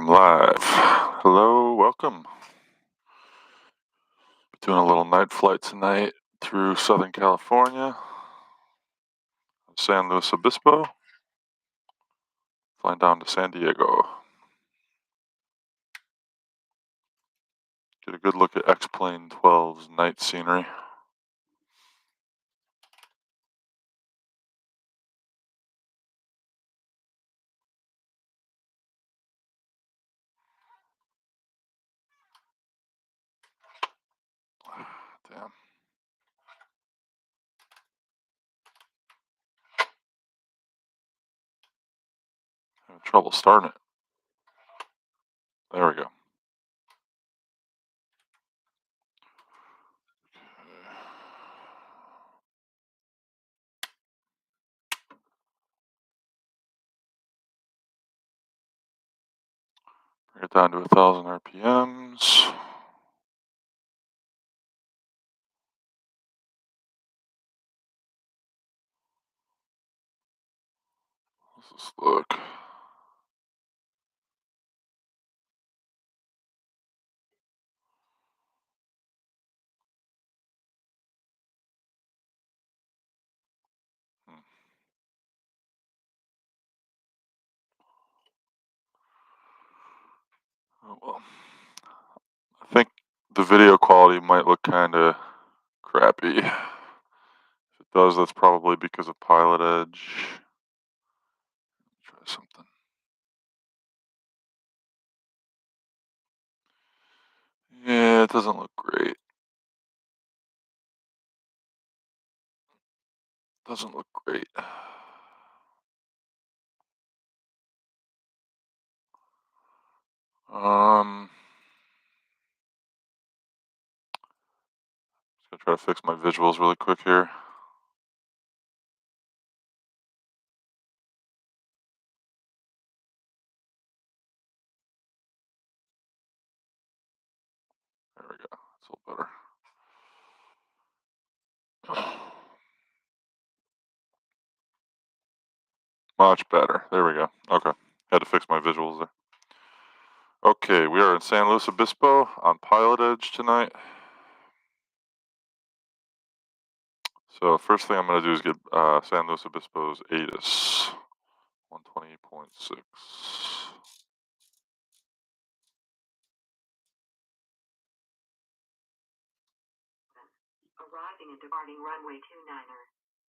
I'm live. Hello, welcome. Doing a little night flight tonight through Southern California, San Luis Obispo, flying down to San Diego. Get a good look at X-Plane 12's night scenery. Damn. Having trouble starting it. There we go. Bring it down to 1,000 RPMs. Let's just look. Oh, well, I think the video quality might look kind of crappy. If it does, that's probably because of Pilot Edge. Try something. Yeah, it doesn't look great. Doesn't look great. Just gonna try to fix my visuals really quick here. There we go. It's a little better. Much better. There we go. Okay. Had to fix my visuals there. Okay, we are in San Luis Obispo on Pilot Edge tonight. So first thing I'm going to do is get San Luis Obispo's ATC 120.6. Arriving and departing runway 29er.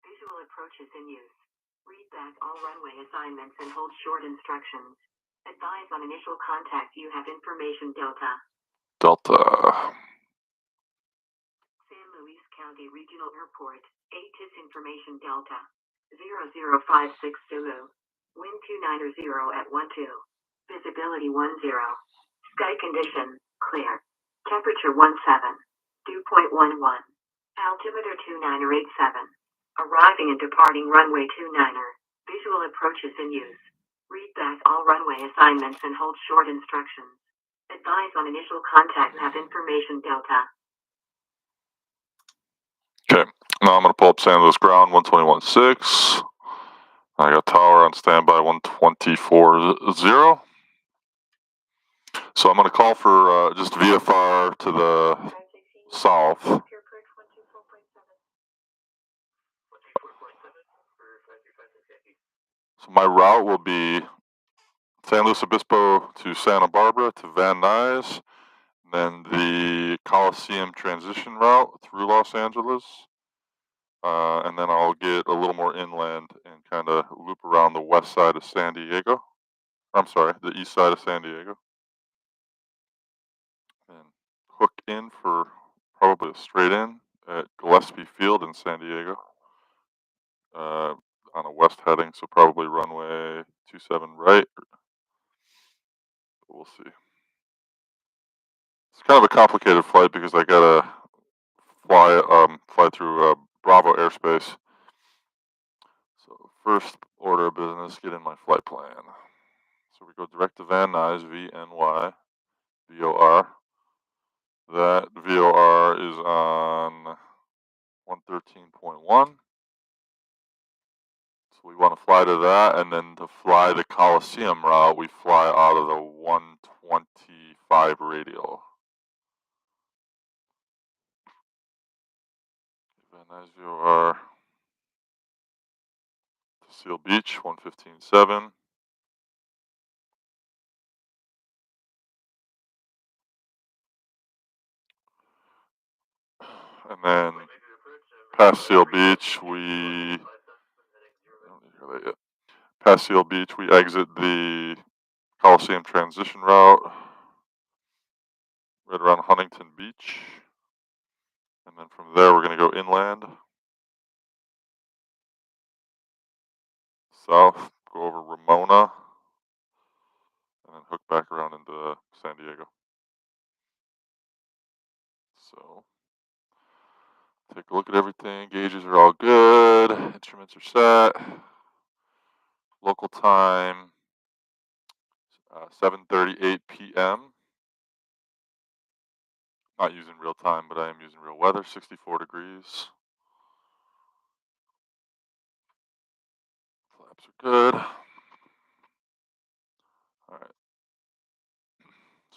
Visual approaches in use. Read back all runway assignments and hold short instructions. Advise on initial contact you have information Delta. San Luis County Regional Airport, ATC information Delta. 00560. Wind 290 at 12. Visibility 10. Sky condition, clear. Temperature 17. Dew point 11. Altimeter 2987. Arriving and departing runway 29er. Visual approaches in use. Read back all runway assignments and hold short instructions. Advise on initial contact and have information Delta. Okay, now I'm going to pull up San Luis ground 121.6. I got tower on standby 124.0. So I'm going to call for just VFR to the south. So my route will be San Luis Obispo to Santa Barbara to Van Nuys, then the Coliseum transition route through Los Angeles, and then I'll get a little more inland and kind of loop around the west side of San Diego. I'm sorry, the east side of San Diego. And hook in for probably a straight in at Gillespie Field in San Diego. On a west heading, so probably runway 27 right. We'll see. It's kind of a complicated flight because I gotta fly through Bravo airspace. So first order of business, get in my flight plan. So we go direct to Van Nuys, VNY, VOR. That VOR is on 113.1. So we want to fly to that, and then to fly the Coliseum route, we fly out of the 125 radial. Van Nuys VOR to Seal Beach, 115.7. And then past Seal Beach, we exit the Coliseum transition route right around Huntington Beach. And then from there, we're going to go inland, south, go over Ramona, and then hook back around into San Diego. So take a look at everything. Gauges are all good. Instruments are set. Local time, 7:38 p.m. Not using real time, but I am using real weather, 64 degrees. Flaps are good. All right.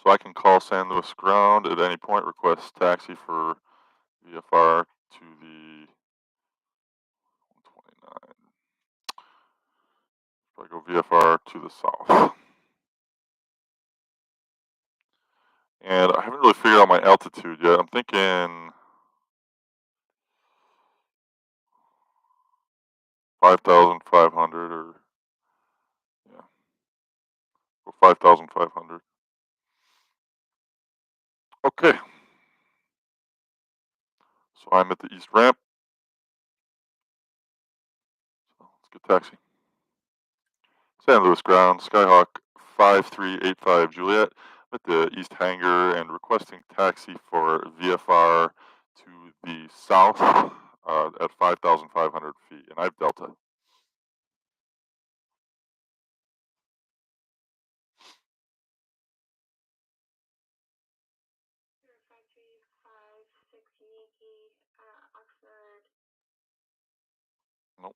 So I can call San Luis ground at any point, request taxi for VFR to the 129. So I go VFR to the south. And I haven't really figured out my altitude yet. I'm thinking 5,500 or, yeah, go 5,500. Okay. So I'm at the east ramp. So let's get taxi. San Luis ground, Skyhawk 5385 Juliet. I'm at the east hangar and requesting taxi for VFR to the south at 5,500 feet. And I've Delta. Nope.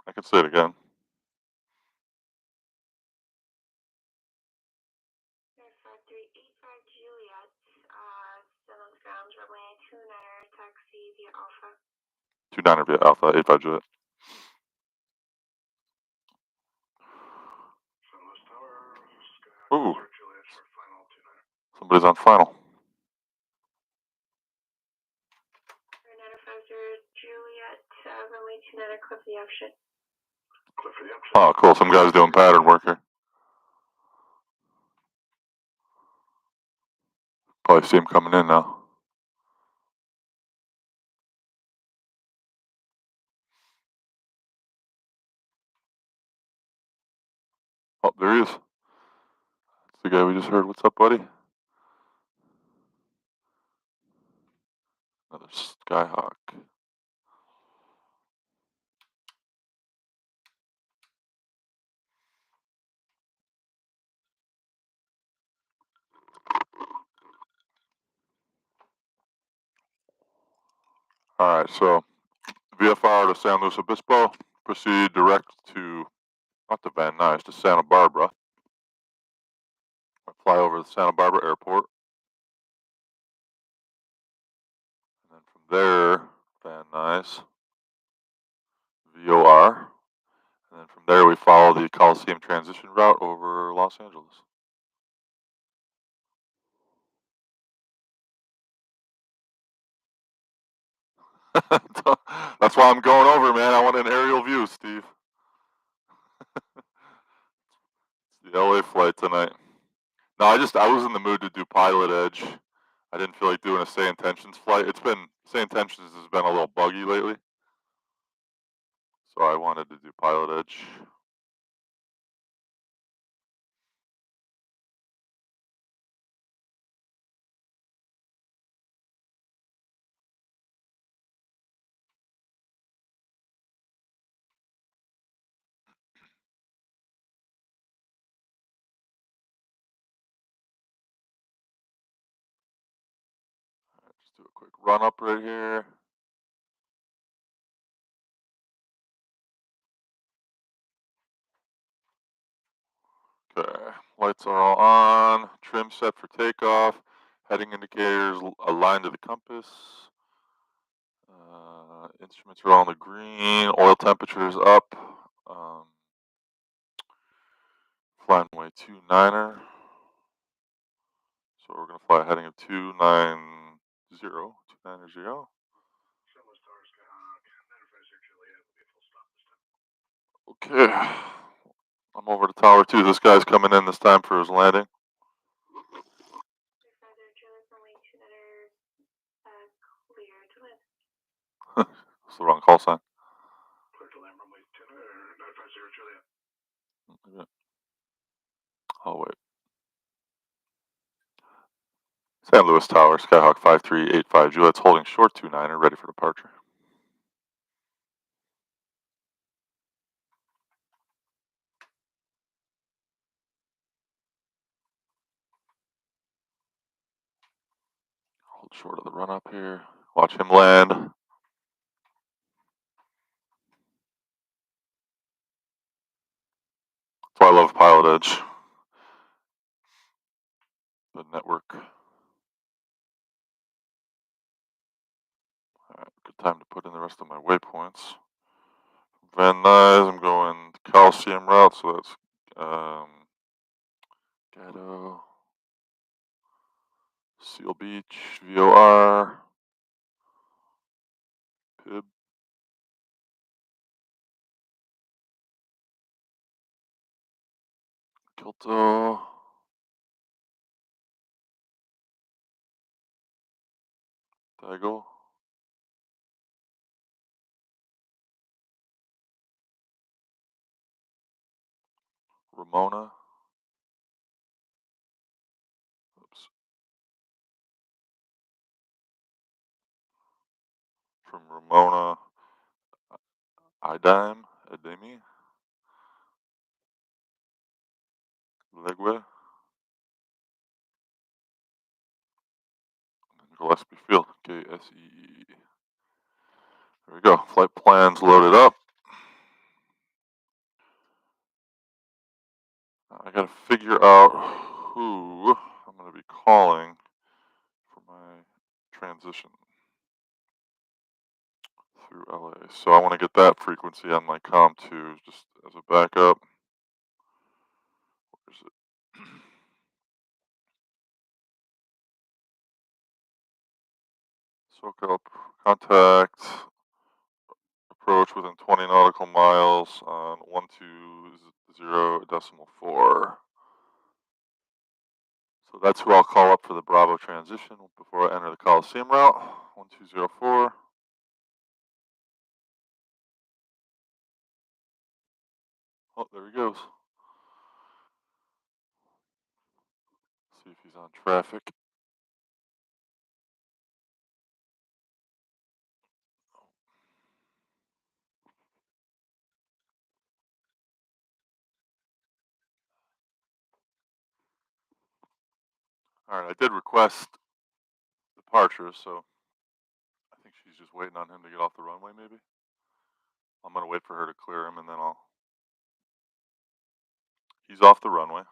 I could say it again. Two niner via Alpha 85 Juliet. Ooh. Somebody's on final. Oh, cool. Some guy's doing pattern work here. Probably see him coming in now. Oh, there he is. That's the guy we just heard. What's up, buddy? Another Skyhawk. All right, so VFR to San Luis Obispo. Proceed direct to, not to Van Nuys, to Santa Barbara. I fly over the Santa Barbara airport. And then from there, Van Nuys, VOR. And then from there, we follow the Coliseum transition route over Los Angeles. That's why I'm going over, man. I want an aerial view, Steve. It's the LA flight tonight. No, I was in the mood to do Pilot Edge. I didn't feel like doing a Say Intentions flight. Say Intentions has been a little buggy lately. So I wanted to do Pilot Edge. Just do a quick run up right here. Okay, lights are all on. Trim set for takeoff. Heading indicators aligned to the compass. Instruments are all in the green. Oil temperature is up. Flying runway 29er. So we're going to fly a heading of 290. 290. Okay. I'm over to Tower 2. This guy's coming in this time for his landing. That's the wrong call sign. Oh, wait. San Luis Tower, Skyhawk 5385 Juliet's holding short 29er, ready for departure. Hold short of the run up here. Watch him land. That's why I love Pilot Edge. The network. Alright, good time to put in the rest of my waypoints. Van Nuys, I'm going Coliseum route, so that's Ghetto, Seal Beach, VOR, Pib, Kilto, Dago, Ramona, oops, from Ramona, Ademi, Legwe, and Gillespie Field, KSE. There we go, flight plans loaded up. I gotta figure out who I'm gonna be calling for my transition through LA. So I want to get that frequency on my comm too, just as a backup. Where is it? SoCal contact approach within 20 nautical miles on 120.4. So that's who I'll call up for the Bravo transition before I enter the Coliseum route. 1204. Oh, there he goes. See if he's on traffic. All right, I did request departure, so I think she's just waiting on him to get off the runway, maybe. I'm going to wait for her to clear him, and then he's off the runway.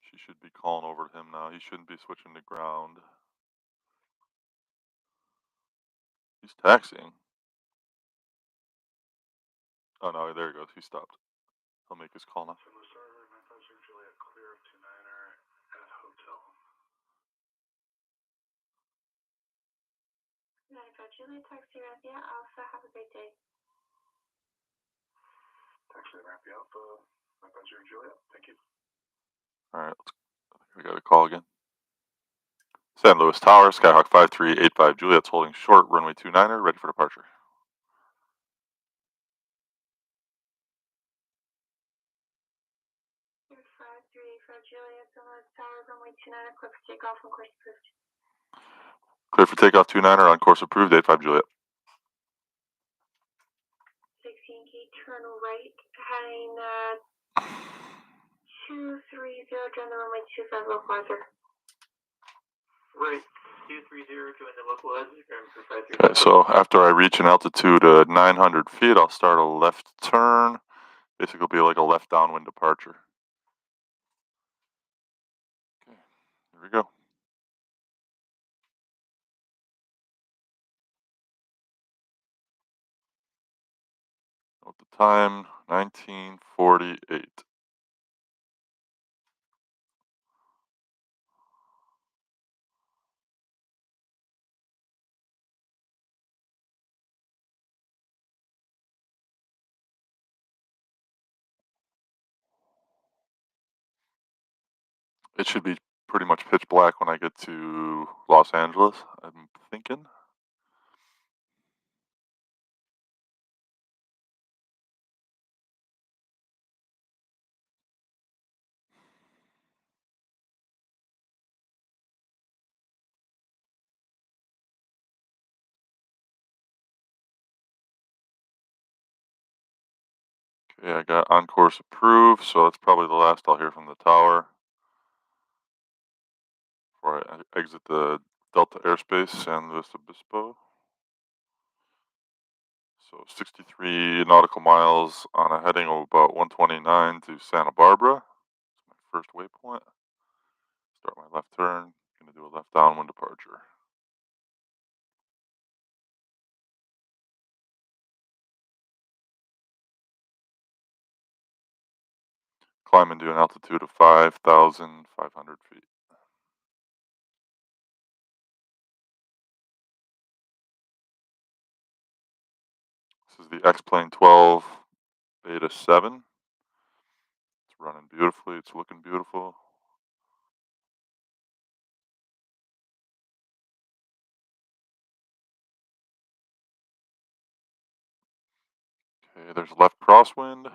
She should be calling over to him now. He shouldn't be switching to ground. He's taxiing. Oh, no, there he goes. He stopped. He'll make his call now. Juliet, taxi Rampia Alpha, have a great day. Taxi Rampia Alpha, my pleasure, Juliet. Thank you. All right, we got a call again. San Luis Tower, Skyhawk 5385 Juliet's holding short, runway 29er, ready for departure. Air 5385 Juliet, San Luis Tower, runway 29er, clear for takeoff, on course approved. Clear for takeoff 29er, on course approved, 85 Juliet. 16 key, turn right, heading 230, join the runway 25 localizer. Right, 230 join the local edge. Okay, so after I reach an altitude of 900 feet, I'll start a left turn. Basically, it'll be like a left downwind departure. Okay, here we go. Note the time, 1948. It should be pretty much pitch black when I get to Los Angeles, I'm thinking. Okay, I got on course approved, so that's probably the last I'll hear from the tower before I exit the Delta airspace, San Luis Obispo. So 63 nautical miles on a heading of about 129 to Santa Barbara. That's my first waypoint. Start my left turn. Gonna do a left downwind departure. Climbing to an altitude of 5,500 feet. This is the X-Plane 12 Beta 7. It's running beautifully. It's looking beautiful. Okay, there's left crosswind.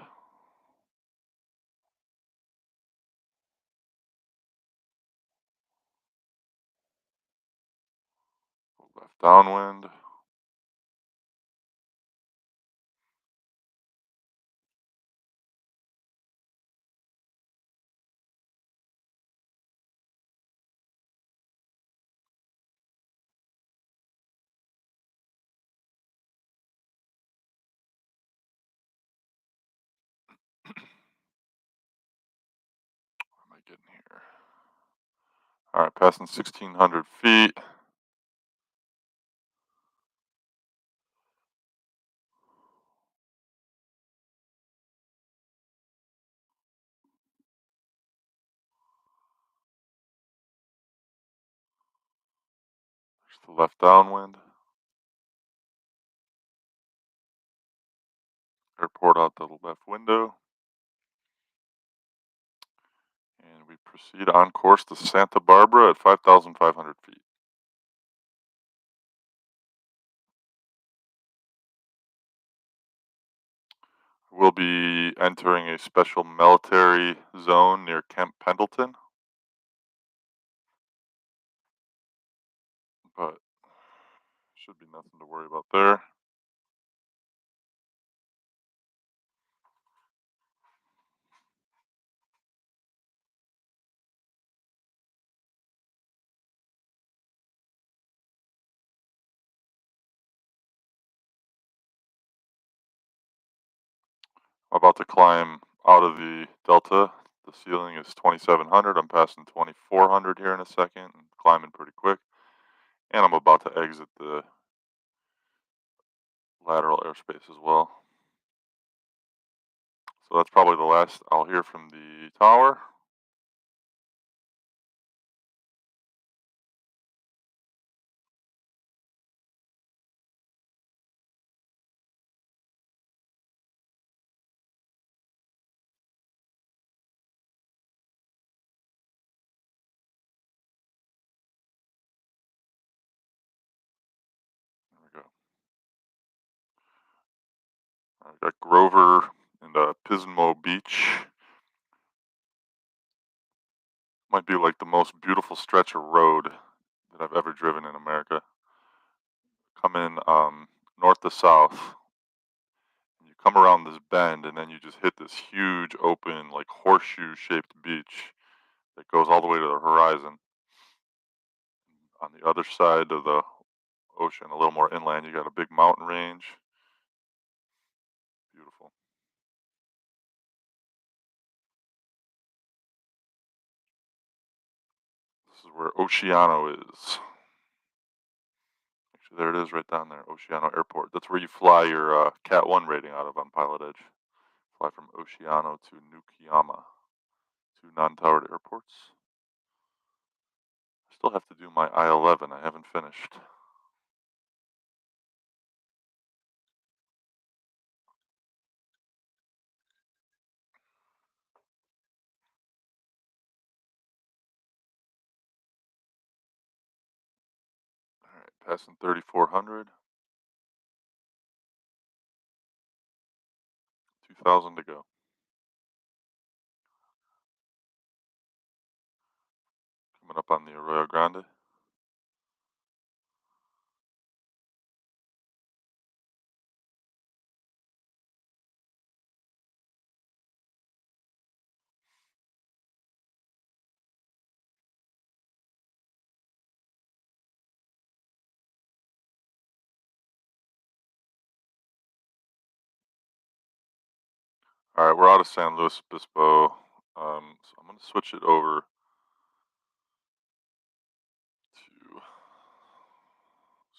Left downwind. Where am I getting here? All right, passing 1,600 feet. There's the left downwind. Airport out the left window. And we proceed on course to Santa Barbara at 5,500 feet. We'll be entering a special military zone near Camp Pendleton. But should be nothing to worry about there. I'm about to climb out of the Delta. The ceiling is 2,700. I'm passing 2,400 here in a second, and climbing pretty quick. And I'm about to exit the lateral airspace as well. So that's probably the last I'll hear from the tower. There we go. I got Grover and Pismo Beach. Might be like the most beautiful stretch of road that I've ever driven in America. Coming north to south, and you come around this bend, and then you just hit this huge open, like horseshoe-shaped beach that goes all the way to the horizon. on the other side of the ocean, a little more inland, you got a big mountain range. Beautiful. This is where Oceano is. Actually, there it is right down there, Oceano Airport. That's where you fly your Cat 1 rating out of on Pilot Edge. Fly from Oceano to Nukiyama, 2 non-towered airports. I still have to do my I-11. I haven't finished. All right, passing 3,400. 2,000 to go. Coming up on the Arroyo Grande. All right, we're out of San Luis Obispo, so I'm going to switch it over to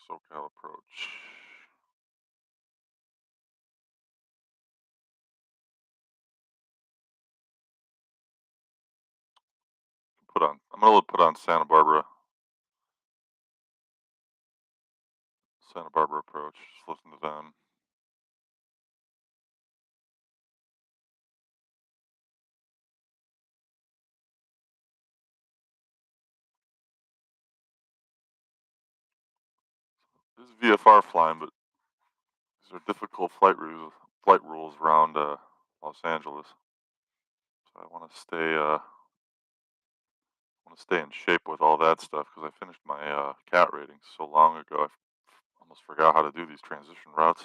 SoCal approach. I'm going to put on Santa Barbara approach. Just listen to them. This is VFR flying, but these are difficult flight rules around Los Angeles. So I want to stay in shape with all that stuff because I finished my cat rating so long ago. I almost forgot how to do these transition routes.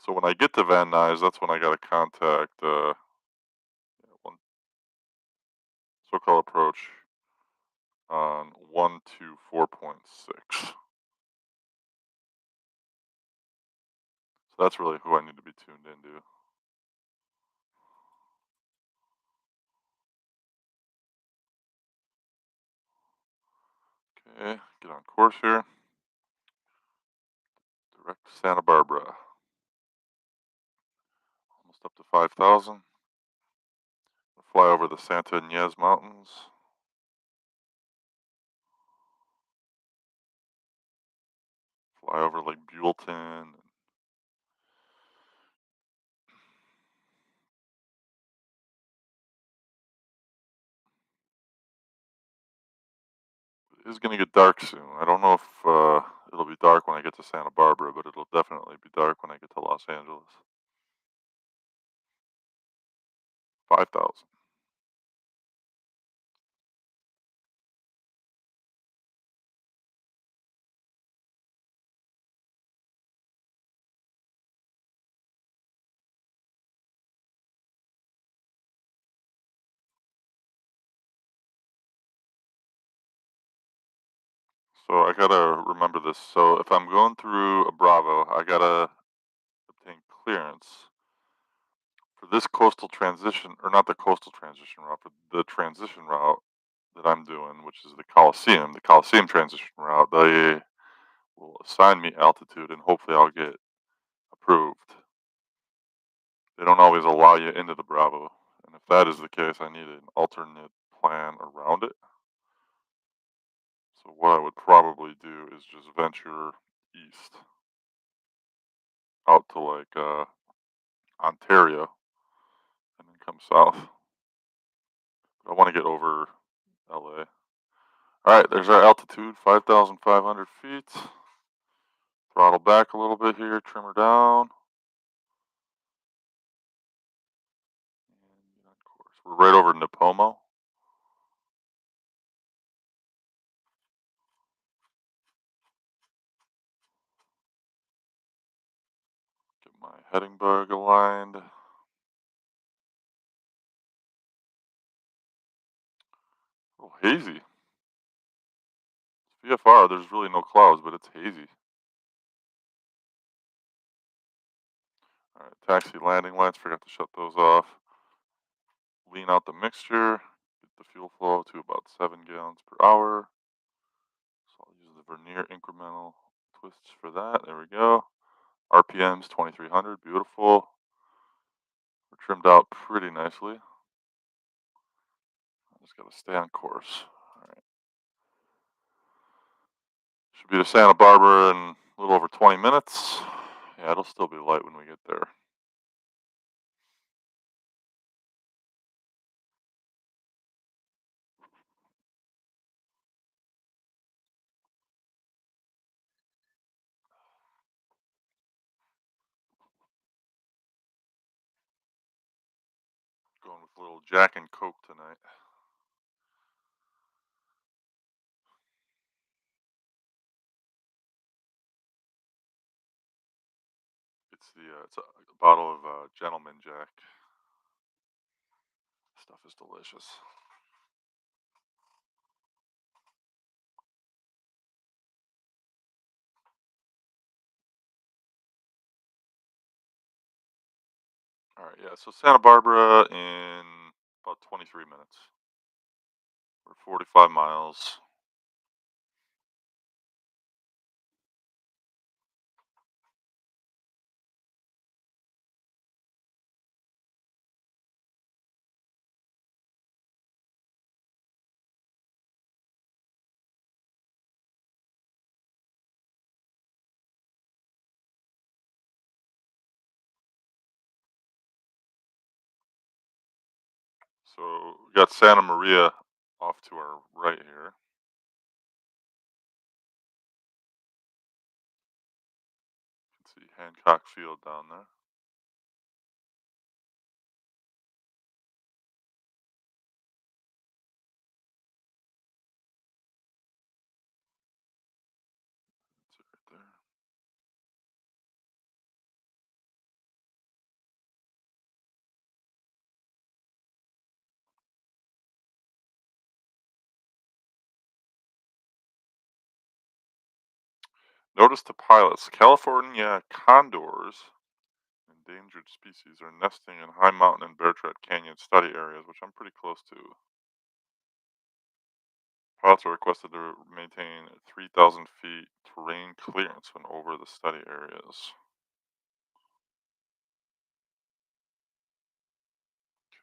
So when I get to Van Nuys, that's when I got to contact one SoCal approach on 124.6. So that's really who I need to be tuned into. Okay, get on course here. Direct to Santa Barbara. Almost up to 5,000. Fly over the Santa Ynez Mountains. Fly over Lake Buellton. It is going to get dark soon. I don't know if it'll be dark when I get to Santa Barbara, but it'll definitely be dark when I get to Los Angeles. 5,000. So I gotta remember this. So if I'm going through a Bravo, I gotta obtain clearance for this coastal transition, or not the coastal transition route, but the transition route that I'm doing, which is the Coliseum transition route. They will assign me altitude, and hopefully I'll get approved. They don't always allow you into the Bravo, and if that is the case, I need an alternate plan around it. So what I would probably do is just venture east out to like Ontario and then come south. But I want to get over LA. All right, there's our altitude, 5,500 feet. Throttle back a little bit here, trim her down. And of course, we're right over Nipomo. Get my heading bug aligned. A little hazy. VFR, there's really no clouds, but it's hazy. Alright, taxi landing lights, forgot to shut those off. Lean out the mixture, get the fuel flow to about 7 gallons per hour. So I'll use the vernier incremental twists for that. There we go. RPM's 2300, beautiful. We're trimmed out pretty nicely. I just gotta stay on course. Alright. Should be to Santa Barbara in a little over 20 minutes. Yeah, it'll still be light when we get there. Going with a little Jack and Coke tonight. It's a bottle of Gentleman Jack. Stuff is delicious. All right, yeah. So Santa Barbara in about 23 minutes. We're 45 miles. So we got Santa Maria off to our right here. You can see Hancock Field down there. That's it right there. Notice to pilots, California condors, endangered species, are nesting in high mountain and bear trap canyon study areas, which I'm pretty close to. Pilots are requested to maintain 3,000 feet terrain clearance when over the study areas.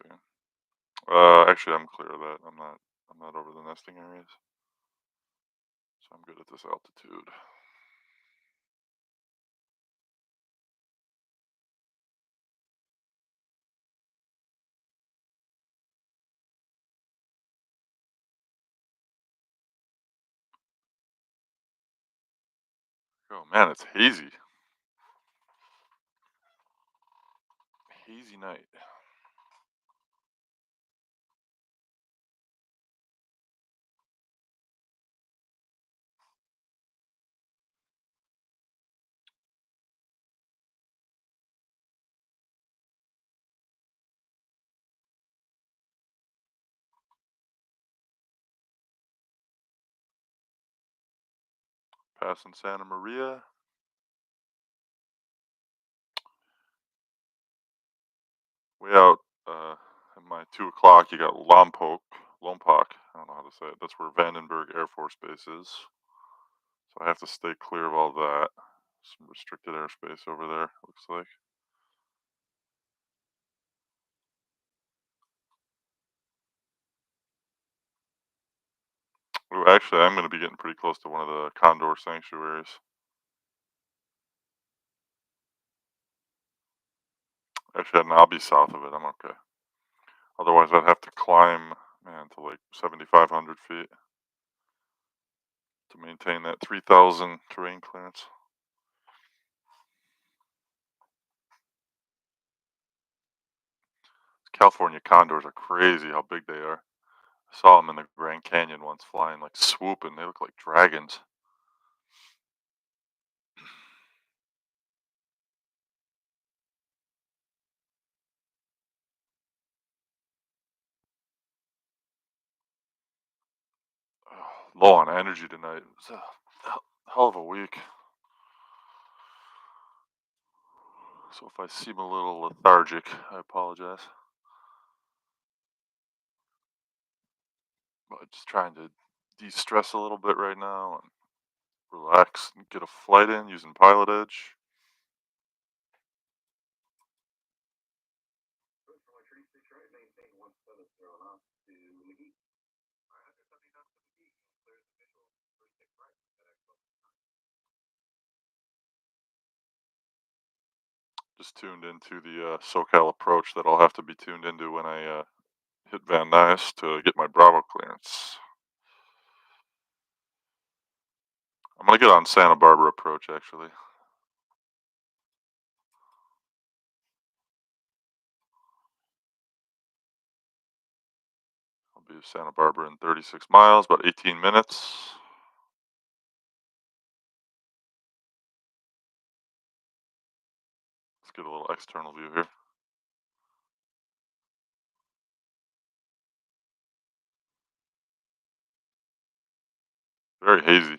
Okay. Actually, I'm clear of that. I'm not over the nesting areas, so I'm good at this altitude. Oh man, it's hazy. Hazy night. Passing Santa Maria. Way out at my 2 o'clock, you got Lompoc. I don't know how to say it. That's where Vandenberg Air Force Base is. So I have to stay clear of all that. Some restricted airspace over there, looks like. Ooh, actually, I'm going to be getting pretty close to one of the condor sanctuaries. Actually, I'll be south of it. I'm okay. Otherwise, I'd have to climb, man, to like 7,500 feet to maintain that 3,000 terrain clearance. California condors are crazy how big they are. I saw them in the Grand Canyon once flying, like swooping. They look like dragons. Low on energy tonight. It was a hell of a week. So if I seem a little lethargic, I apologize. But just trying to de-stress a little bit right now and relax and get a flight in using Pilot Edge. Just tuned into the SoCal approach that I'll have to be tuned into when I hit Van Nuys to get my Bravo clearance. I'm going to get on Santa Barbara approach, actually. I'll be to Santa Barbara in 36 miles, about 18 minutes. Let's get a little external view here. Very hazy.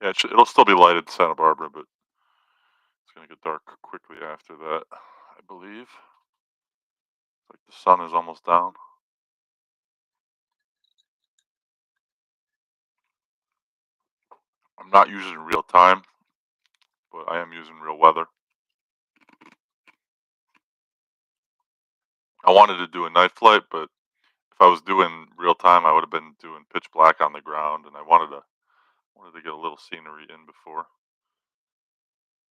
Yeah, it'll still be lighted in Santa Barbara, but it's going to get dark quickly after that, I believe. Like the sun is almost down. I'm not using real time, but I am using real weather. I wanted to do a night flight, but if I was doing real time, I would have been doing pitch black on the ground, and I wanted to get a little scenery in before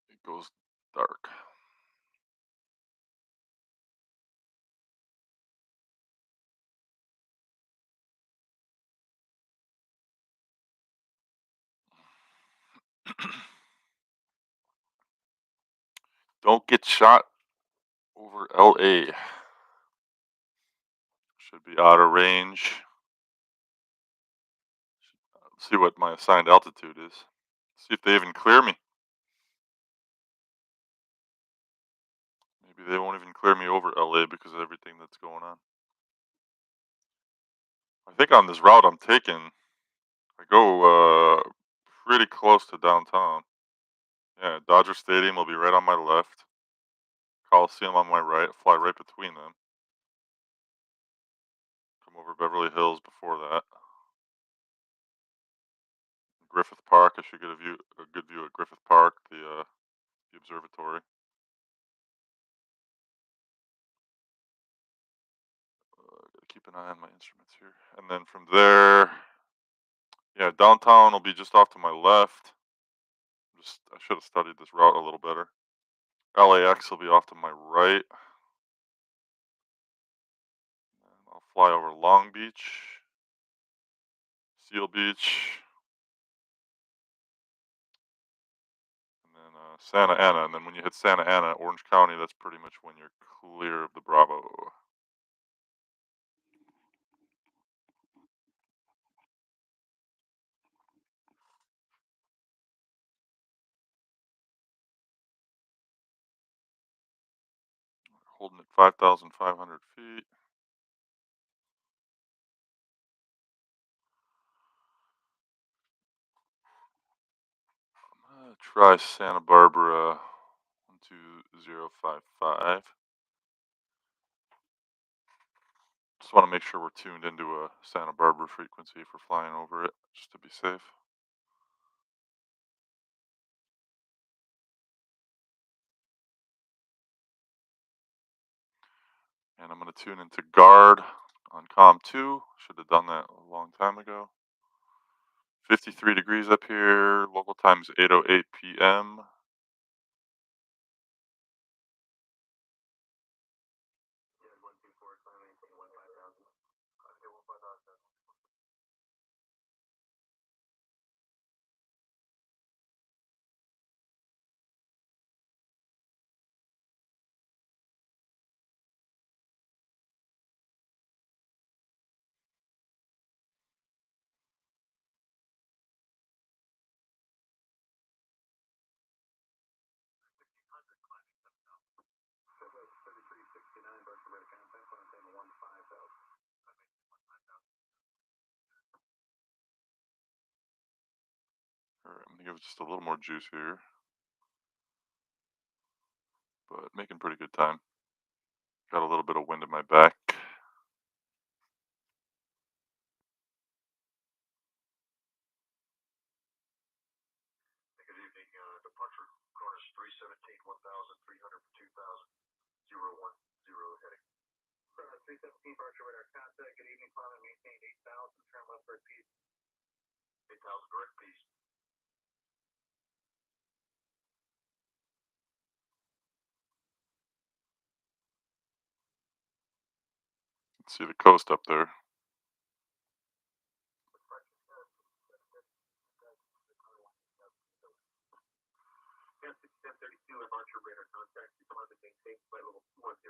it goes dark. Don't get shot over LA. Should be out of range. See what my assigned altitude is. See if they even clear me. Maybe they won't even clear me over LA because of everything that's going on. I think on this route I'm taking, I go pretty close to downtown. Yeah, Dodger Stadium will be right on my left. Coliseum on my right. Fly right between them. Come over Beverly Hills before that. Griffith Park. I should get a good view at Griffith Park, the observatory. Gotta keep an eye on my instruments here. And then from there, yeah, downtown will be just off to my left. I should have studied this route a little better. LAX will be off to my right. And I'll fly over Long Beach, Seal Beach, and then Santa Ana. And then when you hit Santa Ana, Orange County, that's pretty much when you're clear of the Bravo. Holding at 5,500 feet. I'm gonna try Santa Barbara 12055. Just want to make sure we're tuned into a Santa Barbara frequency for flying over it, just to be safe. And I'm going to tune into guard on COM 2. Should have done that a long time ago. 53 degrees up here. Local time is 8:08 p.m. All right, I'm gonna give it just a little more juice here, but making pretty good time. Got a little bit of wind in my back. Good evening, departure course 317, 1,300 for 2,000, 010 heading. 317, departure radar contact, good evening, climb and maintain 8,000, turn left for peace. 8,000, direct peace. See the coast up there. Yeah, 1032, departure radar contact, climb and maintain flight level 210.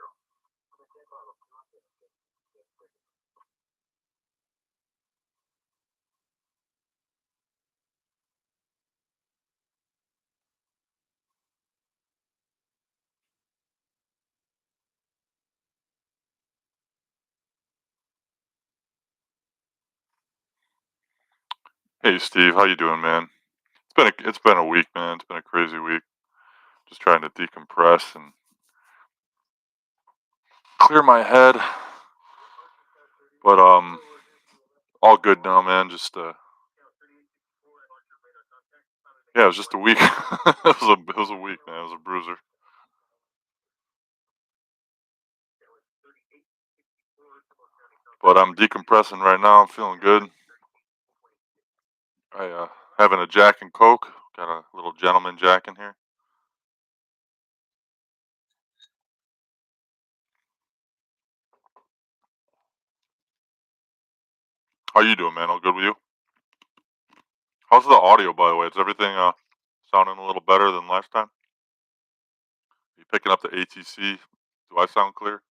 Hey Steve, how you doing, man? It's been a week, man. It's been a crazy week. Just trying to decompress and clear my head. But all good now, man. Just yeah, it was just a week. It was a week, man. It was a bruiser. But I'm decompressing right now. I'm feeling good. I having a Jack and Coke. Got a little gentleman Jack in here. How you doing, man? All good with you? How's the audio, by the way? Is everything sounding a little better than last time? You picking up the ATC? Do I sound clear?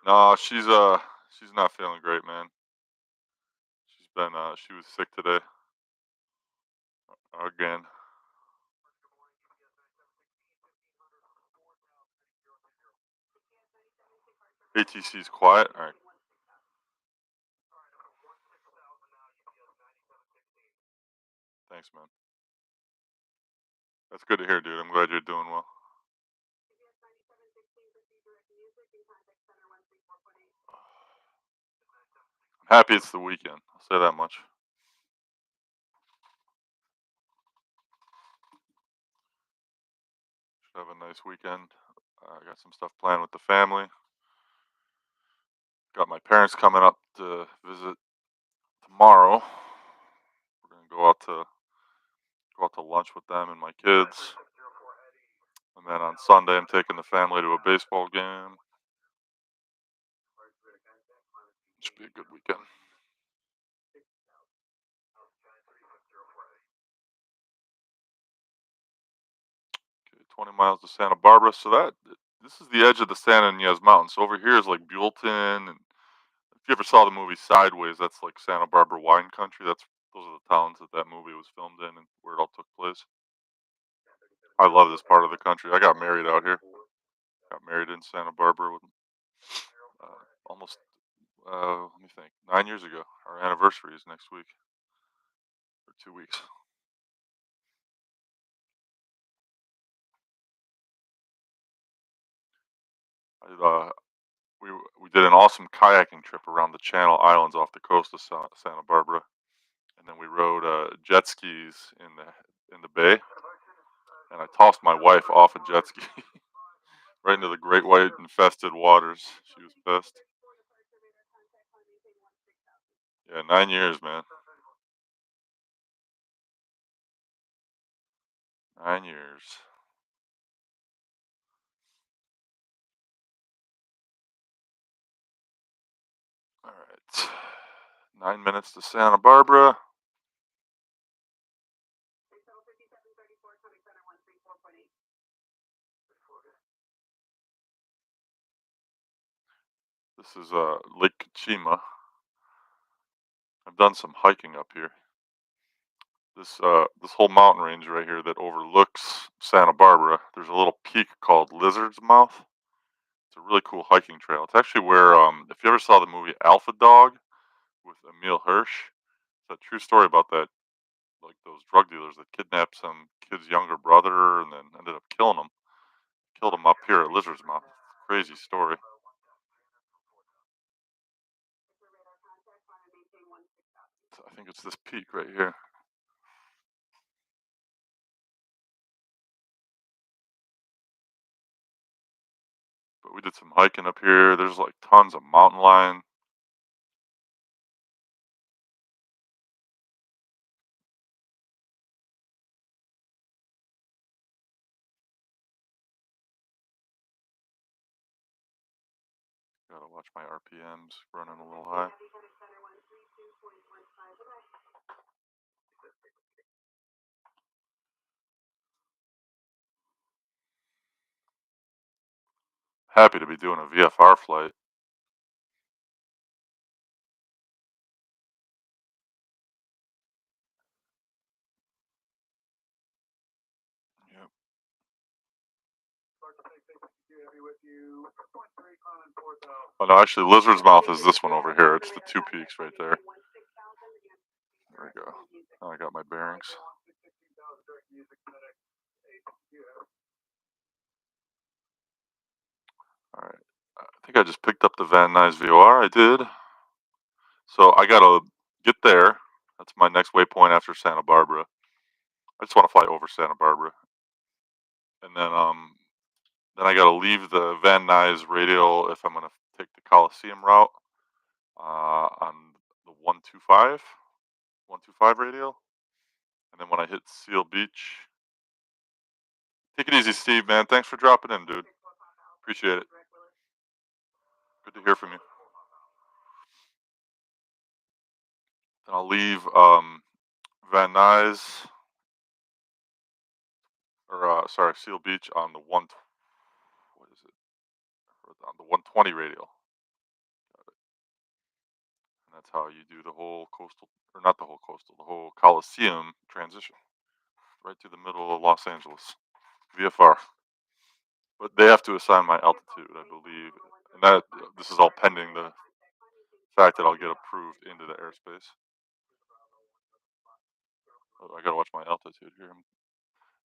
No, she's not feeling great, man. She was sick today again. ATC's quiet. All right. Thanks, man. That's good to hear, dude. I'm glad you're doing well. I'm happy it's the weekend. I'll say that much. Should have a nice weekend. I got some stuff planned with the family. Got my parents coming up to visit tomorrow. We're gonna go out to lunch with them and my kids. And then on Sunday, I'm taking the family to a baseball game. Should be a good weekend. Okay, 20 miles to Santa Barbara. So this is the edge of the Santa Ynez Mountains. So over here is like Buellton, and if you ever saw the movie Sideways, that's like Santa Barbara wine country. Those are the towns that movie was filmed in and where it all took place. I love this part of the country. I got married out here. Got married in Santa Barbara with, almost, let me think, 9 years ago. Our anniversary is next week, or 2 weeks. I, we did an awesome kayaking trip around the Channel Islands off the coast of Santa Barbara, and then we rode jet skis in the bay, and I tossed my wife off a jet ski right into the great white infested waters. She was pissed. Yeah, 9 years, man. 9 years. All right. 9 minutes to Santa Barbara. This is Lake Kachima. I've done some hiking up here. This whole mountain range right here that overlooks Santa Barbara. There's a little peak called Lizard's Mouth. It's a really cool hiking trail. It's actually where if you ever saw the movie Alpha Dog with Emil Hirsch, it's a true story about that, like those drug dealers that kidnapped some kid's younger brother and then ended up killing him. Killed him up here at Lizard's Mouth. Crazy story. I think it's this peak right here. But we did some hiking up here. There's like tons of mountain lion. Gotta watch my RPMs running a little high. Happy to be doing a VFR flight. Yep. Oh no, actually Lizard's Mouth is this one over here. It's the two peaks right there. There we go. Now I got my bearings. Alright. I think I just picked up the Van Nuys VOR. I did. So I gotta get there. That's my next waypoint after Santa Barbara. I just want to fly over Santa Barbara. And then I gotta leave the Van Nuys radial if I'm gonna take the Coliseum route on the 125 radial. And then when I hit Seal Beach, take it easy, Steve, man. Thanks for dropping in, dude. Appreciate it. Good to hear from you. Then I'll leave Van Nuys, or Seal Beach on the on the 120 radial. Got it. And that's how you do the whole coastal, or not the whole coastal, the whole Coliseum transition, right through the middle of Los Angeles, VFR. But they have to assign my altitude, I believe, and that this is all pending the fact that I'll get approved into the airspace. Oh, I gotta watch my altitude here.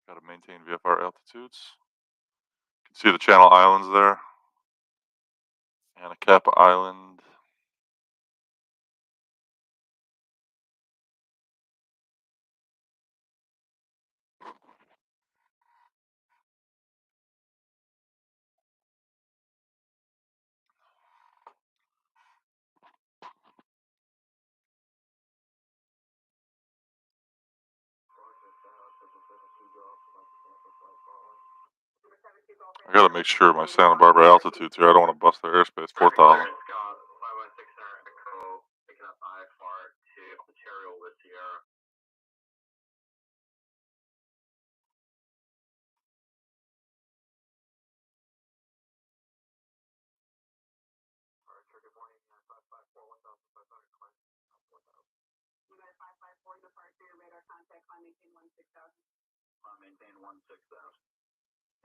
Gotta maintain VFR altitudes. You can see the Channel Islands there. Anacapa Island. I gotta make sure my Santa Barbara altitude's here. I don't want to bust their airspace. 4,000. Maintain 16,000.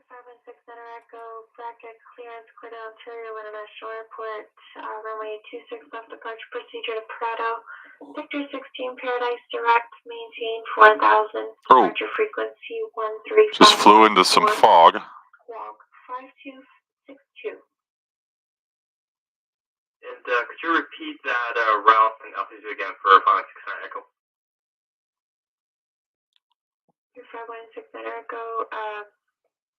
516 Center Echo, bracket clearance, clear to Ontario International Airport, runway 26 left departure procedure to Prado, Victor 16 Paradise Direct, maintain 4,000, departure frequency 135. Just flew into some fog. Walk 5262. And could you repeat that route and altitude again for 516 Center Echo? 516 Echo,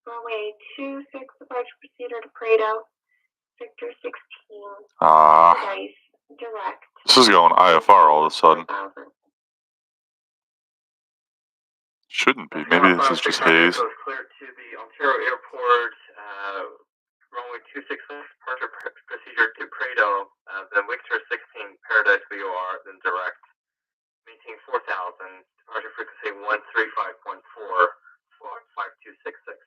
runway 26, departure procedure to Prado, Victor 16, Dice, direct. This is going IFR all of a sudden. 4,000. Shouldn't be. Maybe this is just haze. Echo is cleared to the Ontario Airport, runway 26, departure procedure to Prado, then Victor 16, Paradise VOR, then direct. Maintain 4,000, departure frequency 135.4, slot 5266.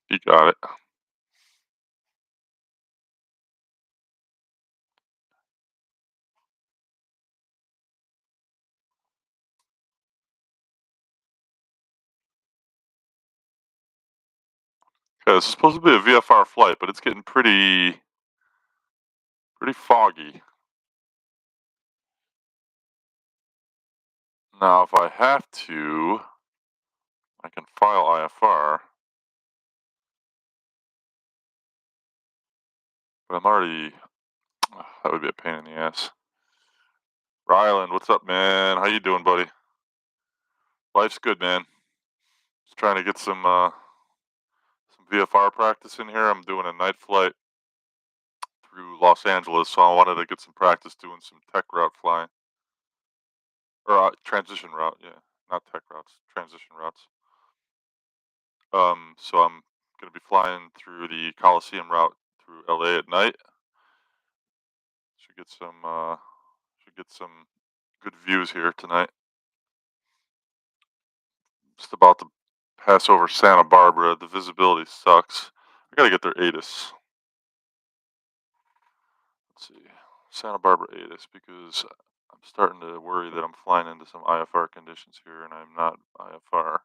You got it. Okay, this is supposed to be a VFR flight, but it's getting pretty foggy. Now, if I have to, I can file IFR. But I'm already... that would be a pain in the ass. Ryland, what's up, man? How you doing, buddy? Life's good, man. Just trying to get some VFR practice in here. I'm doing a night flight through Los Angeles, so I wanted to get some practice doing some tech route flying. Or transition route, yeah. Not tech routes, transition routes. So I'm going to be flying through the Coliseum route through LA at night. Should get some good views here tonight. Just about to pass over Santa Barbara. The visibility sucks. I gotta get their ATIS. Let's see, Santa Barbara ATIS, because I'm starting to worry that I'm flying into some IFR conditions here, and I'm not IFR.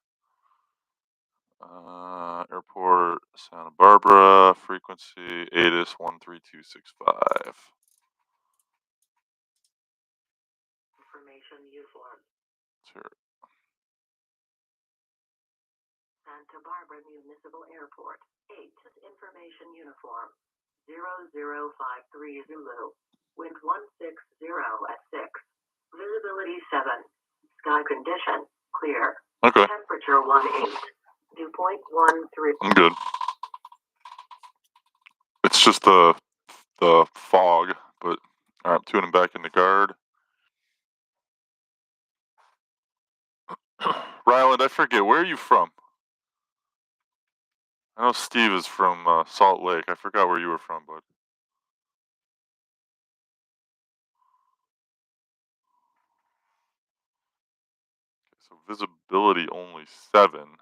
Airport Santa Barbara, frequency ATIS 13265. Information uniform. Sure. Santa Barbara Municipal Airport, ATIS information uniform, 0053 Zulu, wind 160 at 6, visibility 7, sky condition, clear, Okay. temperature 18, dew point 13. I'm good. It's just the fog, but I'm tuning back into guard. Ryland, I forget, where are you from? I know Steve is from Salt Lake. I forgot where you were from, bud. Okay, so visibility only 7,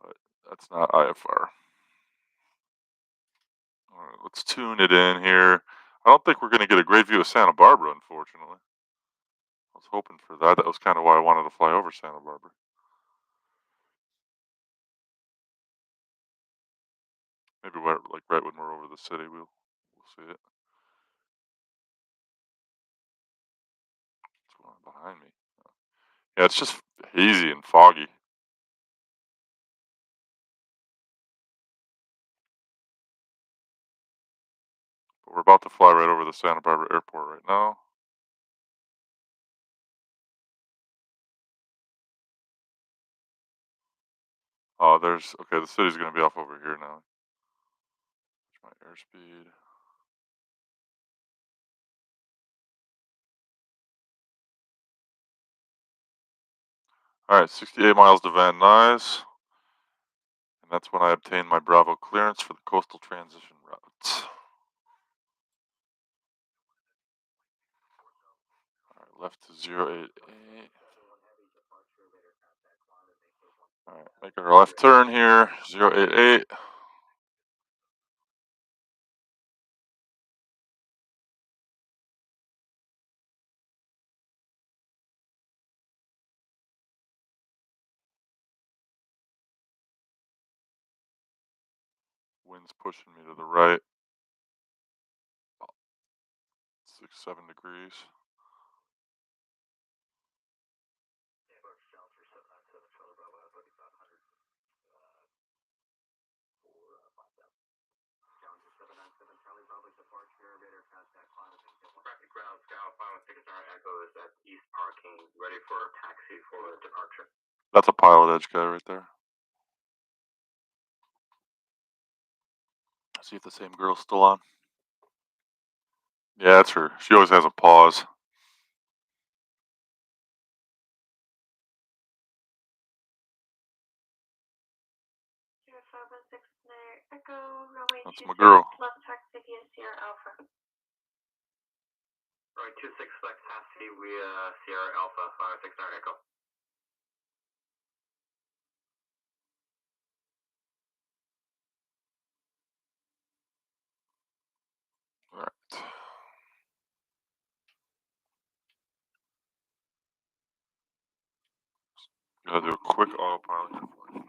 but that's not IFR. All right, let's tune it in here. I don't think we're going to get a great view of Santa Barbara, unfortunately. I was hoping for that. That was kind of why I wanted to fly over Santa Barbara. Maybe right when we're over the city, we'll see it. What's going on behind me? Yeah, it's just hazy and foggy. But we're about to fly right over the Santa Barbara airport right now. Oh, okay, the city's going to be off over here now. My airspeed. Alright, 68 miles to Van Nuys. And that's when I obtained my Bravo clearance for the coastal transition route. Alright, left to 088. Alright, making our left turn here, 088. Wind's pushing me to the right. 6-7 degrees. Echo is at East Parking, ready for taxi for departure. That's a pilot edge guy right there. See if the same girl's still on. Yeah, that's her. She always has a pause. That's my girl. Runway 26 flex taxi via Sierra Alpha 569 Echo. All right. Gotta do a quick autopilot here for you.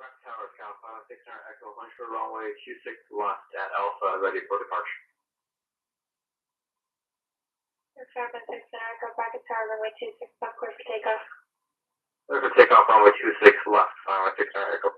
West Tower, Cal 569 Echo, launch for runway 26 left at Alpha, ready for departure. Air 6 Echo, bracket tower, runway 26 left, clear for takeoff. Clear for takeoff, runway 26 left, 569 Echo.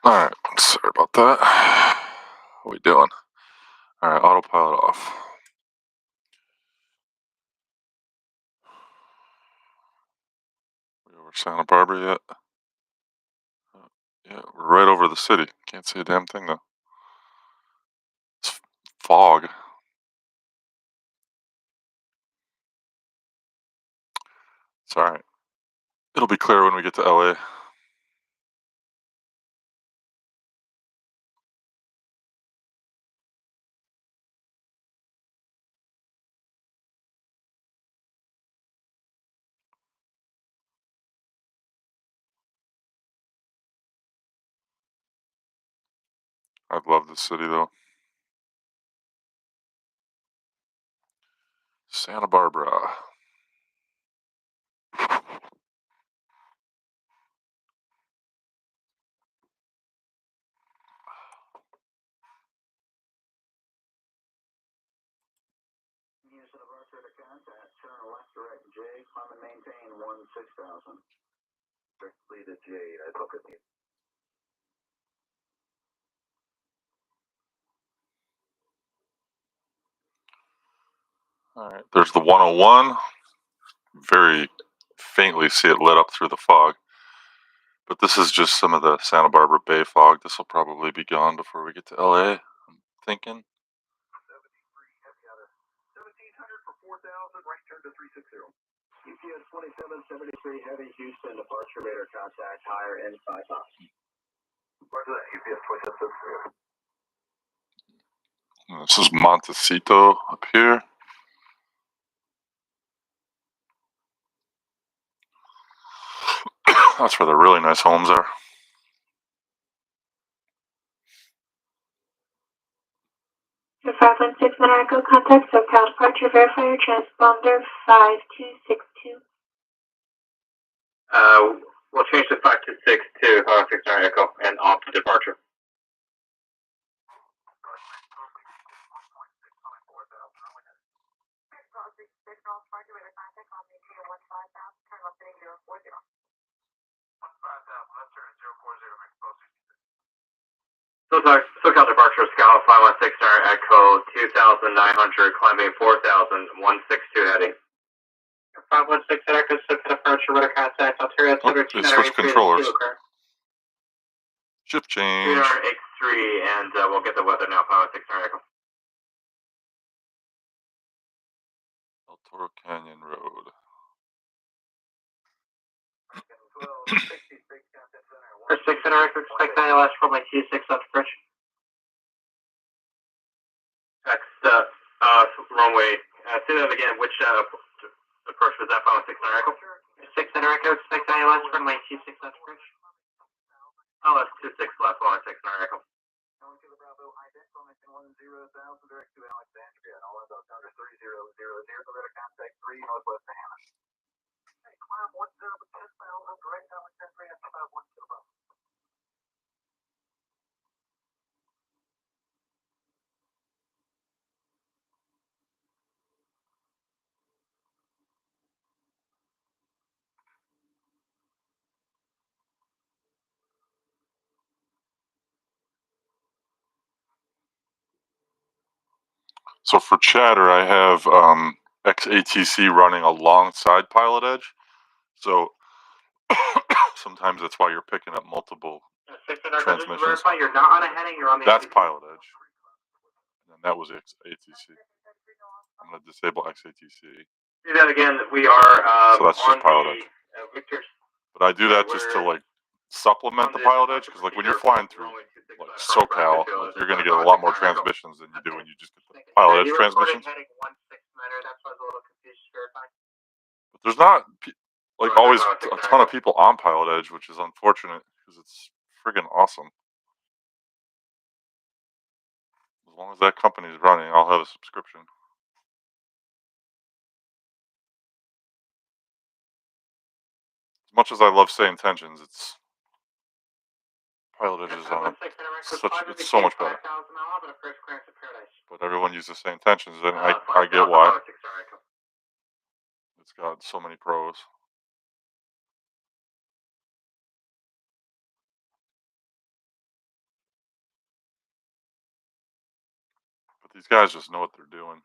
Alright, sorry about that. What are we doing? Alright, autopilot off. We over Santa Barbara yet? Yeah, we're right over the city. Can't see a damn thing though. It's fog. It's alright. It'll be clear when we get to LA. I love this city though. Santa Barbara. Santa Barbara to contact, turn left direct J, climb and maintain 16,000. Directly to J, I book it. Alright, there's the 101. Very faintly see it lit up through the fog. But this is just some of the Santa Barbara Bay fog. This will probably be gone before we get to LA, I'm thinking. 73, heavy out of 1700 for 4,000, right turn to 360. UPS 2773, heavy Houston, departure radar contact, higher end 5 knots. Roger that, UPS 2773. This is Montecito up here. That's where the really nice homes are. Your 516 Echo contact SoCal departure, verify your transponder 5262. We'll change to 526 to 569 Echo and off to departure. SoCal departure, Skyhawk 516 Echo 2900, climbing 4000, 162 heading. 516 Echo, SoCal departure, radar contact, Ontario, They switched controllers. Shift change. X3, and we'll get the weather now, 516 Echo. El Toro Canyon Road. 6 Echo, expect ILS from my T6 left approach. Runway. Say that again. Which approach was that? 516 Echo. 6 Echo, expect ILS from my T6 left approach. LS 26 left, 516 Echo. Going to the Bravo, ident, formation 10,000, direct to Alexandria, and all inbound under 3000, radar contact 3, northwest of Hammond. Hey, climb 10 to 10,000, direct to Alexandria, 512. So for chatter, I have X-ATC running alongside Pilot Edge. So sometimes that's why you're picking up multiple transmissions. Verify you're not on a heading, you're on the That's ATC. Pilot Edge. And that was X-ATC. I'm going to disable X-ATC. Do that again. We are So that's just on Pilot Edge. Victor's. But I do that just to like supplement the Pilot Edge, because like when you're flying through like SoCal, like, you're going to get a lot more transmissions than you do when you just get the Pilot Edge transmissions. But there's not like always a ton of people on Pilot Edge, which is unfortunate because it's friggin' awesome. As long as that company is running, I'll have a subscription. As much as I love saying tensions, it's Pilot Edge is on it's so much better. But everyone uses saying tensions, and I get why. It's got so many pros. But these guys just know what they're doing.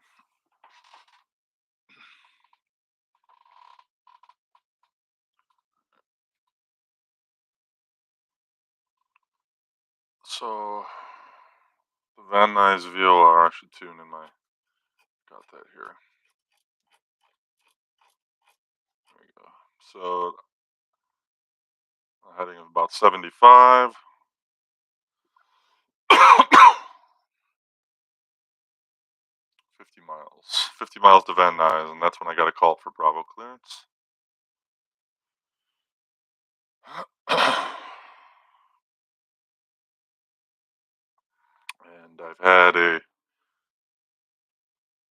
So the Van Nuys VOR, I should tune in my. Got that here. There we go. So a heading of about 75. 50 miles to Van Nuys, and that's when I got a call for Bravo clearance. And I've had a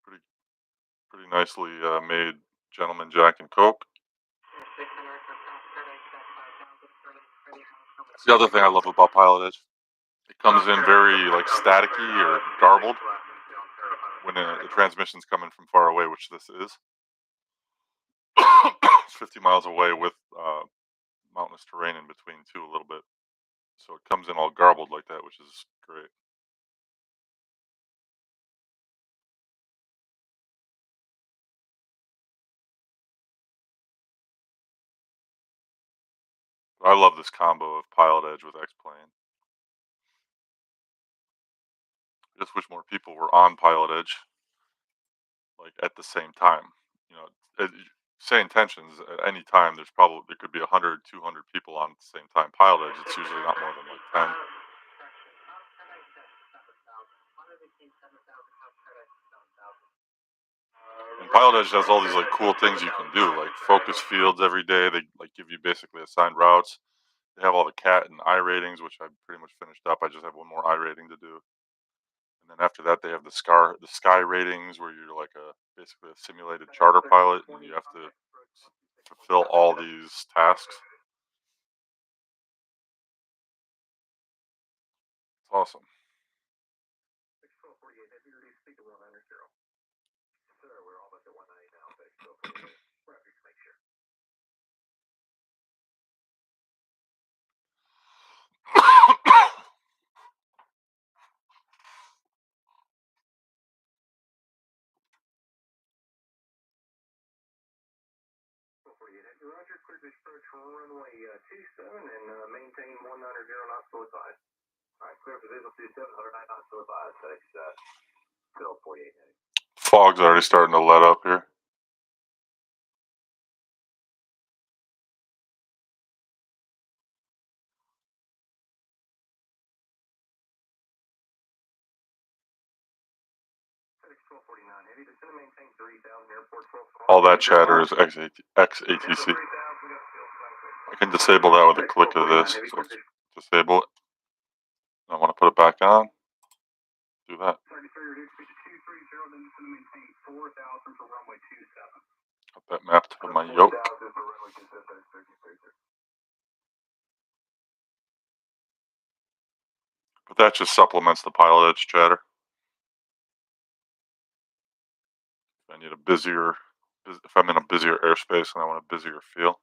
pretty nicely made Gentleman Jack and Coke. It's the other thing I love about Pilot Edge. It comes in very like staticky or garbled when the transmission's coming from far away, which this is. It's 50 miles away with mountainous terrain in between too, a little bit. So it comes in all garbled like that, which is great. I love this combo of Pilot Edge with X-Plane. I just wish more people were on Pilot Edge, like at the same time. You know, saying tensions at any time, there could be 100, 200 people on at the same time. Pilot Edge, it's usually not more than like 10. And Pilot Edge has all these like cool things you can do, like focus fields every day. They like give you basically assigned routes. They have all the CAT and I ratings, which I pretty much finished up. I just have one more I rating to do. And then after that, they have the Sky ratings, where you're like basically a simulated charter pilot, and you have to fulfill all these tasks. It's awesome. Roger, clear this approach for runway 27 and maintain 190 knots to advise. All right, clear for visual 27, 109 knots to advise. That's Bill 48 heading. Fog's already starting to let up here. All that chatter is X-ATC. I can disable that with a click of this. So let's disable it. I want to put it back on. Do that. Got that mapped to my yoke. But that just supplements the Pilot Edge chatter. I need a busier, if I'm in a busier airspace and I want a busier feel,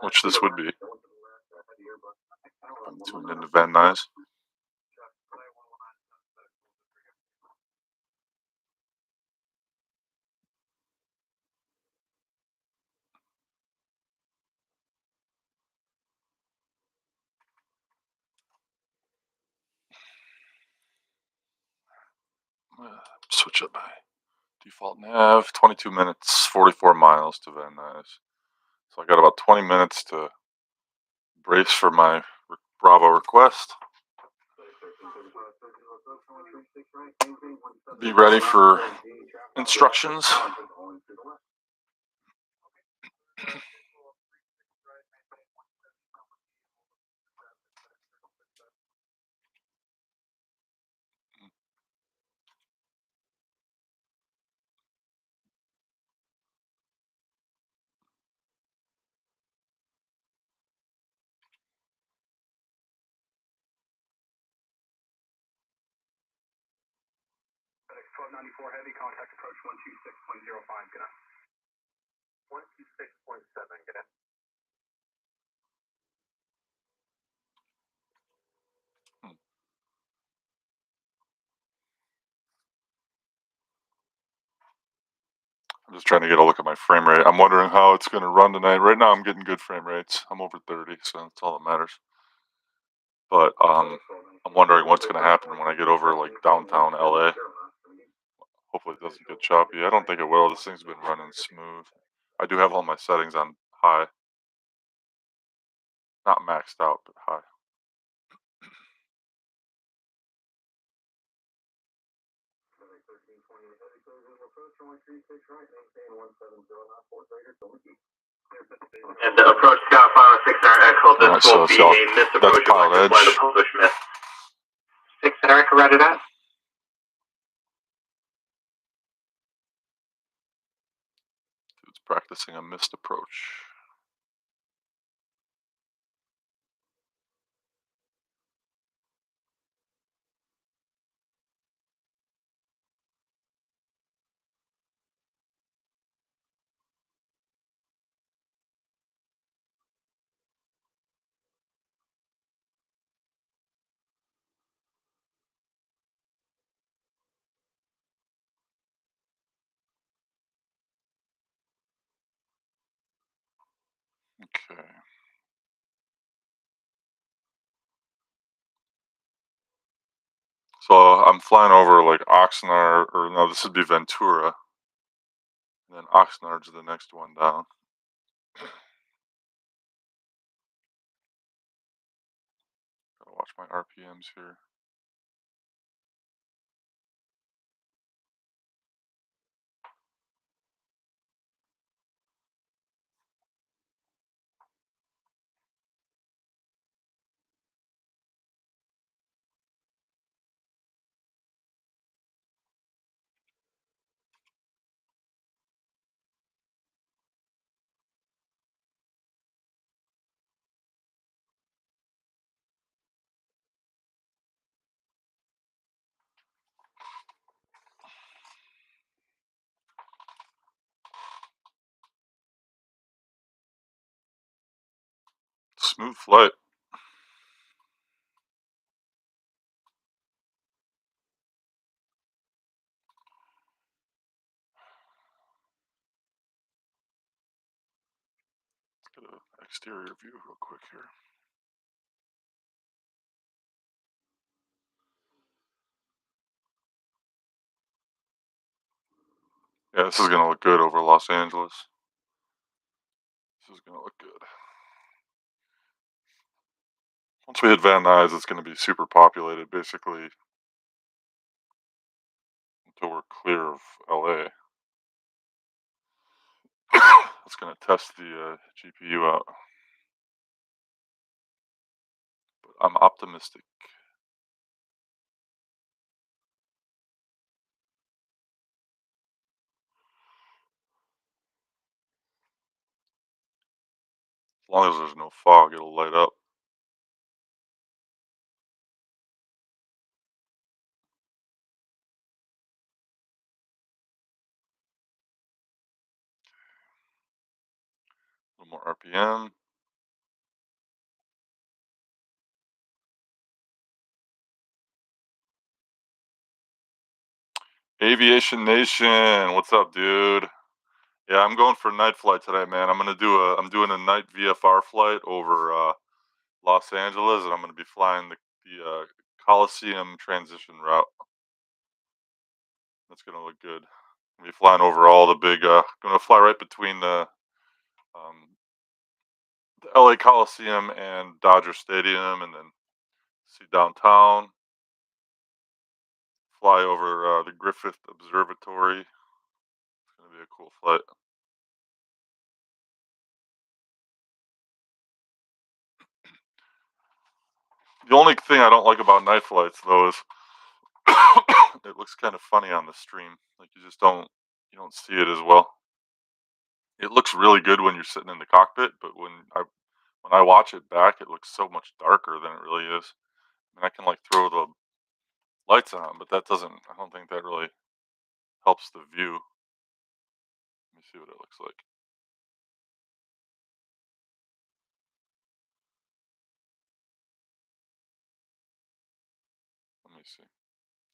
which this would be. I'm tuned into Van Nuys. Switch up my default nav. 22 minutes, 44 miles to Van Nuys. So I got about 20 minutes to brace for my Bravo request. Be ready for instructions. FedEx 1294 heavy, contact approach 126.05, good night. 126.7, good night. I'm just trying to get a look at my frame rate. I'm wondering how it's going to run tonight. Right now I'm getting good frame rates. I'm over 30, so that's all that matters. But I'm wondering what's going to happen when I get over like downtown LA. Hopefully it doesn't get choppy. I don't think it will. This thing's been running smooth. I do have all my settings on high. Not maxed out, but high. And approach Scout 506 Echo. This will be a missed approach. Pilot Edge. The published miss. 6 Eric, roger that. Dude's practicing a missed approach. Okay. So I'm flying over like Oxnard, or no, this would be Ventura. And then Oxnard's the next one down. Gotta watch my RPMs here. Smooth flight. Let's get an exterior view real quick here. Yeah, this is gonna look good over Los Angeles. This is gonna look good. Once we hit Van Nuys, it's gonna be super populated, basically, until we're clear of LA. It's gonna test the GPU out, but I'm optimistic. As long as there's no fog, it'll light up. A little more RPM. Aviation Nation, what's up, dude? Yeah, I'm going for a night flight today, man. I'm doing a night VFR flight over Los Angeles, and I'm gonna be flying the Coliseum transition route. That's gonna look good. I'm gonna be flying over all the big. Gonna fly right between the LA Coliseum and Dodger Stadium, and then see downtown. Fly over the Griffith Observatory. It's gonna be a cool flight. The only thing I don't like about night flights, though, is it looks kind of funny on the stream. Like you don't see it as well. It looks really good when you're sitting in the cockpit, but when I watch it back, it looks so much darker than it really is. I mean, I can like throw the lights on, but that doesn't. I don't think that really helps the view. Let me see what it looks like. Let me see.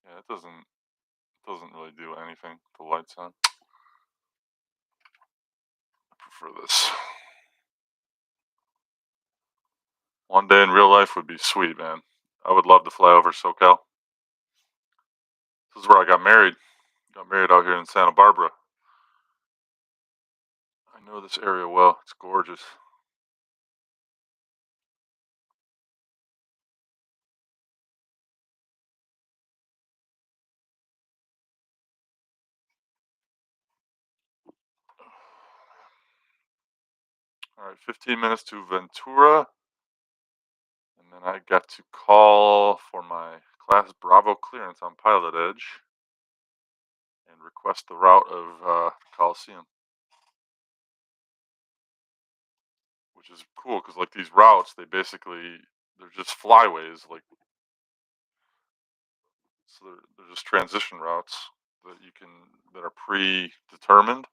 Yeah, it doesn't really do anything. The lights on. I prefer this. One day in real life would be sweet, man. I would love to fly over SoCal. This is where I got married. Got married out here in Santa Barbara. I know this area well. It's gorgeous. All right, 15 minutes to Ventura. And then I got to call for my Class Bravo clearance on Pilot Edge and request the route of Coliseum, which is cool because like these routes, they're just flyways, like so they're just transition routes that are predetermined,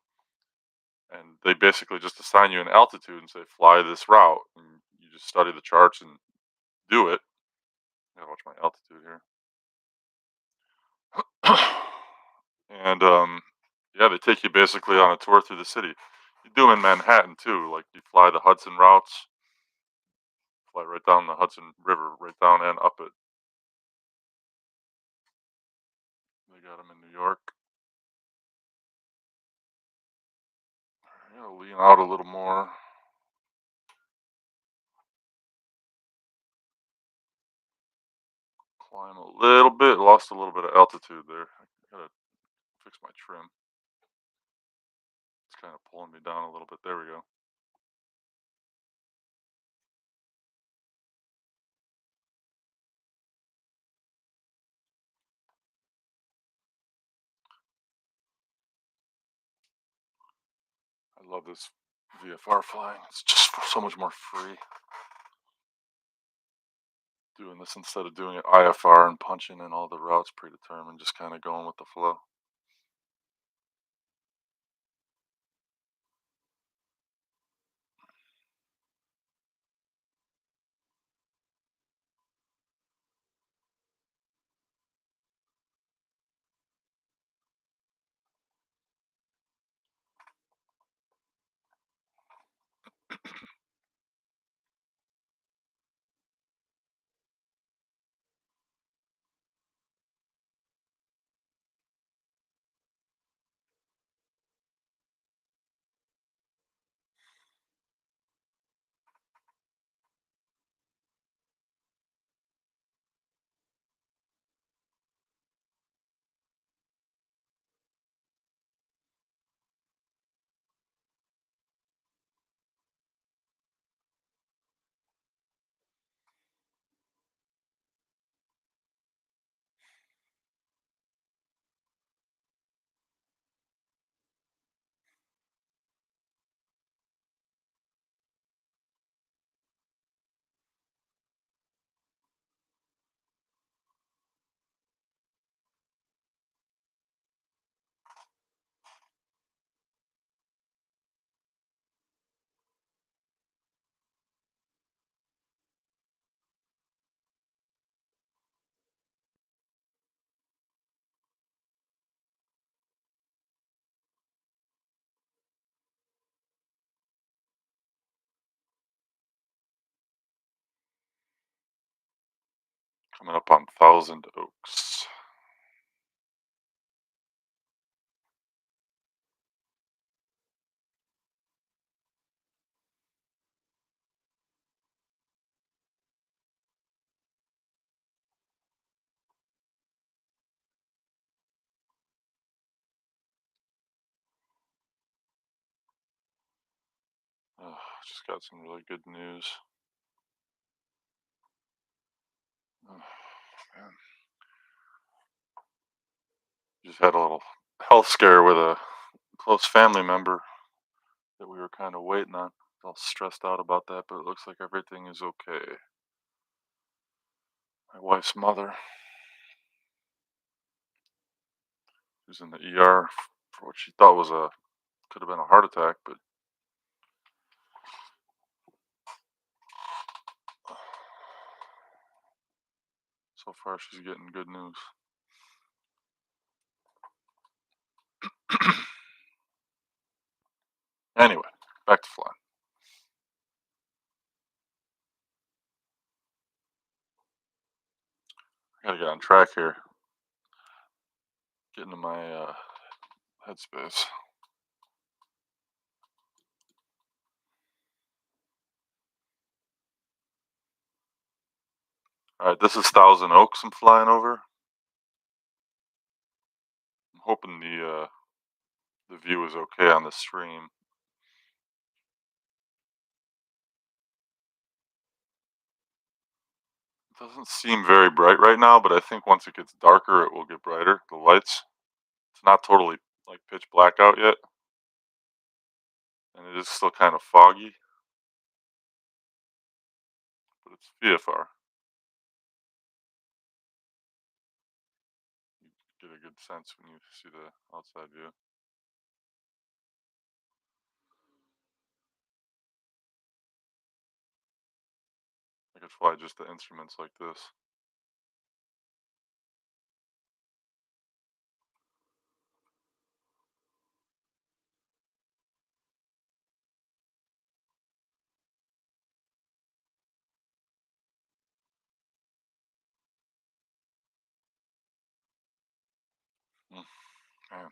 and they basically just assign you an altitude and say fly this route, and you just study the charts and do it. I gotta watch my altitude here. And yeah, they take you basically on a tour through the city. You do them in Manhattan too. Like you fly the Hudson routes, fly right down the Hudson River, right down and up it. They got them in New York. I'm gonna lean out a little more. Climb a little bit. Lost a little bit of altitude there. I gotta fix my trim. It's kind of pulling me down a little bit. There we go. I love this VFR flying. It's just so much more free. Doing this instead of doing it IFR and punching in all the routes predetermined, just kind of going with the flow. Coming up on Thousand Oaks. Just got some really good news. Man. Just had a little health scare with a close family member that we were kind of waiting on. All stressed out about that, but it looks like everything is okay. My wife's mother, who's in the ER for what she thought was could have been a heart attack, but so far she's getting good news. Anyway, back to flying. I gotta get on track here. Get into my headspace. Alright, this is Thousand Oaks I'm flying over. I'm hoping the view is okay on the stream. It doesn't seem very bright right now, but I think once it gets darker it will get brighter, the lights. It's not totally like pitch black out yet. And it is still kind of foggy. But it's VFR. You get a good sense when you see the outside view. I could fly just the instruments like this. Man.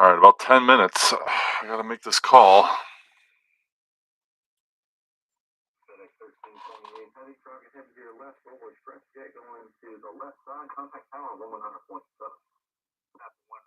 Alright, about 10 minutes. I gotta make this call. FedEx 1328, heavy truck is headed to your left, Global Express jet going to the left side, contact tower 100.7. That's 119.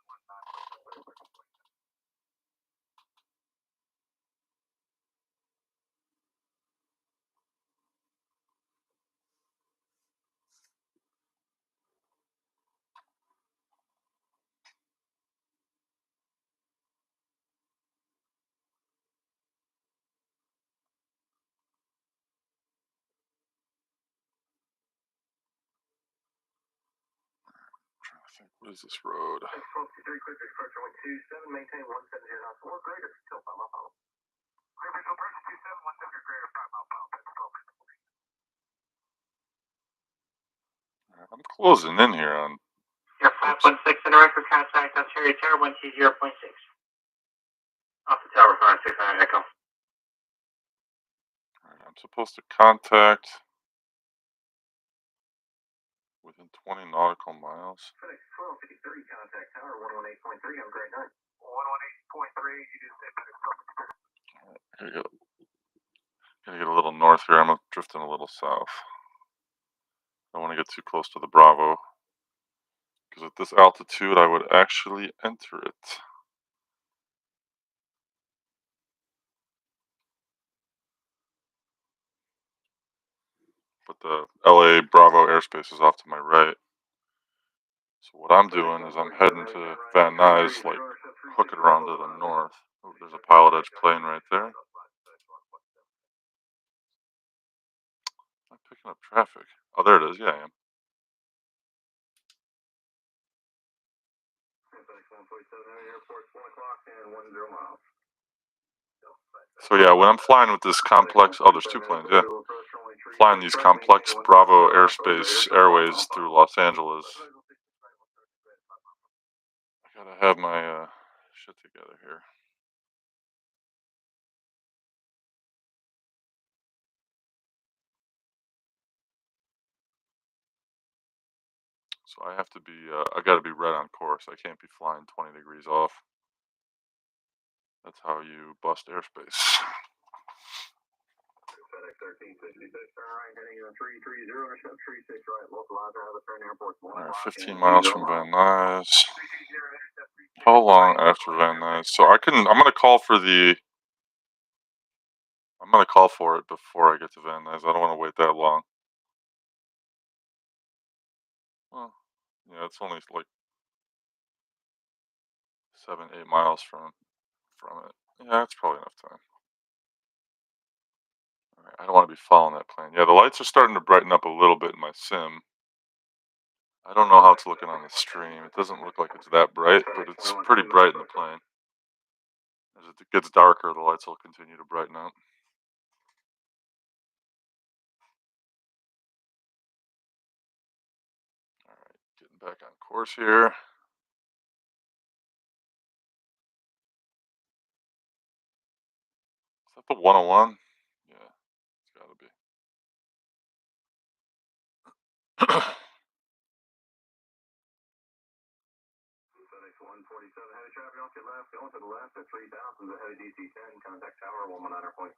What is this road? X-23, quick approach runway 27, maintain 170 knots or greater till 5 mile final. Clear visual approach 27, 170 greater 5 mile final. I'm closing in here on. You're 516 in a record contact, Ontario Tower 120.6. Off the tower, 569 Echo. Alright, I'm supposed to contact within 20 nautical miles. FedEx 1253, contact tower 118.3 on grade 9. 118.3, you just said FedEx 1253. Gotta get a little north here. I'm drifting a little south. I don't want to get too close to the Bravo, because at this altitude I would actually enter it. But the LA Bravo airspace is off to my right. So what I'm doing is I'm heading to Van Nuys, like hook it around to the north. Oh, there's a pilot edge plane right there. I'm picking up traffic. Oh, there it is. Yeah, I am. So yeah, when I'm flying with this complex, oh, there's two planes, yeah. Flying these complex Bravo airspace airways through Los Angeles. I gotta have my shit together here. So I have to be, I got to be right on course. I can't be flying 20 degrees off. That's how you bust airspace. FedEx 1366, turn right, heading 330, intercept 36 right, localizer, have a turn airport 1 All right, o'clock. 15 miles from Van Nuys. 320, intercept 36 How long right, after Van Nuys? So I'm gonna call for it before I get to Van Nuys. I don't want to wait that long. Well, yeah, it's only like 7-8 miles from it. Yeah, it's probably enough time. All right, I don't want to be following that plane. Yeah, the lights are starting to brighten up a little bit in my sim. I don't know how it's looking on the stream. It doesn't look like it's that bright, but it's pretty bright in the plane. As it gets darker, the lights will continue to brighten up. All right, getting back on course here. Is that the 101? Yeah, it's gotta be. FedEx 147, heavy traffic off your left, going to the left at 3000, the heavy DC 10, contact tower 119.7.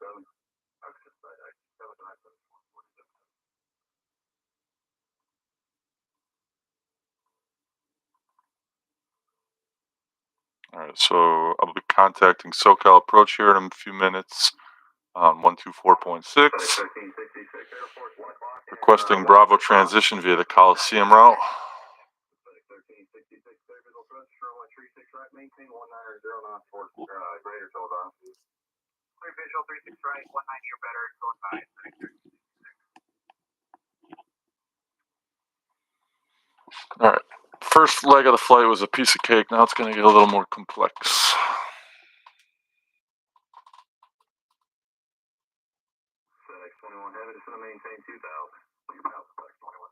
Oxford side, X-7, 147. All right, so I'll be contacting SoCal Approach here in a few minutes on 124.6. Requesting Bravo transition via the Coliseum route. All right, first leg of the flight was a piece of cake. Now it's going to get a little more complex. FedEx 21 heavy, just going to maintain 2000. FedEx 21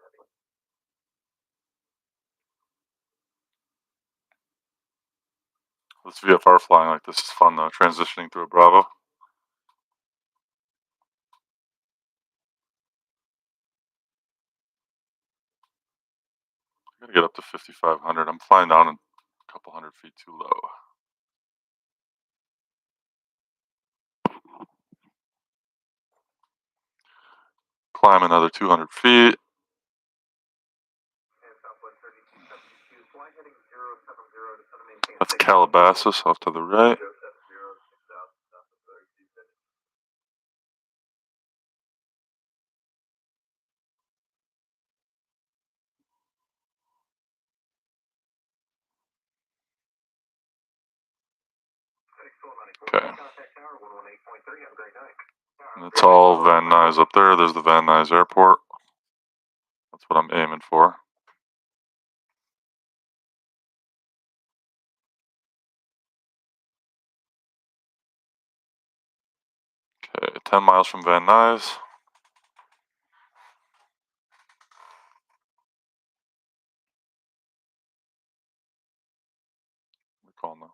heavy. This VFR flying like this is fun though, transitioning through a Bravo. I gotta get up to 5,500. I'm flying down a couple hundred feet too low. Climb another 200 feet. That's Calabasas off to the right. Okay. And it's all Van Nuys up there. There's the Van Nuys Airport. That's what I'm aiming for. Okay, 10 miles from Van Nuys. Recall now.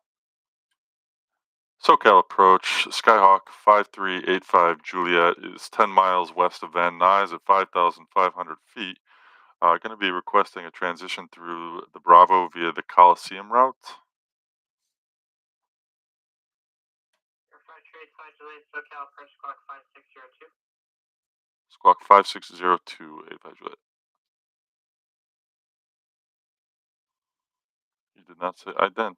SoCal Approach, Skyhawk 5385 Juliet is 10 miles west of Van Nuys at 5,500 feet. Going to be requesting a transition through the Bravo via the Coliseum route. SoCal Approach Squawk 5602. Squawk 5602, 85 Juliet. You did not say ident.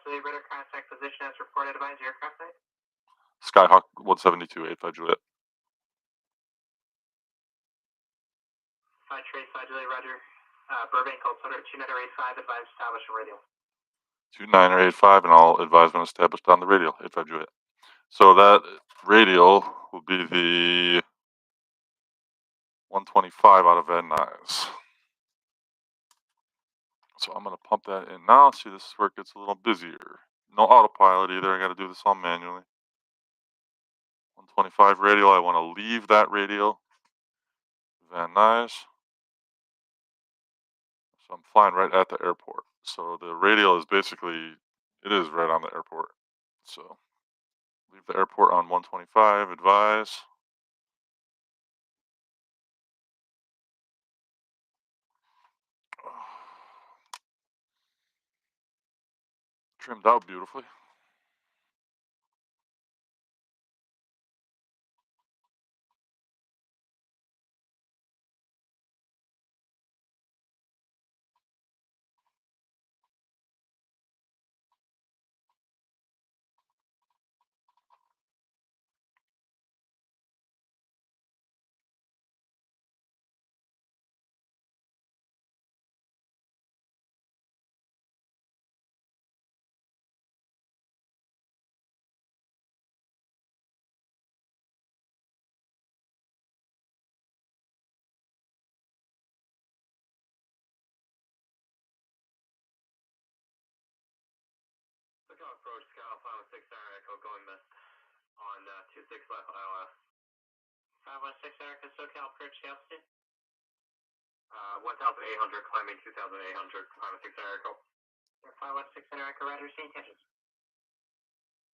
Juliet, radar contact position as reported by aircraft type. Skyhawk 172, 85 Juliet. Juliet, roger. Burbank, altimeter 2985, advise establishing radial. 2985, and I'll advise when established on the radial, 85 Juliet. So that radial will be the 125 out of Van Nuys. So I'm going to pump that in now. See, this is where it gets a little busier. No autopilot either. I got to do this all manually. 125 radial. I want to leave that radial. Van Nuys. So I'm flying right at the airport. So the radial is basically, it is right on the airport. So Leave the airport on 125, advise. Trimmed out beautifully. SoCal approach, Skyhawk 516 Echo going missed on 26 left ILS. 516 Echo, SoCal approach, altitude? 1,800, climbing 2,800, 516 Echo. 516 Echo, radar scene catches.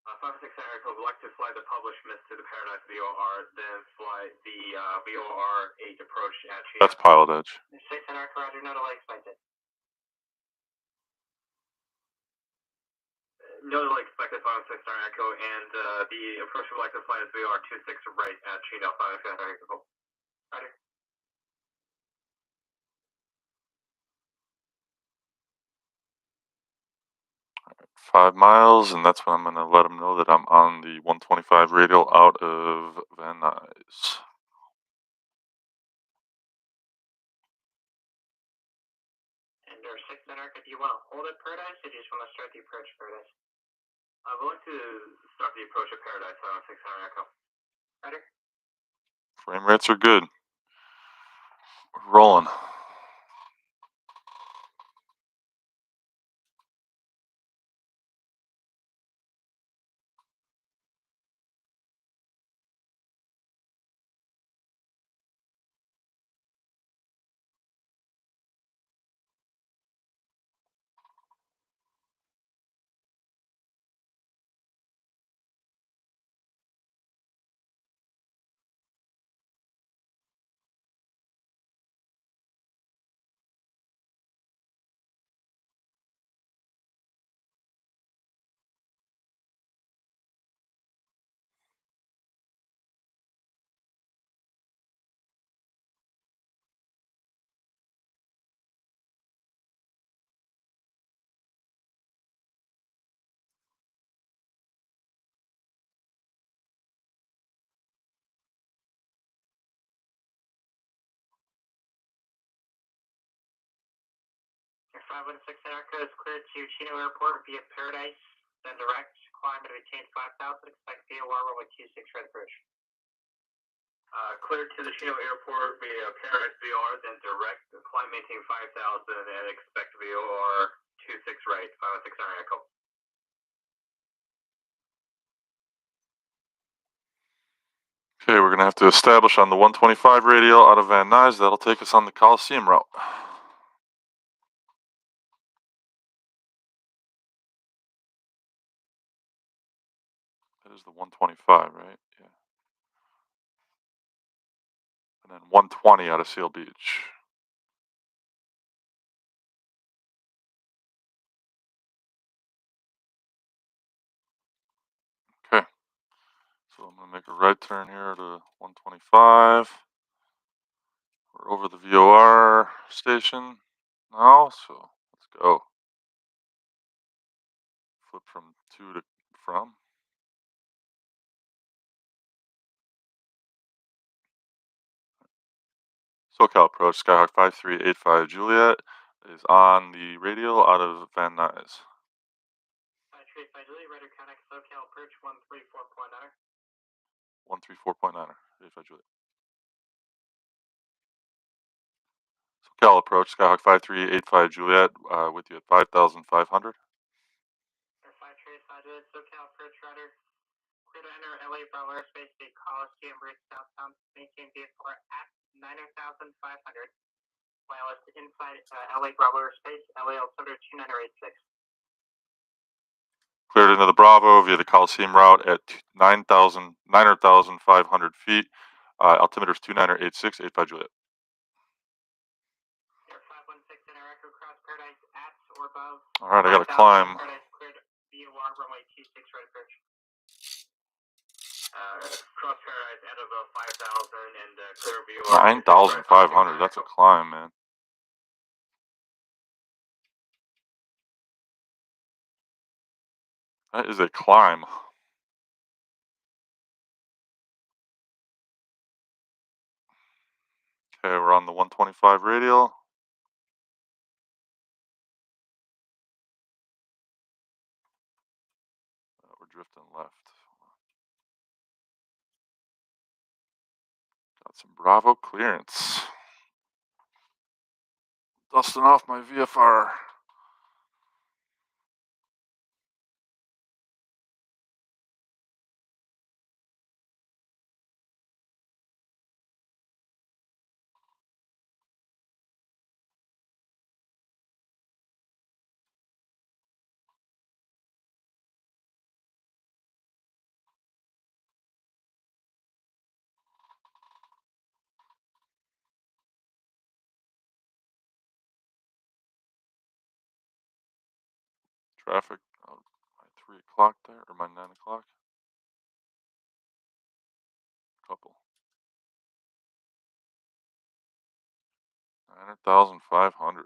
516 Echo would like to fly the published miss to the Paradise VOR, then fly the VOR 8 approach at Chino. That's pilot edge. 6 Echo, roger, no delay expected. No delay expected, 516 Echo, and the approach would like to fly is VOR 26 right at Chino, 516 Echo. Roger. 5 miles, and that's when I'm going to let them know that I'm on the 125 radial out of Van Nuys. And our 6 America, do you want to hold at Paradise, or do you just want to start the approach at Paradise? I would like to start the approach at Paradise, 6 America. Ready? Frame rates are good. We're rolling. Your 516 America is cleared to Chino Airport via Paradise, then direct, climb to retain 5,000, expect VOR runway 26 right approach. Cleared to the Chino Airport via Paradise VOR, then direct, climb maintain 5,000, and expect VOR 26 right, 516 Echo. Okay, we're going to have to establish on the 125 radial out of Van Nuys. That'll take us on the Coliseum route. That is the 125, right? Yeah. And then 120 out of Seal Beach. Okay. So I'm going to make a right turn here to 125. We're over the VOR station now, so let's go. Flip from to from. SoCal approach, Skyhawk 5385 Juliet is on the radial out of Van Nuys. 5385 Juliet, radar connect, SoCal approach 134.9. 134.9, 85 Juliet. SoCal approach, Skyhawk 5385 Juliet with you at 5,500. 5385 Juliet, SoCal approach radar. Clear to enter LA Bravo airspace, the Coliseum route southbound, maintain VFR at 9,500. Wireless inside LA Bravo airspace, LA altimeter 2986. Cleared into the Bravo via the Coliseum route at 9,500 feet. Altimeter is 2986, 85 Juliet. 516 in our echo cross Paradise at or above. All right, I got to climb. Paradise cleared VOR runway 26 right approach. Cross Paradise at above 5,000 and clear VOR. 9,500. That's a climb, man. That is a climb. Okay, we're on the 125 radial. We're drifting left. Got some Bravo clearance. Dusting off my VFR. Traffic, my 3 o'clock there, or my 9 o'clock. Couple. 9,500.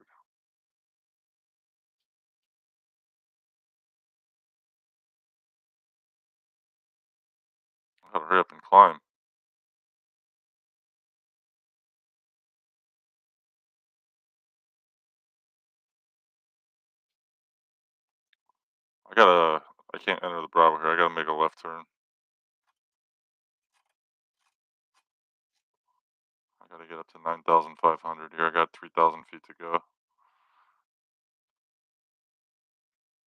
I gotta hurry up and climb. I can't enter the Bravo here. I gotta make a left turn. I gotta get up to 9,500 here. I got 3,000 feet to go.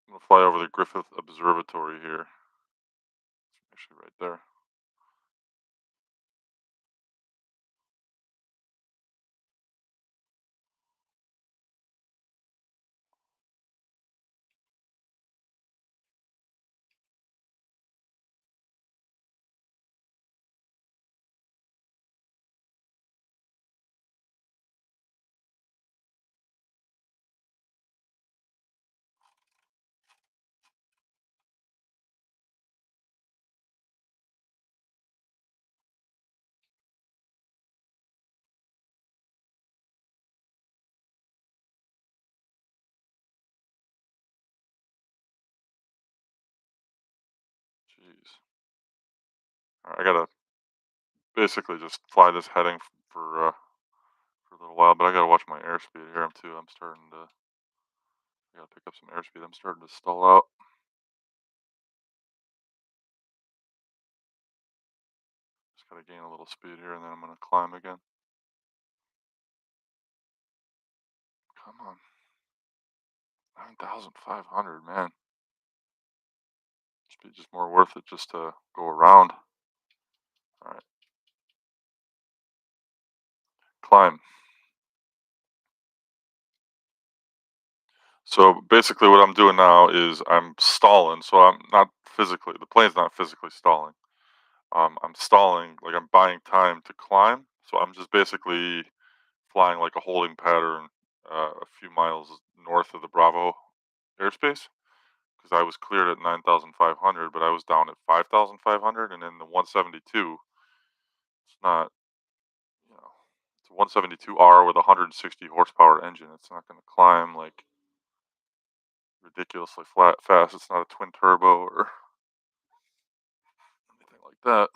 I'm gonna fly over the Griffith Observatory here. It's actually right there. Jeez. All right, I gotta basically just fly this heading for a little while, but I gotta watch my airspeed here too. I gotta pick up some airspeed. I'm starting to stall out. Just gotta gain a little speed here, and then I'm gonna climb again. Come on. 9,500, man. Should be just more worth it just to go around. All right. Climb. So basically what I'm doing now is I'm stalling. So I'm not physically, the plane's not physically stalling. I'm stalling, like I'm buying time to climb. So I'm just basically flying like a holding pattern a few miles north of the Bravo airspace, because I was cleared at 9,500, but I was down at 5,500, and then the 172, it's not, it's a 172R with a 160 horsepower engine. It's not going to climb like ridiculously fast. It's not a twin turbo or anything like that.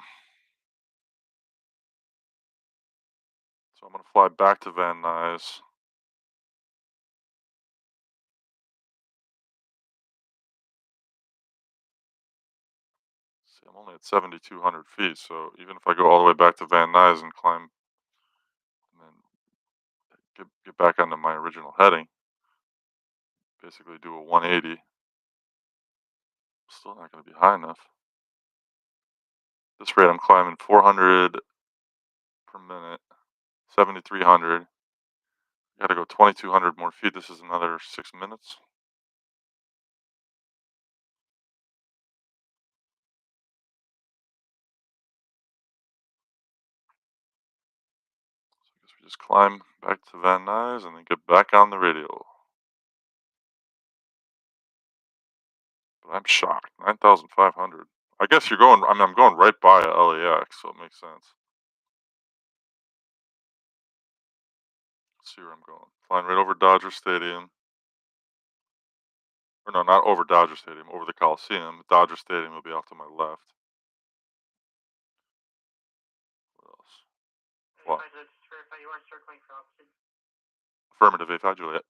So I'm going to fly back to Van Nuys. See, I'm only at 7,200 feet, so even if I go all the way back to Van Nuys and climb, and then get back onto my original heading, basically do a 180, still not going to be high enough. This rate, I'm climbing 400 per minute, 7,300. Got to go 2,200 more feet. This is another 6 minutes. Just climb back to Van Nuys and then get back on the radio. But I'm shocked. 9,500. I guess you're going. I mean, I'm going right by LAX, so it makes sense. Let's see where I'm going. Flying right over Dodger Stadium. Or no, not over Dodger Stadium, over the Coliseum. Dodger Stadium will be off to my left. What else? Well, Just verify you are circling for altitude. affirmative, A5 Juliet.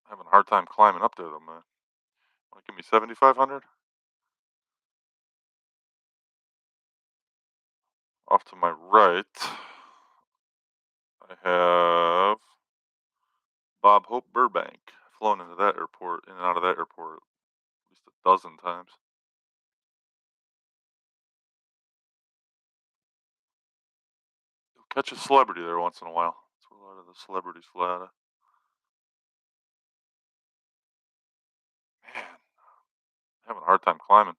Having a hard time climbing up there though, man. Want to give me 7,500? Off to my right, I have Bob Hope Burbank. I've flown into that airport, in and out of that airport at least a dozen times. You'll catch a celebrity there once in a while. That's where a lot of the celebrities fly out of. Man, having a hard time climbing.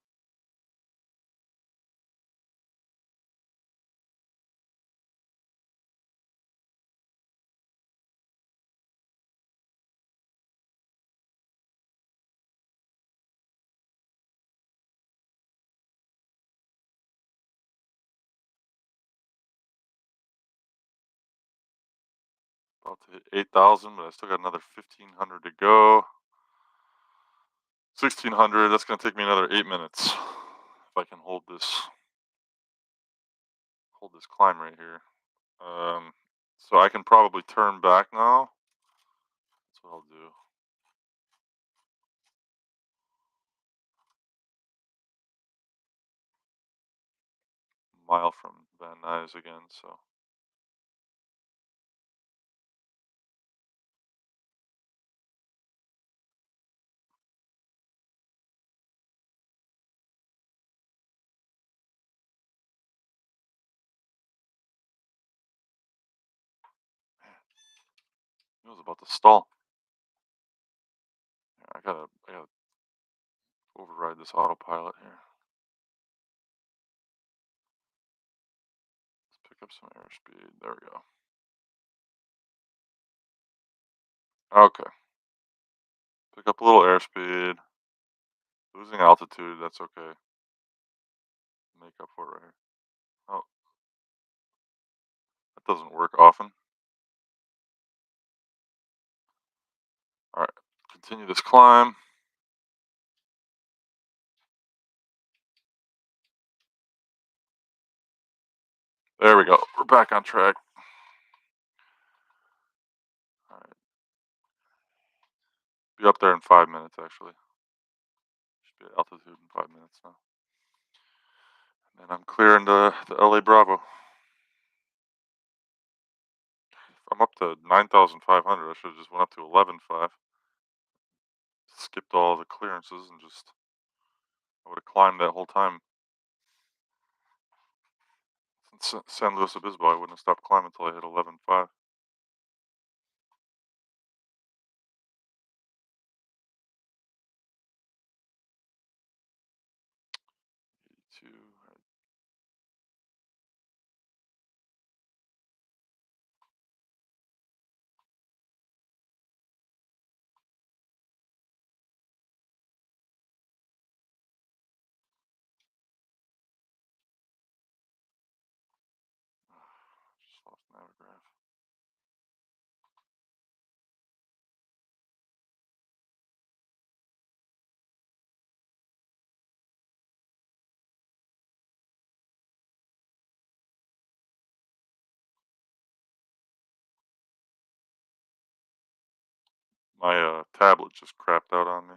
About to hit 8,000, but I still got another 1,500 to go. 1,600. That's going to take me another 8 minutes if I can hold this climb right here. So I can probably turn back now. That's what I'll do. A mile from Van Nuys again, so. It was about to stall. I gotta override this autopilot here. Let's pick up some airspeed. There we go. Okay. Pick up a little airspeed. Losing altitude, that's okay. Make up for it right here. Oh. That doesn't work often. Alright. Continue this climb. There we go. We're back on track. Alright. Be up there in 5 minutes, actually. Should be at altitude in 5 minutes now. And then I'm clearing the LA Bravo. I'm up to 9,500. I should have just went up to 11.5. Skipped all the clearances and just, I would have climbed that whole time. Since San Luis Obispo, I wouldn't have stopped climbing until I hit 11.5. Just lost Navigraph. My tablet just crapped out on me.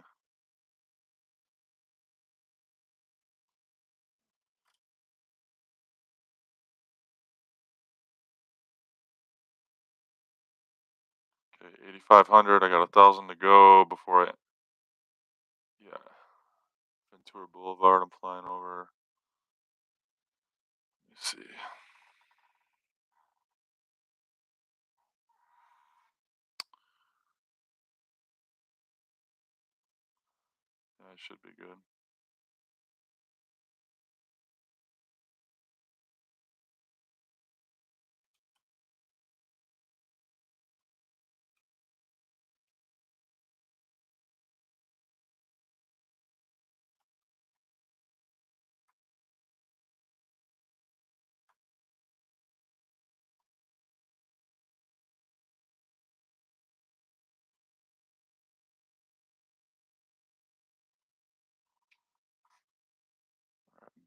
Okay, 8,500. I got 1,000 to go before I. Yeah. Ventura Boulevard, I'm flying over. Let me see. I should be good.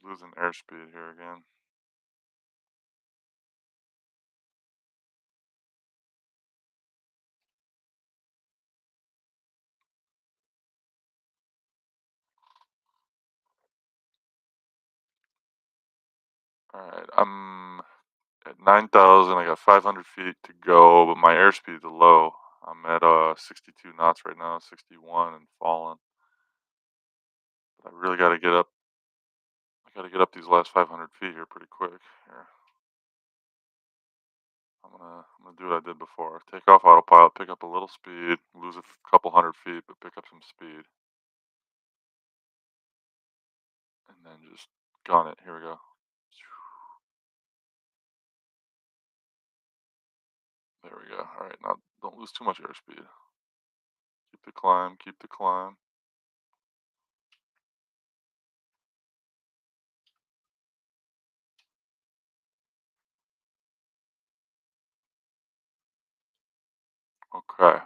Losing airspeed here again. Alright, I'm at 9,000. I got 500 feet to go, but my airspeed is low. I'm at 62 knots right now, 61 and falling. But I really got to get up. I got to get up these last 500 feet here pretty quick. Here, I'm gonna do what I did before. Take off autopilot, pick up a little speed, lose a couple hundred feet, but pick up some speed, and then just gun it. Here we go. There we go. All right, now don't lose too much airspeed. Keep the climb. Keep the climb. Okay.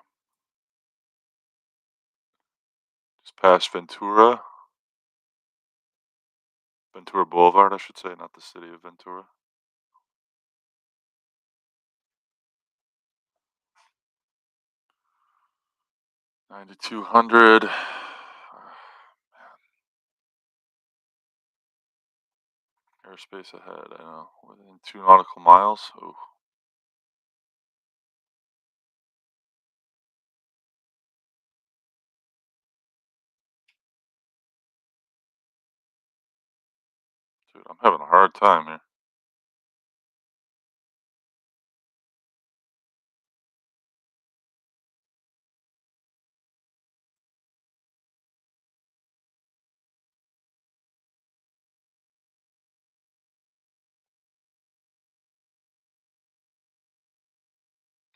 Just past Ventura Boulevard, I should say, not the city of Ventura. 9,200. Airspace ahead. I know. Within 2 nautical miles. Ooh. Dude, I'm having a hard time here.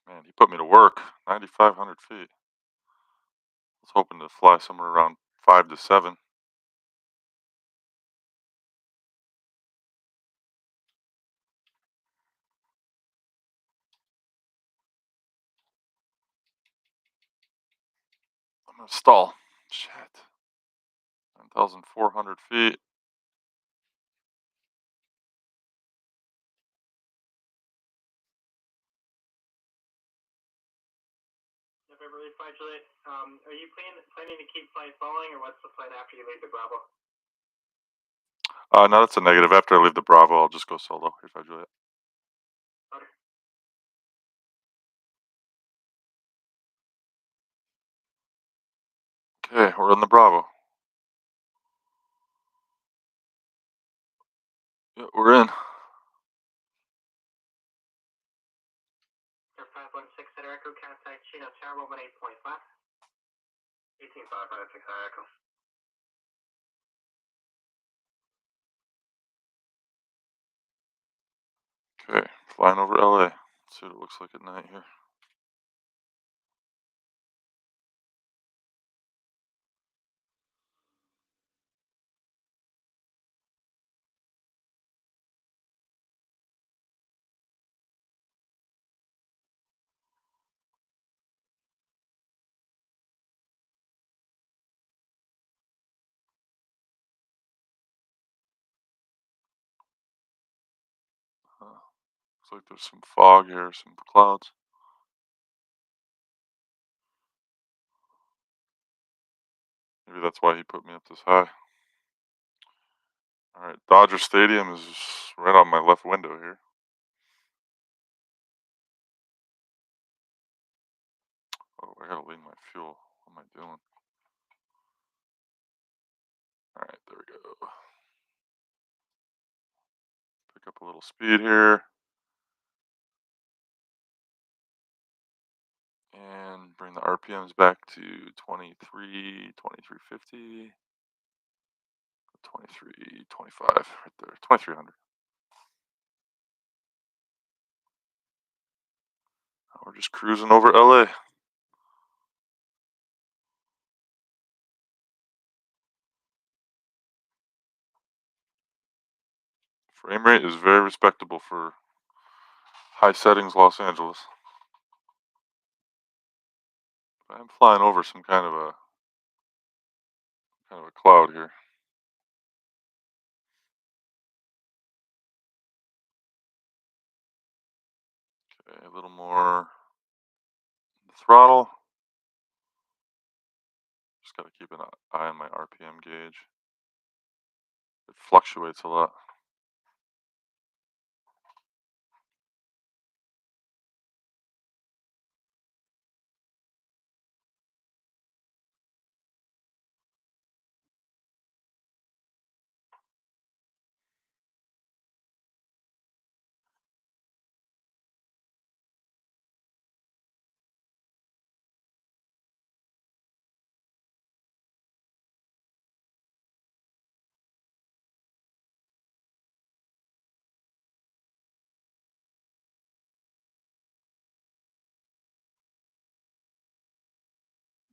Man, he put me to work. 9,500 feet. I was hoping to fly somewhere around 5 to 7. I'm gonna stall. Shit. 9,400 feet. Beverly Flight Juliet, are you planning to keep flight following, or what's the plan after you leave the Bravo? No, that's a negative. After I leave the Bravo, I'll just go solo if I do it. Okay. Okay, we're in the Bravo. Yeah, we're in. Air 516 at Echo, contact Chino Tower 18.5. 18.5, 6 Echo. Okay, flying over LA. Let's see what it looks like at night here. Looks like there's some fog here, some clouds. Maybe that's why he put me up this high. Alright, Dodger Stadium is right on my left window here. Oh, I gotta leave my fuel. What am I doing? Alright, there we go. Pick up a little speed here. And bring the RPMs back to 2350. 2325 right there. 2300. We're just cruising over LA. Frame rate is very respectable for high settings Los Angeles. I'm flying over some kind of a cloud here. Okay, a little more throttle. Just gotta keep an eye on my RPM gauge. It fluctuates a lot.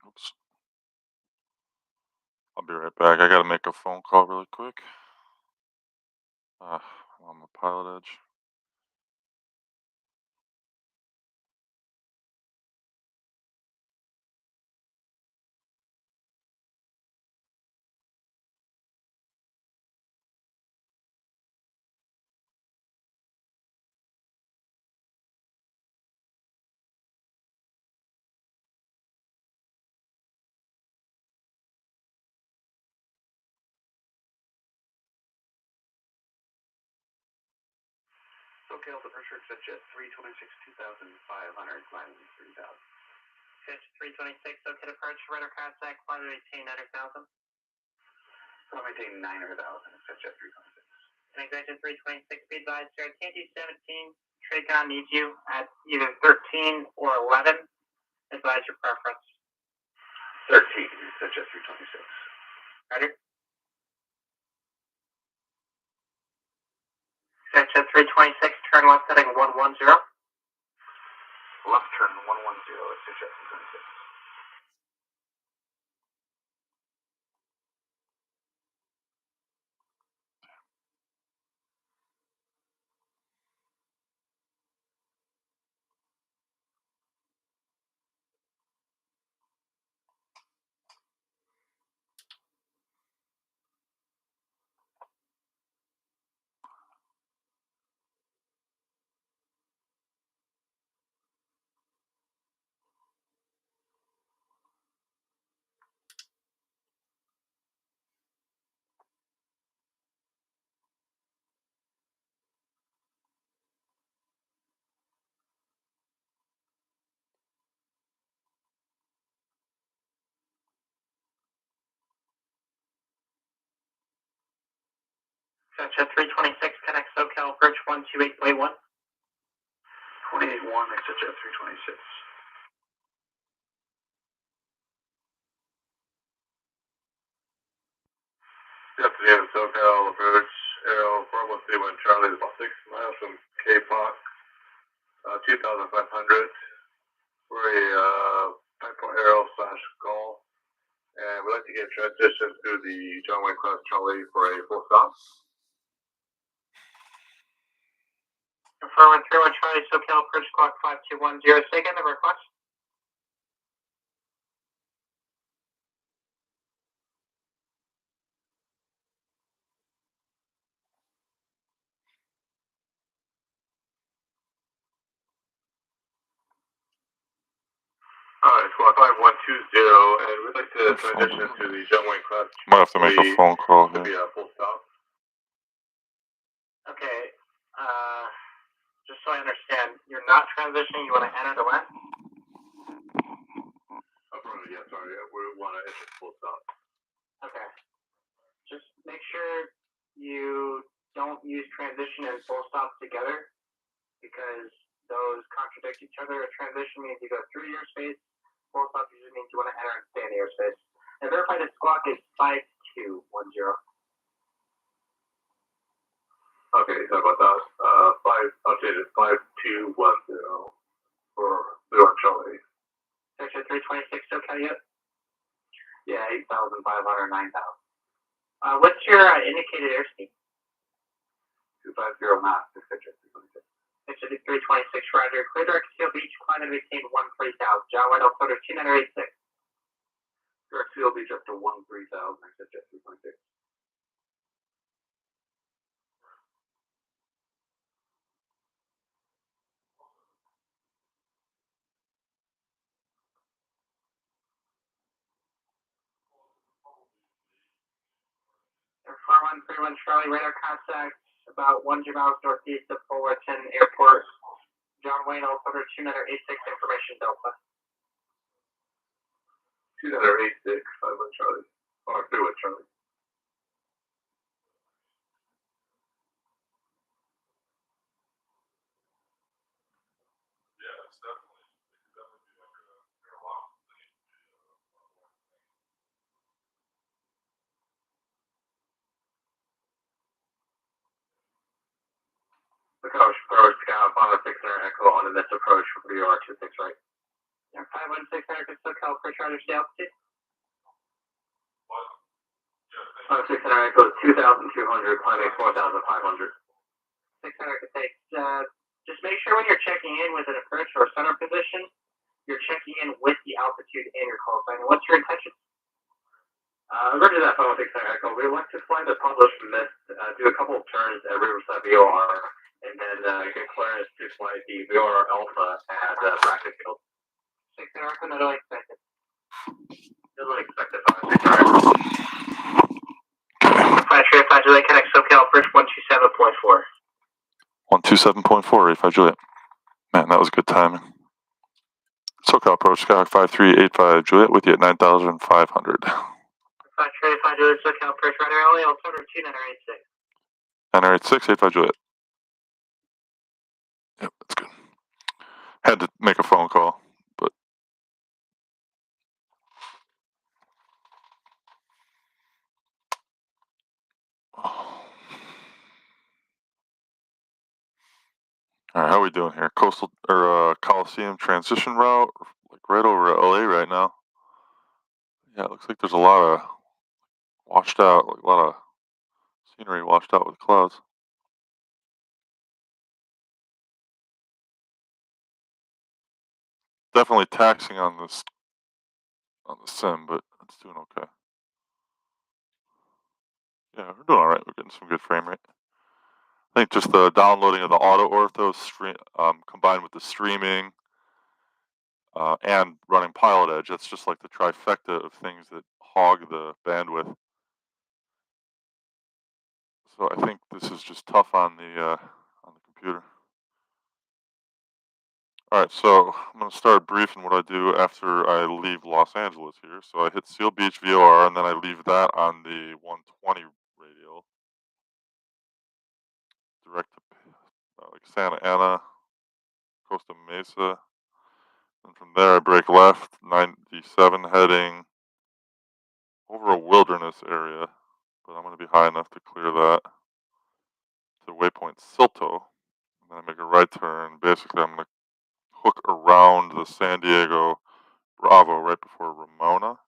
Oops. I'll be right back. I gotta make a phone call really quick. I'm on the pilot edge. Okay, the pressure pitch at 326, 2,500, climbing 3,000. Pitch 326, okay, departure, radar contact, climb maintain 9,000. Climb maintain 9,000, pitch at 326. And extension 326, be advised, sir, TNT-17, Tracon needs you at either 13 or 11. Advise your preference. 13, pitch at 326. Ready? Pitch at 326, turn left heading 110. Left turn 110, pitch at 326. At 326, connect SoCal, approach 128.1. 28.1, exit at 326. Good afternoon, SoCal, approach Aero 4131 Charlie, is about 6 miles from K-Park, 2,500. We're a Pineapple Aero /Gull, and we'd like to get transition through the John Wayne Class Charlie for a full stop. Confirm 31 Charlie, SoCal, approach clock 5210. Say again the request. Alright, squad 5120, and we'd like to transition to the John Wayne Class. Might have to make a phone call here. To be a full stop. Okay, just so I understand, you're not transitioning, you want to enter the when? Yeah, sorry, we want to enter full stop. Okay. Just make sure you don't use transition and full stop together, because those contradict each other. A transition means you go through the airspace. Full stop usually means you want to enter and stay in the airspace. And verify that squawk is 5210. Okay, sorry about that. Updated 5210 for New York Charlie. Section 326 SoCal yet? Yeah, 8,500, 9,000. What's your indicated airspeed? 250 knots, 626. Section 326 Roger. Clear direct seal beach, climb and maintain 13,000. John White, Altimeter 2986. Direct seal beach up to 13,000, 626. Air 4131 Charlie, radar contact about 100 miles northeast of Fullerton Airport. John Wayne, Altimeter 2986, information Delta. 2986, 51 Charlie. Or 31 Charlie. Yeah, it's definitely be like a long. Approach, Scout, 516 Echo on the missed approach for VFR 26 right. Yeah, 516 American SoCal, approach Roger, stay altitude. 516 Echo, 2,200, climbing 4,500. 600 can take, just make sure when you're checking in with an approach or center position, you're checking in with the altitude and your call sign. And what's your intention? Roger that, 516 Echo. We would like to fly the published mist, do a couple of turns at Riverside VOR, and then get clearance to fly the VOR Alpha at practice field. 600 Echo, not only expected. Doesn't expect it, 5 Juliet, connect SoCal, approach 127.4. 127.4, 85 Juliet. Man, that was good timing. SoCal approach, Skyhawk 5385 Juliet with you at 9,500. 5 Juliet, SoCal, approach radar LA, altimeter 2986. 986, 85 Juliet. Yep, that's good. Had to make a phone call, but. All right, how are we doing here? Coastal or Coliseum transition route, like right over LA right now. Yeah, it looks like there's a lot of washed out, like a lot of scenery washed out with clouds. Definitely taxing on the sim, but it's doing okay. Yeah, we're doing all right. We're getting some good frame rate. I think just the downloading of the auto ortho stream combined with the streaming and running Pilot Edge, that's just like the trifecta of things that hog the bandwidth. So I think this is just tough on the computer. All right, so I'm going to start briefing what I do after I leave Los Angeles here. So I hit Seal Beach VOR, and then I leave that on the 120 radial. Direct to like Santa Ana, Costa Mesa. And from there I break left, 97 heading over a wilderness area. But I'm going to be high enough to clear that to waypoint Silto. And then I make a right turn. Basically, I'm going to hook around the San Diego Bravo right before Ramona.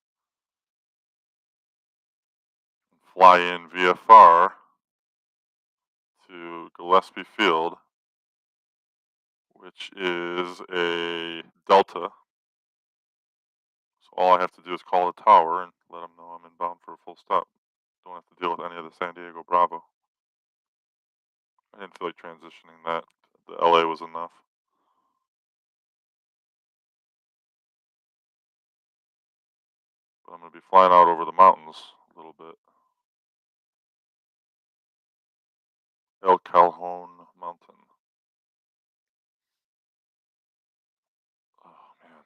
Fly in VFR to Gillespie Field, which is a Delta. So all I have to do is call the tower and let them know I'm inbound for a full stop. Don't have to deal with any of the San Diego Bravo. I didn't feel like transitioning that. The LA was enough. But I'm going to be flying out over the mountains a little bit. El Calhoun Mountain. Oh, man.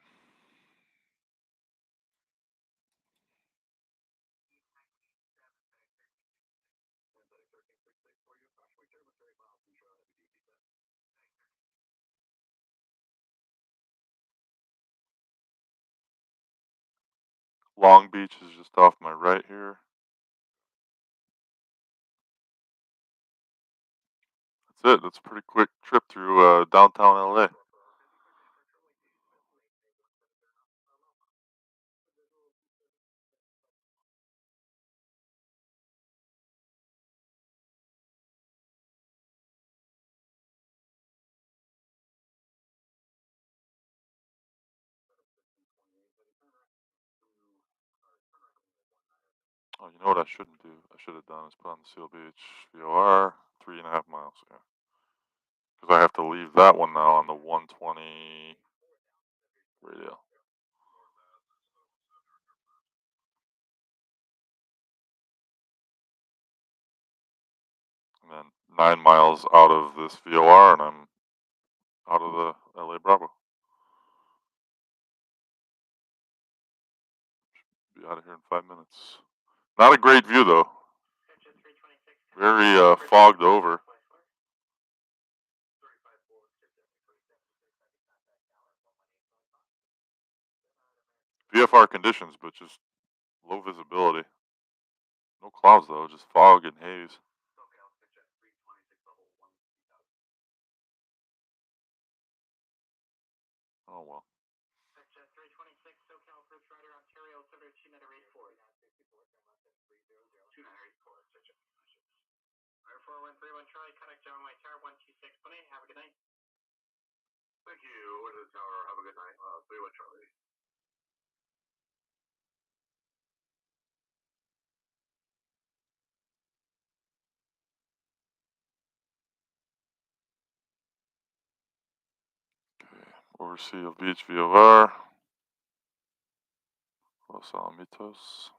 Long Beach is just off my right here. That's it. That's a pretty quick trip through downtown LA. Oh, you know what I shouldn't do? I should have done is put on the Seal Beach VOR 3.5 miles. Yeah. Because I have to leave that one now on the 120 radial. And then 9 miles out of this VOR, and I'm out of the LA Bravo. Be out of here in 5 minutes. Not a great view though. Very fogged over. VFR conditions, but just low visibility. No clouds though, just fog and haze. Oh well. Have a good night. Thank you. Over to the tower. Have a good night. 31 Charlie. Okay, over Seal Beach VOR. Los Alamitos.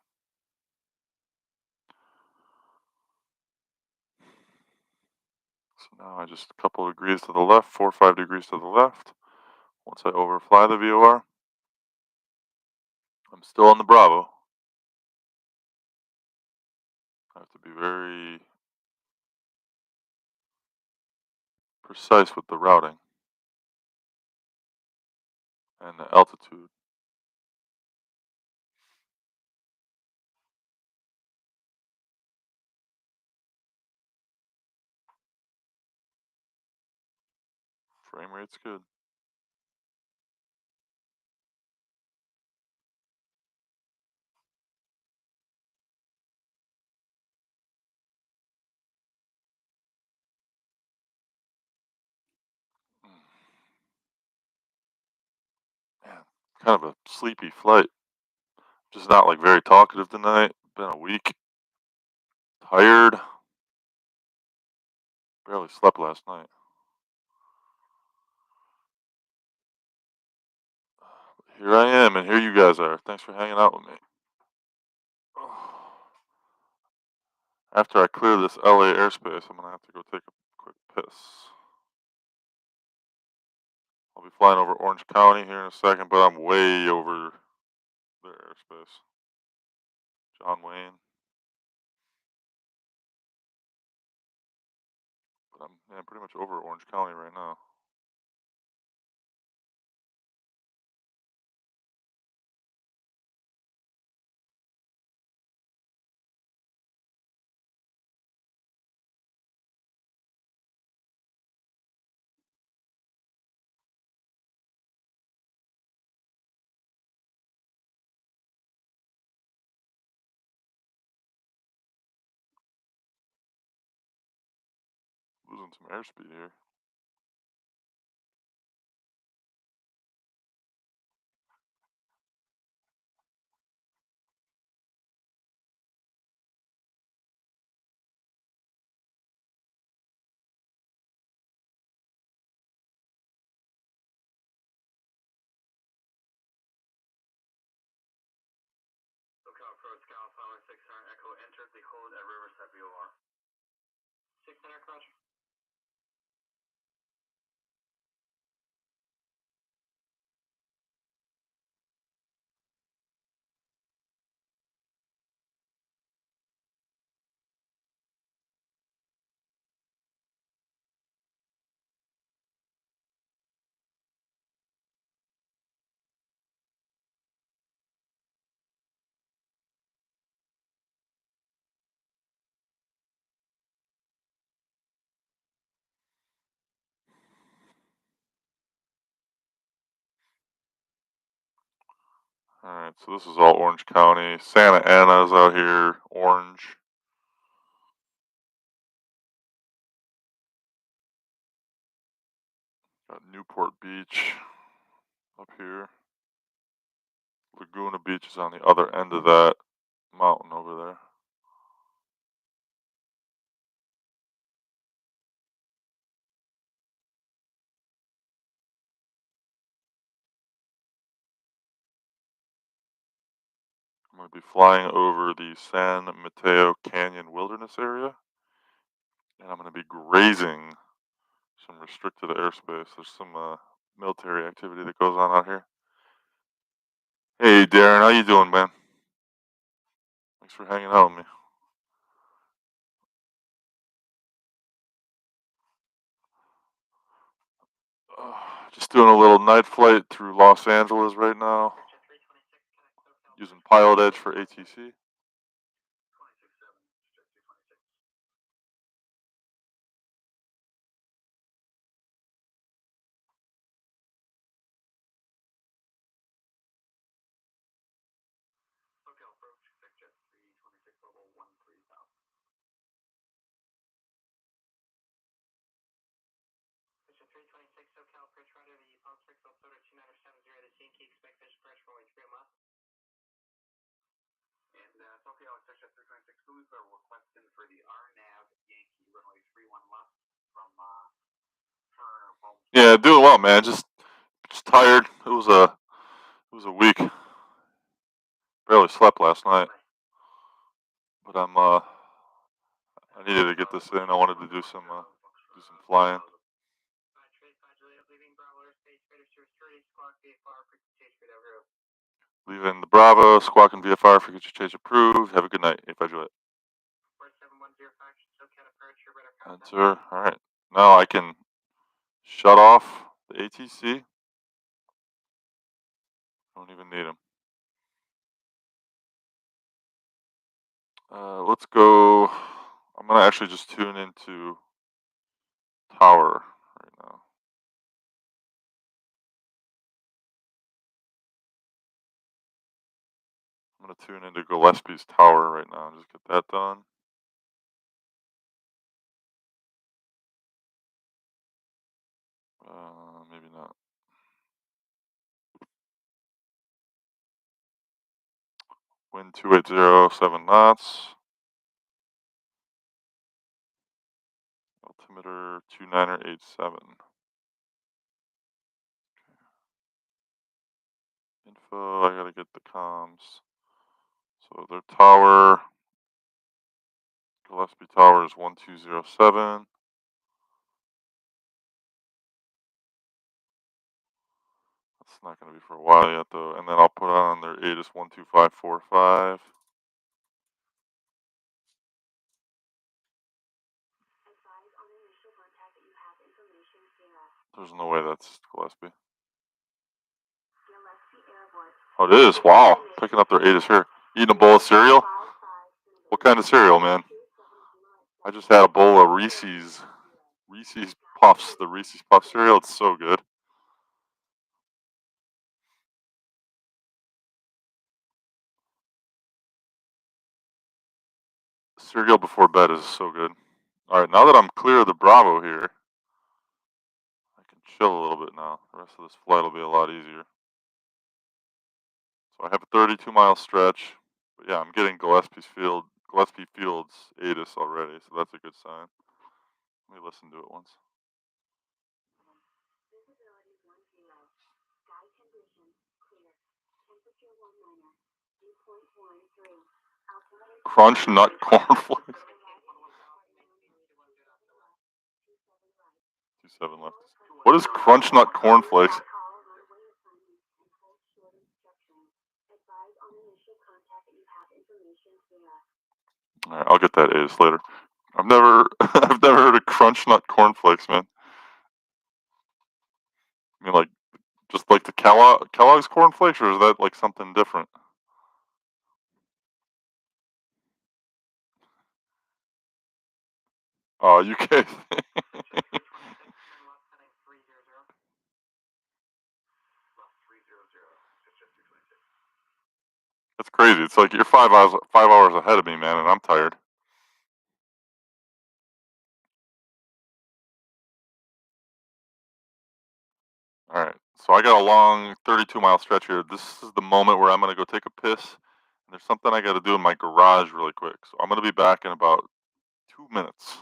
So now I just a couple of degrees to the left, 4 or 5 degrees to the left. Once I overfly the VOR, I'm still on the Bravo. I have to be very precise with the routing and the altitude. Frame rate's good. Man, kind of a sleepy flight. Just not like very talkative tonight. Been a week. Tired. Barely slept last night. Here I am, and here you guys are. Thanks for hanging out with me. After I clear this LA airspace, I'm going to have to go take a quick piss. I'll be flying over Orange County here in a second, but I'm way over their airspace. John Wayne. But I'm pretty much over Orange County right now. Losing some airspeed here. SoCal approach California 600 Echo entered the hold at Riverside VOR. 600 approach. Alright, so this is all Orange County. Santa Ana's out here, orange. Got Newport Beach up here. Laguna Beach is on the other end of that mountain over there. I'm going to be flying over the San Mateo Canyon Wilderness area, and I'm going to be grazing some restricted airspace. There's some military activity that goes on out here. Hey Darren, how you doing, man? Thanks for hanging out with me. Just doing a little night flight through Los Angeles right now, using Pilot Edge for ATC. SoCal approach radar, the Palm Springs Minnesota 2970, the CNK expect fish approach runway 3 left. And SoCal extension 326 Louis, we're requesting for the RNAV Yankee runway 31 left from Yeah, doing well, man. Just tired. It was a week. Barely slept last night, but I needed to get this in. I wanted to do some flying. Leaving the Bravo, squawk and VFR, frequency change approved. Have a good night. If I enjoy it. Answer. Alright. Now I can shut off the ATC. Don't even need them. Let's go. I'm going to actually just tune into tower right now. I'm going to tune into Gillespie's tower right now and just get that done. Maybe not. Wind 280, 7 knots. Altimeter 2987. Info, I gotta get the comms. So their tower, Gillespie Tower is 1207. That's not gonna be for a while yet though. And then I'll put on their ATIS 12545. There's no way that's Gillespie. Oh, it is? Wow. Picking up their ATIS here. Eating a bowl of cereal? What kind of cereal, man? I just had a bowl of Reese's Puffs. The Reese's Puff cereal. It's so good. Cereal before bed is so good. Alright, now that I'm clear of the Bravo here, I can chill a little bit now. The rest of this flight will be a lot easier. So I have a 32-mile stretch. But yeah, I'm getting Gillespie Field's ATIS already, so that's a good sign. Let me listen to it once. Crunch nut cornflakes. 27 left. What is crunch nut cornflakes? Alright, I'll get that ATIS later. I've never heard of crunch nut cornflakes, man. I mean, like, just like the Kellogg's cornflakes, or is that like something different? Oh, UK. crazy. It's like you're 5 hours ahead of me, man, and I'm tired. All right, so I got a long 32-mile stretch here. This is the moment where I'm going to go take a piss. And there's something I got to do in my garage really quick. So I'm going to be back in about 2 minutes.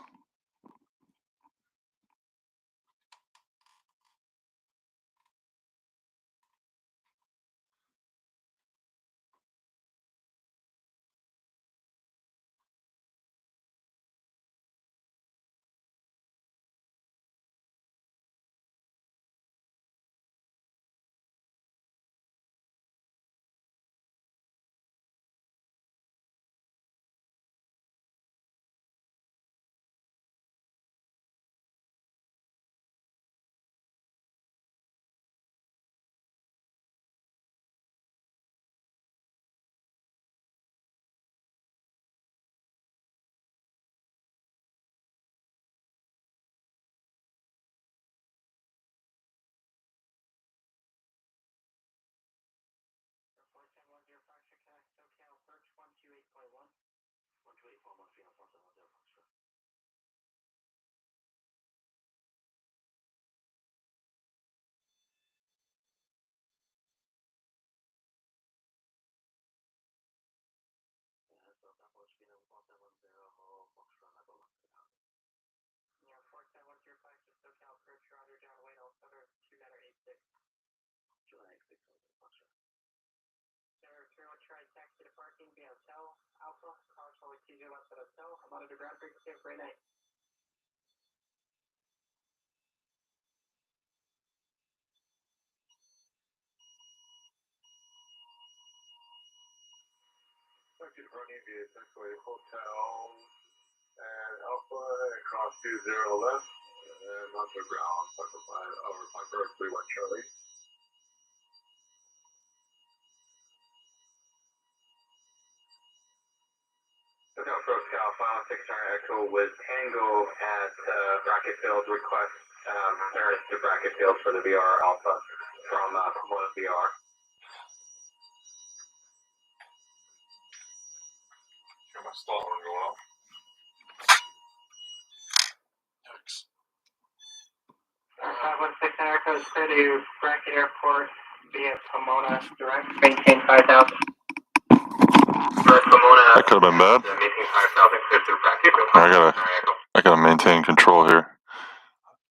Departing via taxiway Hotel and Alpha and cross 20 left and underground, Parker 31 Charlie. Hotel First Cal, final 6 Echo with Tango at bracket field. Request clearance to bracket field for the VR Alpha from Pomona VR. Got my stall horn going off. Yikes. 516 Echo is clear to bracket airport via Pomona direct. Maintain 5,000. Pomona. That could have been bad. Maintain 5,000 clear to bracket field. I gotta maintain control here.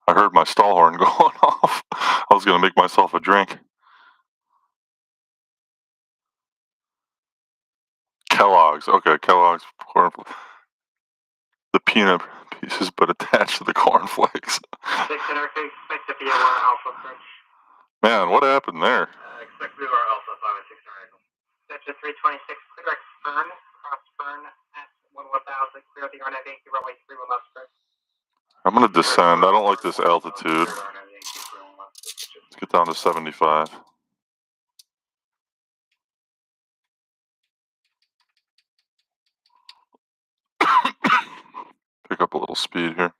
I heard my stall horn going off. I was gonna make myself a drink. Kellogg's. Okay, Kellogg's corn. The peanut pieces, but attached to the cornflakes. Man, what happened there? Expect VR Alpha 516 Echo. Section 326, clear X Fern, cross Fern at 11,000, clear the RNAV runway 31 left square. I'm gonna descend. I don't like this altitude. Let's get down to 75. Pick up a little speed here.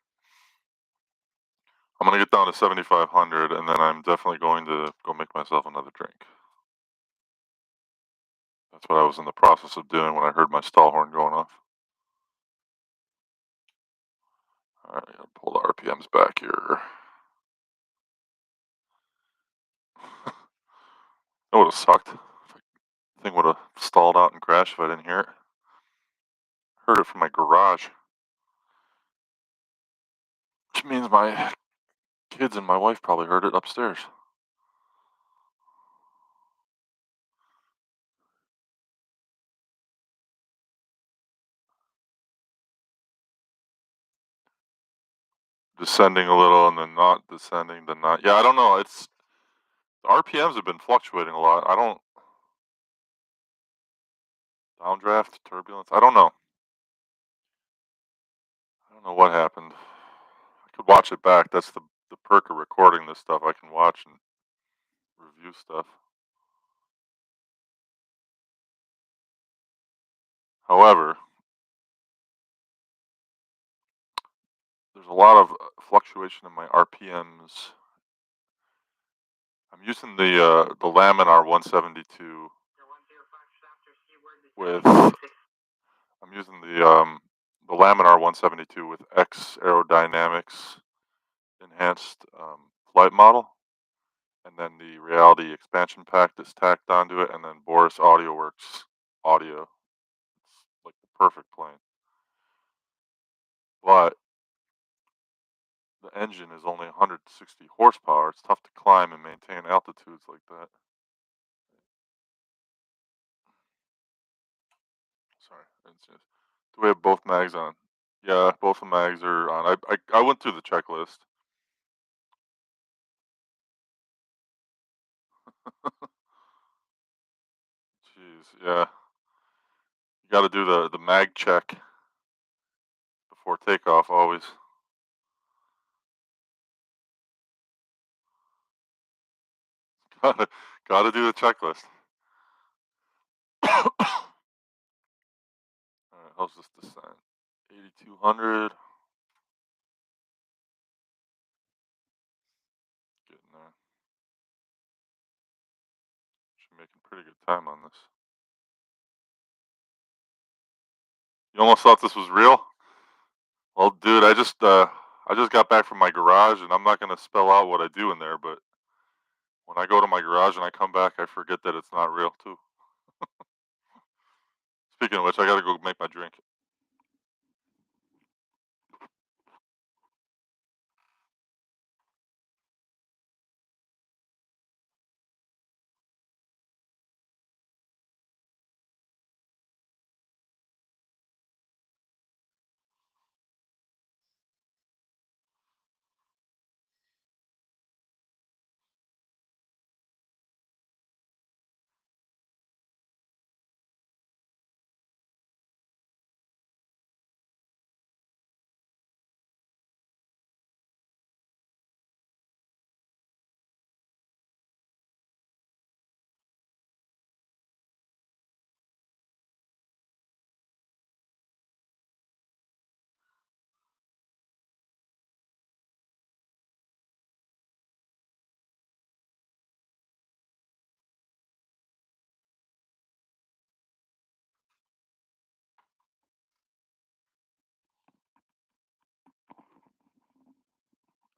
I'm gonna get down to 7,500, and then I'm definitely going to go make myself another drink. That's what I was in the process of doing when I heard my stall horn going off. All right, I gotta pull the RPMs back here. That would have sucked. The thing would have stalled out and crashed if I didn't hear it. Heard it from my garage. Which means my kids and my wife probably heard it upstairs. Descending a little and then not descending, then not. Yeah, I don't know. It's the RPMs have been fluctuating a lot. I don't. Downdraft, turbulence. I don't know. I don't know what happened. I could watch it back. That's the perk of recording this stuff. I can watch and review stuff. However, there's a lot of fluctuation in my RPMs. I'm using the Laminar 172 with, I'm using the Laminar 172 with X-aerodynamics enhanced flight model, and then the Reality Expansion Pack that's tacked onto it, and then Boris AudioWorks audio. It's like the perfect plane. But the engine is only 160 horsepower. It's tough to climb and maintain altitudes like that. Sorry, I didn't see this. Do we have both mags on? Yeah, both the mags are on. I went through the checklist. Jeez, yeah. You got to do the mag check before takeoff always. Gotta do the checklist. Alright, how's this descent? 8,200. Getting there. Should be making pretty good time on this. You almost thought this was real? Well, dude, I just got back from my garage, and I'm not gonna spell out what I do in there, but when I go to my garage and I come back, I forget that it's not real too. Speaking of which, I gotta go make my drink.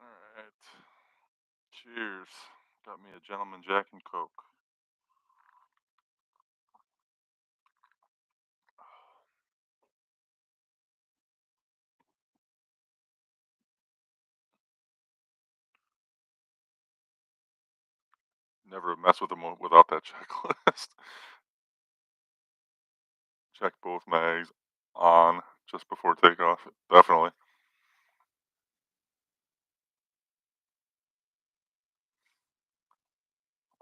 Alright. Cheers. Got me a gentleman Jack and Coke. Never mess with them without that checklist. Check both mags on just before takeoff. Definitely.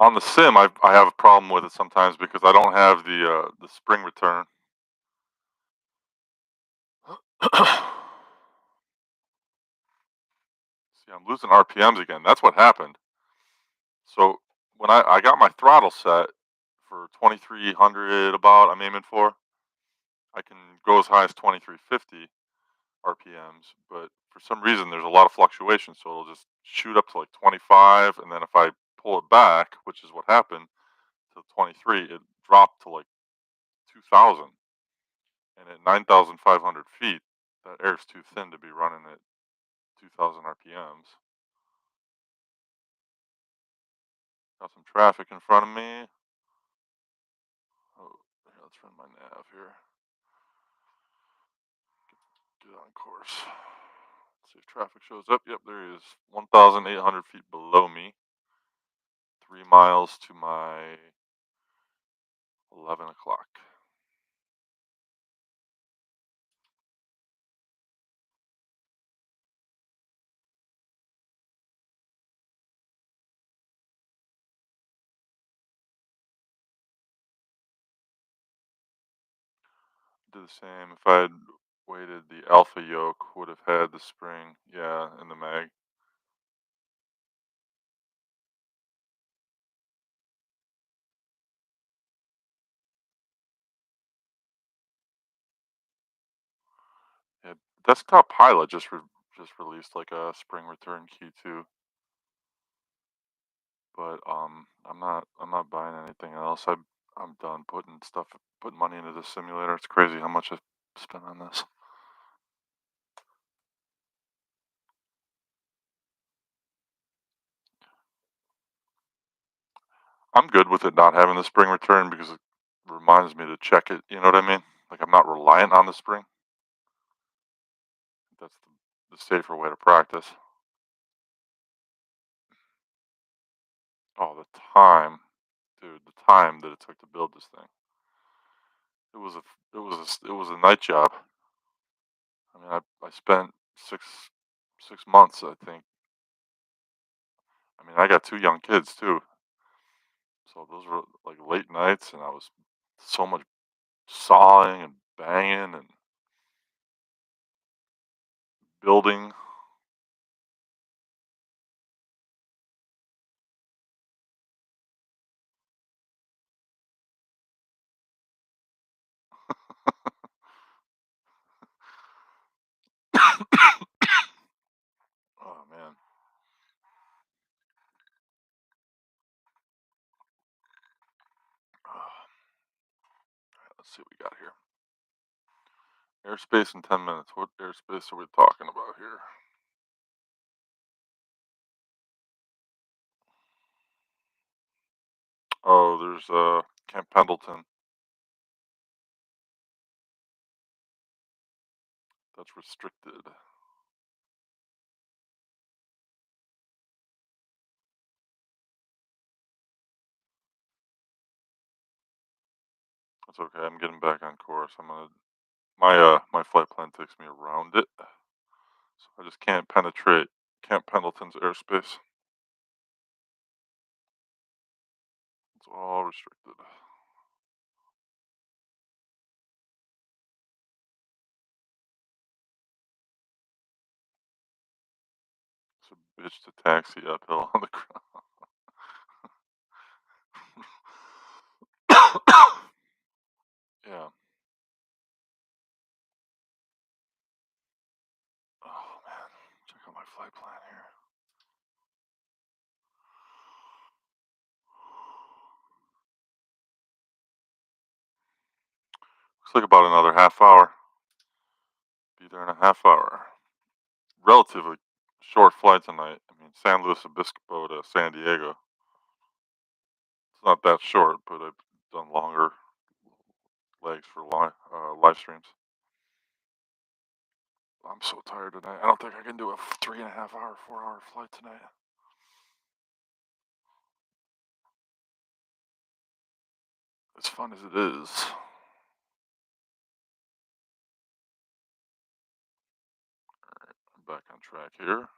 On the sim, I have a problem with it sometimes because I don't have the spring return. See, I'm losing RPMs again. That's what happened. So when I got my throttle set for 2300 about, I'm aiming for, I can go as high as 2350 RPMs, but for some reason there's a lot of fluctuation, so it'll just shoot up to like 25, and then if I pull it back, which is what happened, to 23, it dropped to like 2000, and at 9,500 feet, that air's too thin to be running at 2000 RPMs. Got some traffic in front of me. Oh, here, let's run my nav here. Get on course. Let's see if traffic shows up. Yep, there he is. 1,800 feet below me. 3 miles to my 11 o'clock. Do the same. If I had waited, the alpha yoke would have had the spring, yeah, in the mag. Yeah, Desktop Pilot just released like a spring return key too. But I'm not buying anything else. I'm done putting money into this simulator. It's crazy how much I spent on this. I'm good with it not having the spring return because it reminds me to check it. You know what I mean? Like I'm not reliant on the spring. That's the safer way to practice. Oh, the time, dude, the time that it took to build this thing. It was a night job. I mean, I spent six months, I think. I mean, I got 2 young kids too, so those were like late nights, and I was so much sawing and banging and building. Oh man. Let's see what we got here. Airspace in 10 minutes. What airspace are we talking about here? Oh, there's Camp Pendleton. That's restricted. That's okay. I'm getting back on course. My flight plan takes me around it, so I just can't penetrate Camp Pendleton's airspace. It's all restricted. It's a bitch to taxi uphill on the ground. Yeah. Oh man. Check out my flight plan here. Looks like about another half hour. Be there in a half hour. Relatively short flight tonight. I mean, San Luis Obispo to San Diego. It's not that short, but I've done longer legs for live streams. I'm so tired tonight. I don't think I can do a 3.5 hour, 4 hour flight tonight. As fun as it is. Alright, I'm back on track here.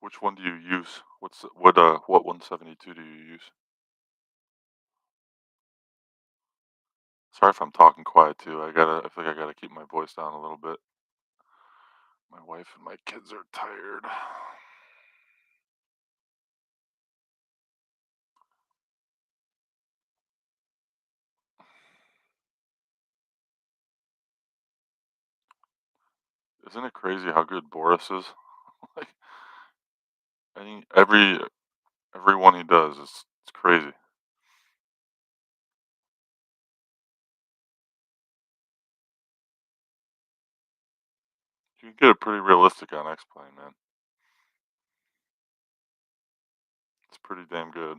Which one do you use? What 172 do you use? Sorry if I'm talking quiet too. I think I gotta keep my voice down a little bit. My wife and my kids are tired. Isn't it crazy how good Boris is? Like every one he does, it's crazy. You can get it pretty realistic on X-Plane, man. It's pretty damn good.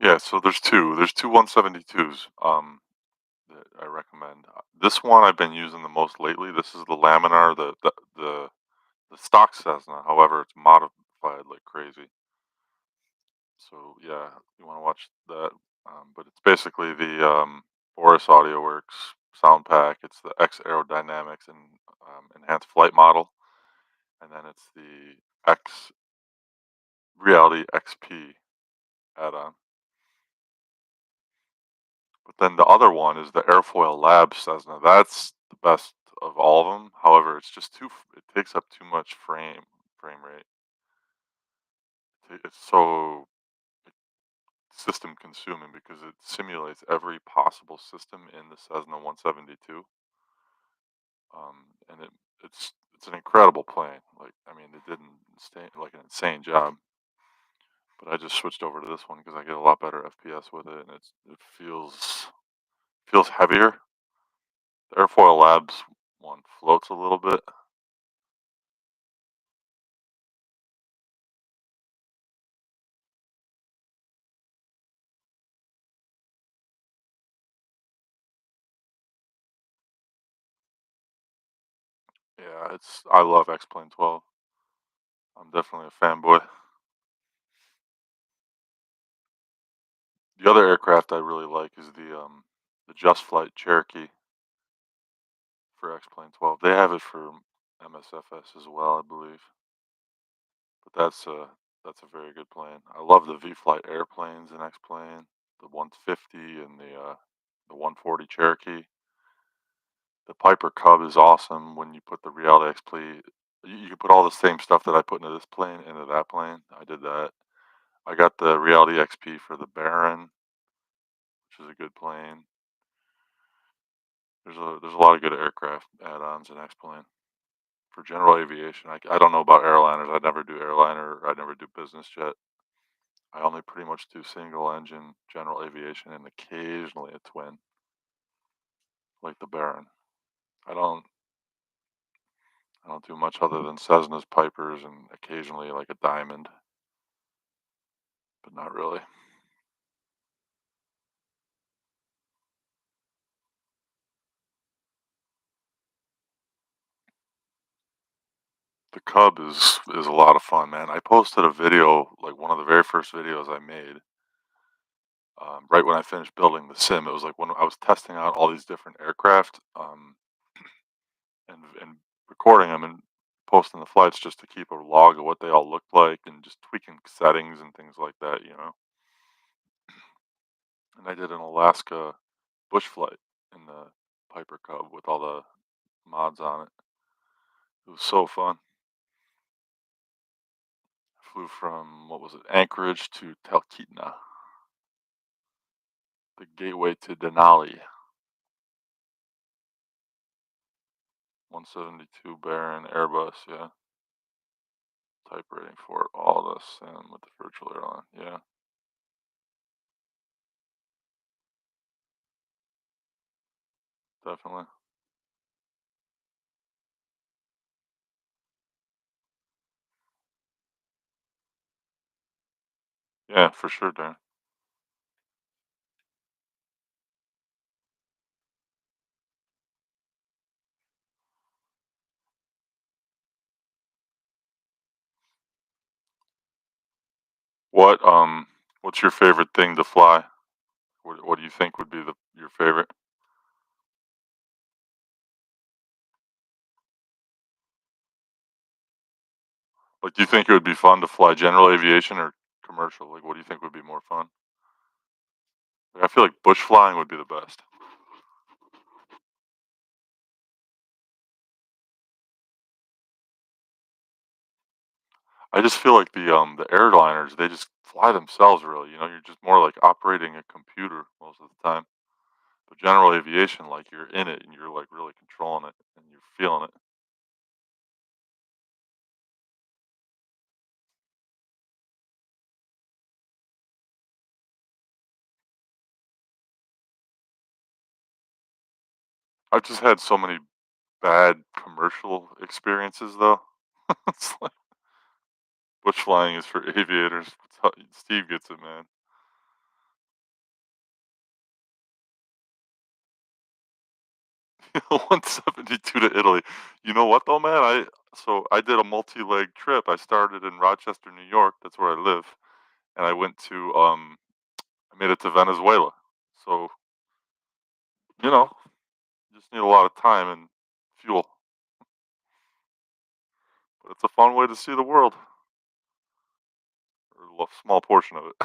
Yeah, so there's two 172s that I recommend. This one I've been using the most lately. This is the Laminar, the stock Cessna. However, it's modified like crazy. So yeah, you want to watch that. But it's basically the Boris Audio Works sound pack. It's the X-aerodynamics and enhanced flight model, and then it's the X Reality XP add-on. But then the other one is the Airfoil Labs Cessna. That's the best of all of them. However, it's just it takes up too much frame rate. It's so system consuming because it simulates every possible system in the Cessna 172. And it's an incredible plane. Like, I mean, it did an insane job. But I just switched over to this one because I get a lot better FPS with it, and it feels heavier. The Airfoil Labs one floats a little bit. Yeah, I love X-Plane 12. I'm definitely a fanboy. The other aircraft I really like is the Just Flight Cherokee for X-Plane 12. They have it for MSFS as well, I believe. But that's a very good plane. I love the V-Flight airplanes in X-Plane, the 150 and the 140 Cherokee. The Piper Cub is awesome when you put the Reality XP. You can put all the same stuff that I put into this plane into that plane. I did that. I got the Reality XP for the Baron, which is a good plane. There's a lot of good aircraft add-ons in X-Plane. For general aviation, I don't know about airliners. I never do airliner. I never do business jet. I only pretty much do single engine general aviation and occasionally a twin, like the Baron. I don't do much other than Cessnas, Pipers, and occasionally like a Diamond, but not really. The Cub is a lot of fun, man. I posted a video, like one of the very first videos I made, right when I finished building the sim. It was like when I was testing out all these different aircraft, and recording them and posting the flights just to keep a log of what they all looked like and just tweaking settings and things like that. And I did an Alaska bush flight in the Piper Cub with all the mods on it. It was so fun. Flew from, what was it, Anchorage to Talkeetna, the gateway to Denali. 172 Baron Airbus, yeah. Type rating for all this and with the virtual airline, yeah. Definitely. Yeah, for sure, Darren. What's your favorite thing to fly? What do you think would be your favorite? Like, do you think it would be fun to fly general aviation or commercial? Like, what do you think would be more fun? Like, I feel like bush flying would be the best. I just feel like the airliners, they just fly themselves really. You're just more like operating a computer most of the time. But general aviation, like you're in it and you're like really controlling it and you're feeling it. I've just had so many bad commercial experiences though. It's like bush flying is for aviators. Steve gets it, man. 172 to Italy. You know what though, man? I did a multi-leg trip. I started in Rochester, New York. That's where I live, and I went to I made it to Venezuela. So you know, need a lot of time and fuel. But it's a fun way to see the world. Or a small portion of it.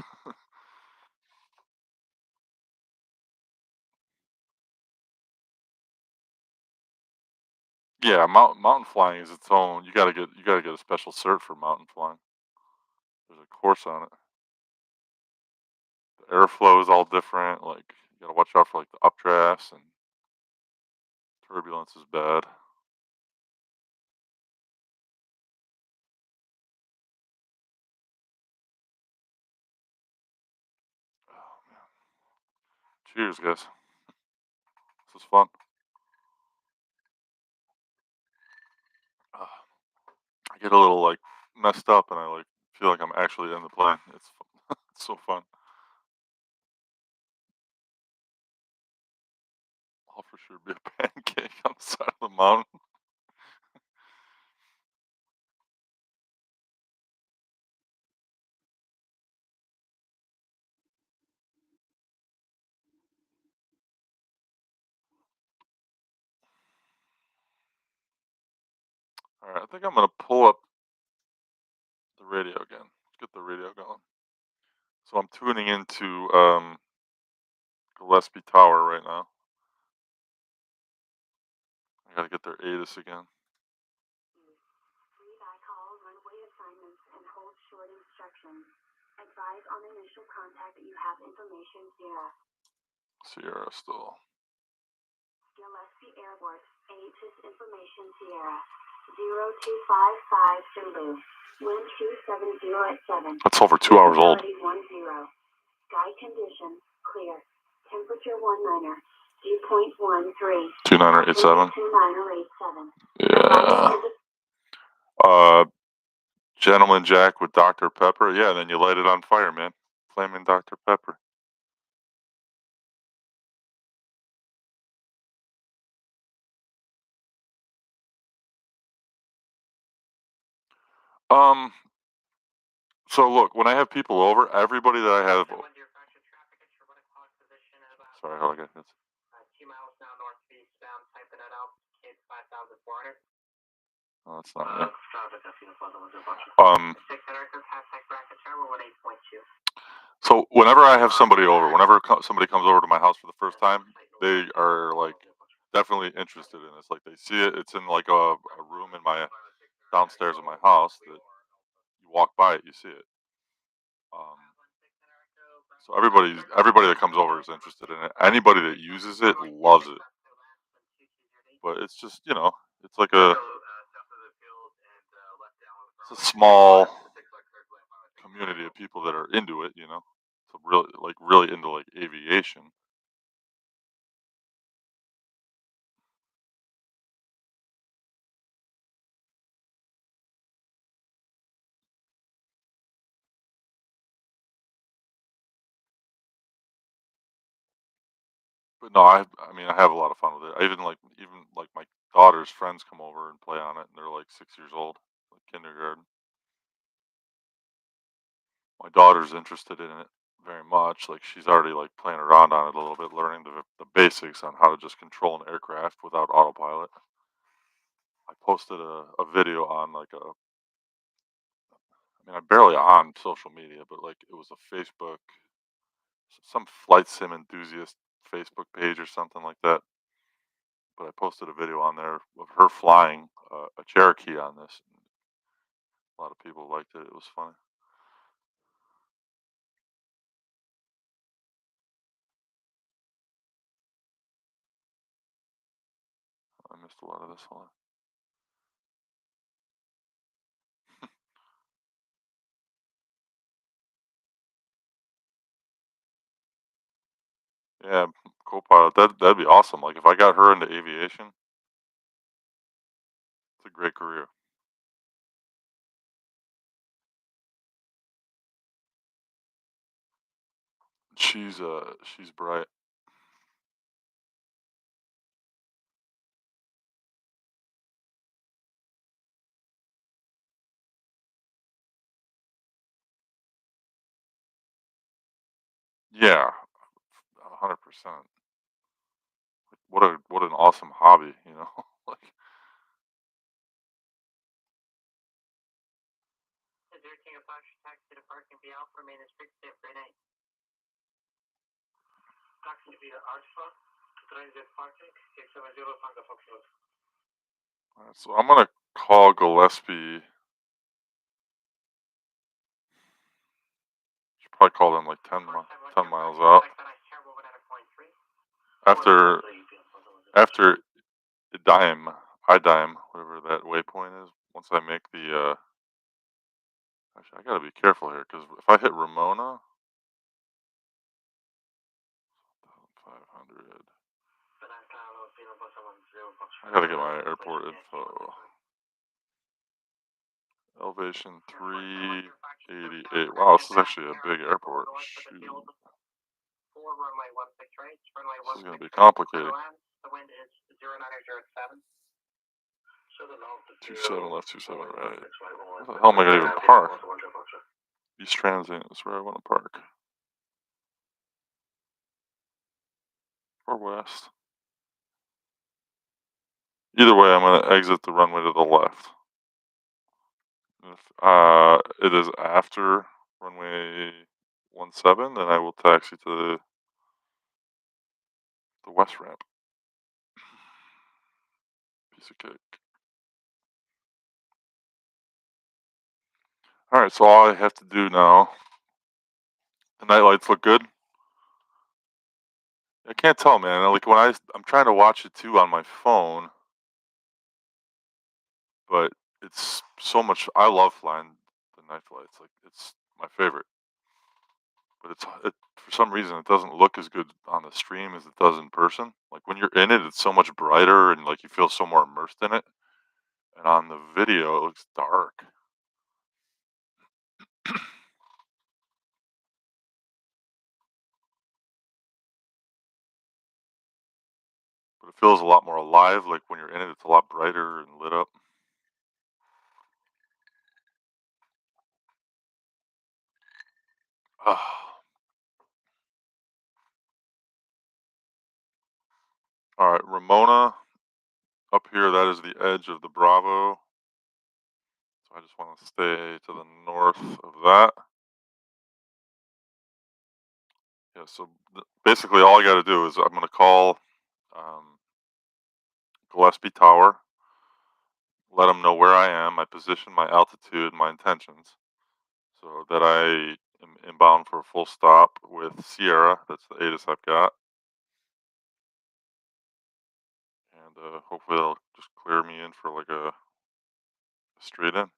Yeah, mountain flying is its own. You gotta get a special cert for mountain flying. There's a course on it. The airflow is all different. Like you gotta watch out for like the updrafts and turbulence is bad. Oh man. Cheers, guys. This is fun. I get a little like messed up and I like feel like I'm actually in the plane. It's it's so fun. I'll for sure be a pancake on the side of the mountain. All right, I think I'm gonna pull up the radio again. Let's get the radio going. So I'm tuning into Gillespie Tower right now. I gotta get their ATIS again. Advise on initial contact that you have information Sierra. Sierra still. Gillespie Airport, ATIS information Sierra. 0255 Zulu. Wind 270 at 7. That's over 2 hours old. 10. Sky condition clear. Temperature 19er. Dew point 13. 2987. 2987. Yeah. Gentleman Jack with Dr. Pepper. Yeah, then you light it on fire, man. Flaming Dr. Pepper. So look, when I have people over, everybody that I have. Sorry, how I got this. 2 miles now northeast, typing it out. Kids 5,400. Oh, that's not me. 600 contact bracket tower 18.2. So whenever I have somebody over, whenever somebody comes over to my house for the first time, they are like definitely interested in this. Like they see it. It's in like a room in my downstairs in my house that you walk by it, you see it. So everybody that comes over is interested in it. Anybody that uses it loves it. But it's just it's like it's a small community of people that are into it. So really into like aviation. But no, I mean I have a lot of fun with it. I even like my daughter's friends come over and play on it, and they're like 6 years old, like kindergarten. My daughter's interested in it very much. Like she's already like playing around on it a little bit, learning the basics on how to just control an aircraft without autopilot. I posted a video on I'm barely on social media, but like it was a Facebook, some flight sim enthusiast Facebook page or something like that. But I posted a video on there of her flying a Cherokee on this. A lot of people liked it. It was funny. I missed a lot of this. Hold on. Yeah, co-pilot. That'd be awesome. Like if I got her into aviation, it's a great career. She's bright. Yeah, 100%. what an awesome hobby, you know? Like, Taxi to parking be Alpha, remain as fixed day for night. Taxi via Alpha to transit parking, 670 Tango Foxtrot. alright, so I'm gonna call Gillespie. Should probably call them like 10 miles out. After I-dime, whatever that waypoint is, once I make the, actually, I gotta be careful here, because if I hit Ramona, 500, I gotta get my airport info. Elevation 388. Wow, this is actually a big airport. Shoot. This is gonna be complicated. 27 left, 27 right. Where the hell am I gonna even park? East Transient is where I want to park. Or west. Either way, I'm gonna exit the runway to the left. If it is after runway 17, then I will taxi to the west ramp. Piece of cake. Alright, so all I have to do now, the night lights look good. I can't tell, man. Like, when I'm trying to watch it too on my phone, but it's so much. I love flying the night flights. Like, it's my favorite. But for some reason, it doesn't look as good on the stream as it does in person. Like, when you're in it, it's so much brighter and like you feel so more immersed in it. And on the video, it looks dark. But it feels a lot more alive. Like, when you're in it, it's a lot brighter and lit up. All right, Ramona up here, that is the edge of the Bravo. So I just want to stay to the north of that. Yeah, so basically all I got to do is I'm going to call Gillespie Tower, let them know where I am, my position, my altitude, my intentions, so that I am inbound for a full stop with Sierra. That's the ATIS I've got. And hopefully they'll just clear me in for like a straight in.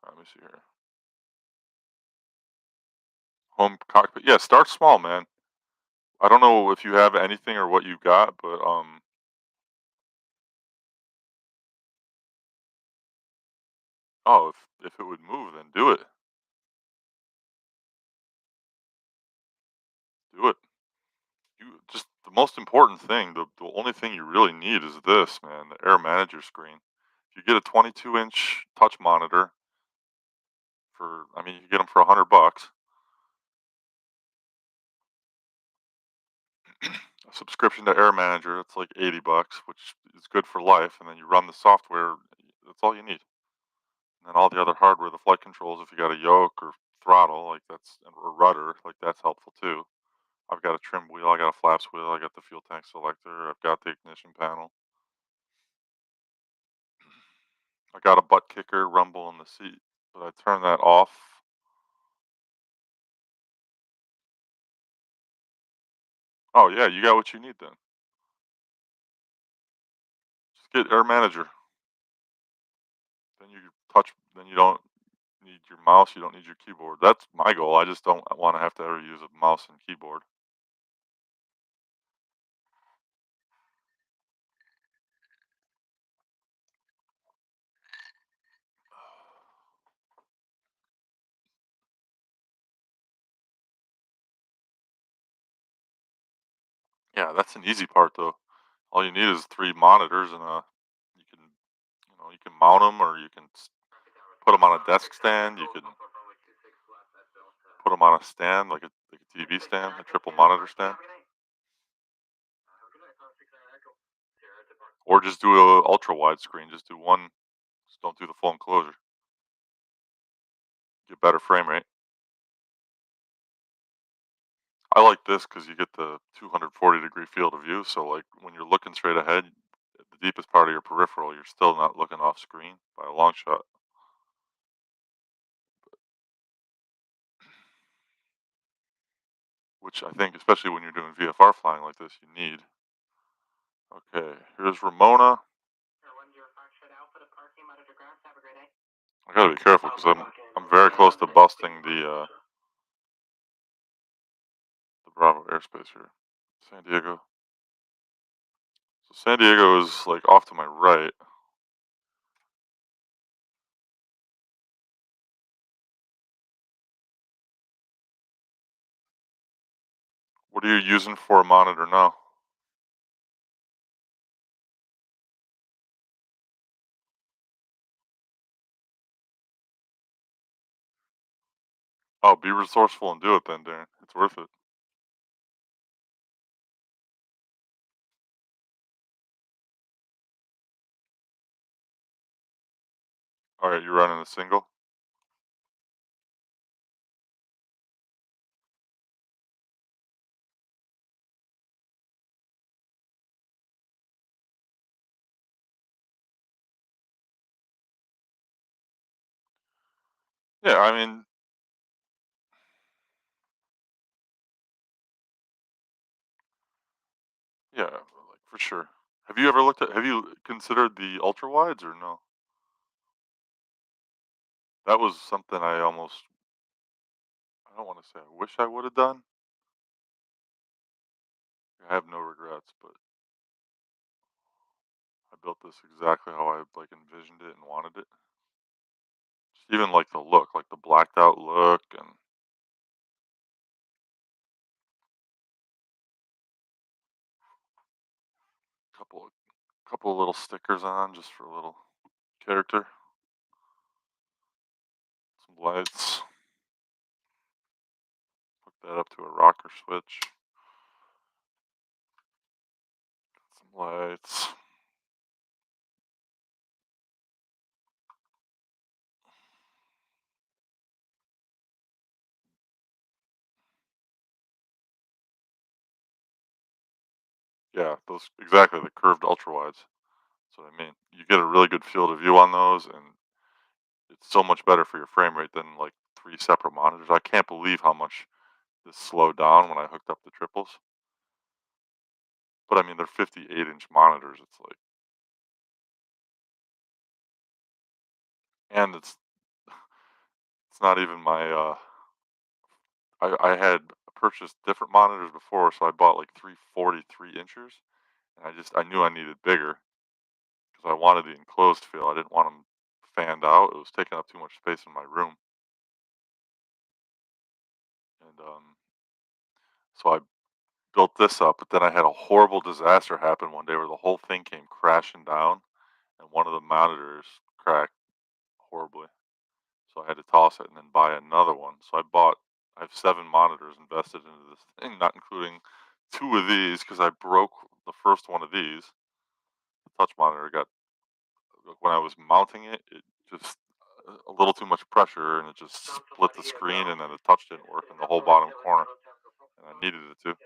Let me see here. Home cockpit. Yeah, start small, man. I don't know if you have anything or what you got, but oh, if it would move, then do it. Do it. You just the most important thing, the only thing you really need is this, man, the Air Manager screen. If you get a 22-inch touch monitor I mean, you can get them for $100. A subscription to Air Manager, it's like $80, which is good for life. And then you run the software. That's all you need. And then all the other hardware, the flight controls, if you got a yoke or throttle, like or rudder, like that's helpful too. I've got a trim wheel, I got a flaps wheel, I got the fuel tank selector, I've got the ignition panel. I got a butt kicker rumble in the seat, but I turn that off. Oh yeah, you got what you need then. Just get Air Manager. Then you don't need your mouse, you don't need your keyboard. That's my goal. I just don't want to have to ever use a mouse and keyboard. Yeah, that's an easy part though. All you need is 3 monitors and you can mount them, or you can put them on a desk stand. You can put them on a stand, like a TV stand, a triple monitor stand. Or just do a ultra wide screen. Just do one. Just don't do the full enclosure. Get better frame rate. I like this because you get the 240-degree field of view. So like when you're looking straight ahead, the deepest part of your peripheral, you're still not looking off screen by a long shot. Which I think, especially when you're doing VFR flying like this, you need. Okay, here's Ramona. I gotta be careful because I'm very close to busting the Bravo airspace here. San Diego. So San Diego is like off to my right. What are you using for a monitor now? Oh, be resourceful and do it then, Darren. It's worth it. Alright, you're running a single? Yeah, I mean, yeah, like for sure. Have you considered the ultra wides or no? That was something I don't want to say I wish I would have done. I have no regrets, but I built this exactly how I like envisioned it and wanted it. Just even like the look, like the blacked out look, and couple of little stickers on just for a little character. Some lights. Hook that up to a rocker switch. Some lights. Yeah, those exactly the curved ultra wides. That's what I mean. You get a really good field of view on those, and it's so much better for your frame rate than like 3 separate monitors. I can't believe how much this slowed down when I hooked up the triples. But I mean, they're 58-inch monitors. It's like, and it's not even my. I had purchased different monitors before, so I bought like 343 inchers, and I knew I needed bigger because I wanted the enclosed feel. I didn't want them fanned out. It was taking up too much space in my room, and so I built this up. But then I had a horrible disaster happen one day where the whole thing came crashing down, and one of the monitors cracked horribly. So I had to toss it and then buy another one. So I have 7 monitors invested into this thing, not including 2 of these because I broke the first one of these. The touch monitor got, when I was mounting it, it just a little too much pressure and it just split the screen and then the touch didn't work in the whole bottom corner. And I needed it to.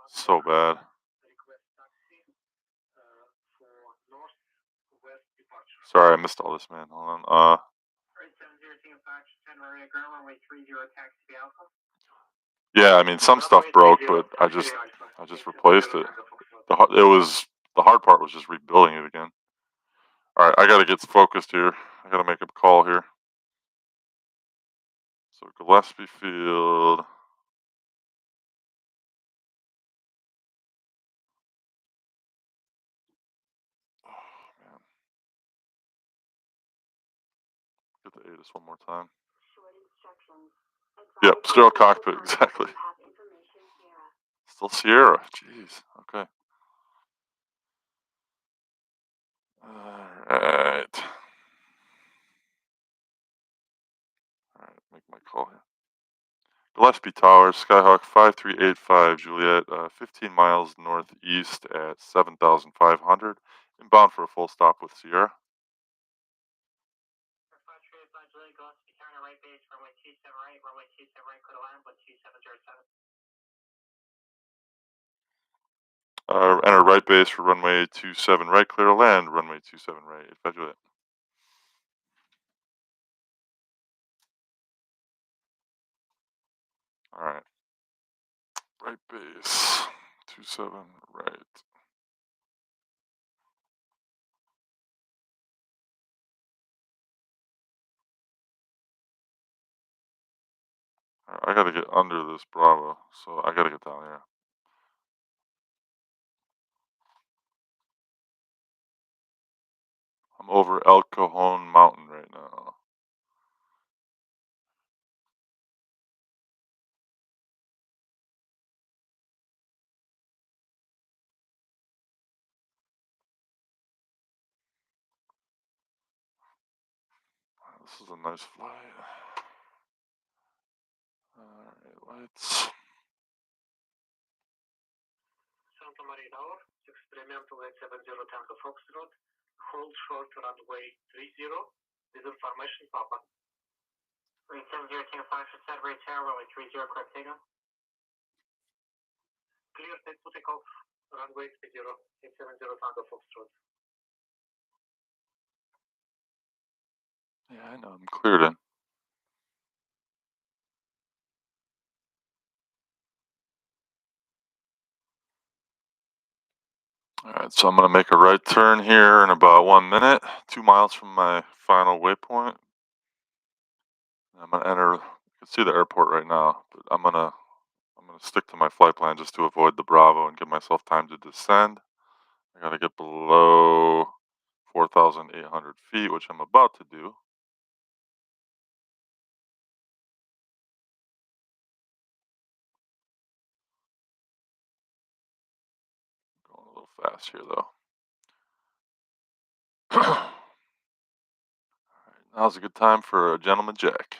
So bad. Sorry, I missed all this, man. Hold on. Yeah, I mean some stuff broke, but I just replaced it. The hard part was just rebuilding it again. All right, I gotta get focused here. I gotta make a call here. So Gillespie Field. Oh man, get the ATIS one more time. Yep, sterile cockpit, exactly. Still Sierra. Jeez. Okay. Alright. Alright, make my call here. Gillespie Tower, Skyhawk 5385 Juliet, 15 miles northeast at 7,500, inbound for a full stop with Sierra. 5385 Juliet, Gillespie Tower, right base, runway 27 right, runway 27 right, clear to land, 12707. Enter right base for runway 27 right, clear to land, runway 27 right, 85 Juliet. Alright. Right base, 27 right. I gotta get under this Bravo, so I gotta get down here. I'm over El Cajon Mountain right now. This is a nice flight. Alright, lights. Santa Maria Tower, experimental 870 Tango Foxtrot, hold short runway 30, visual formation Papa. 870 Tango Foxtrot, Sudbury Tower, runway 30, correct takeoff. Clear to take off, runway 30, 870 Tango Foxtrot. Yeah, I know, I'm cleared in. Alright, so I'm going to make a right turn here in about 1 minute, 2 miles from my final waypoint. I'm going to enter, you can see the airport right now, but I'm going to stick to my flight plan just to avoid the Bravo and give myself time to descend. I got to get below 4,800 feet, which I'm about to do. Going a little fast here, though. Alright, now's a good time for a gentleman jack.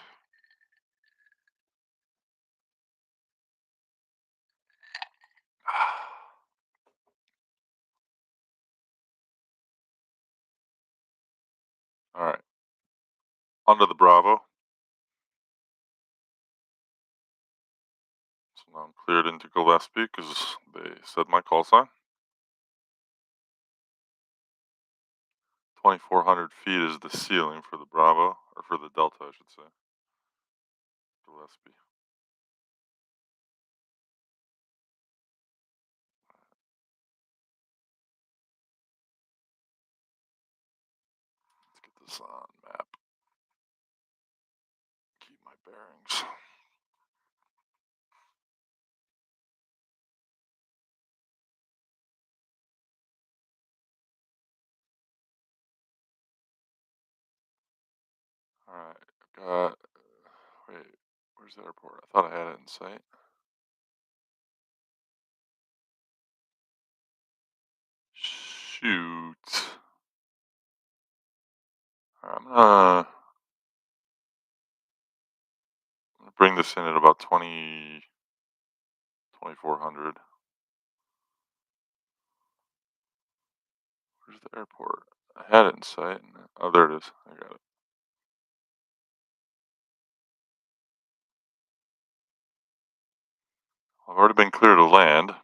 Alright, under the Bravo. So now I'm cleared into Gillespie because they said my call sign. 2,400 feet is the ceiling for the Bravo, or for the Delta, I should say. Gillespie. Let's get this on map. Keep my bearings. Alright, wait, where's the airport? I thought I had it in sight. Shoot. Alright, I'm gonna bring this in at about 2,400. Where's the airport? I had it in sight. Oh, there it is. I got it. I've already been clear to land.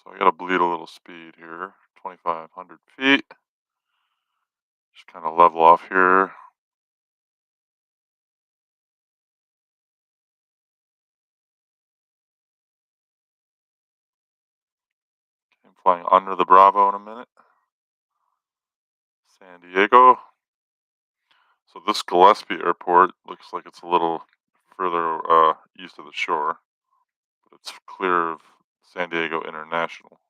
So I gotta bleed a little speed here. 2,500 feet. Just kind of level off here. I'm flying under the Bravo in a minute. San Diego. So this Gillespie airport looks like it's a little further east of the shore, but it's clear of San Diego International.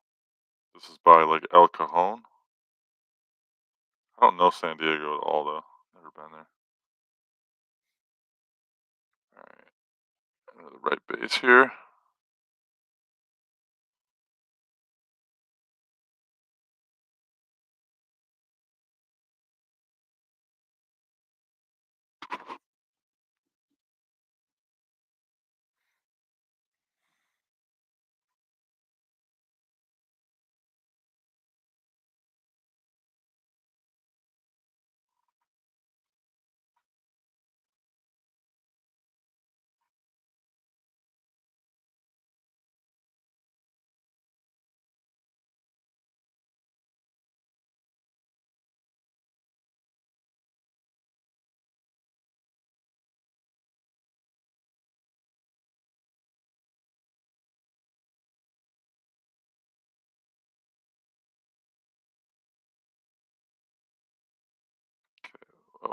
This is by like El Cajon. I don't know San Diego at all though. Never been there. Alright, enter the right base here.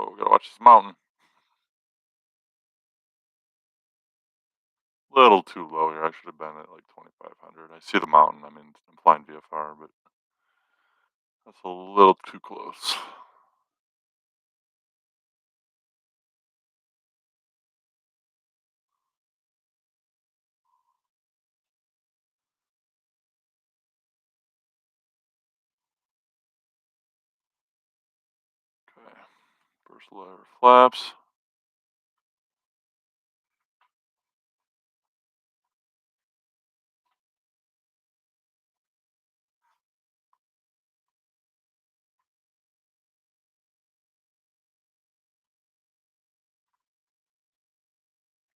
Oh, gotta watch this mountain. Little too low here. I should have been at like 2,500. I see the mountain. I mean, I'm flying VFR, but that's a little too close. Okay. First lever flaps.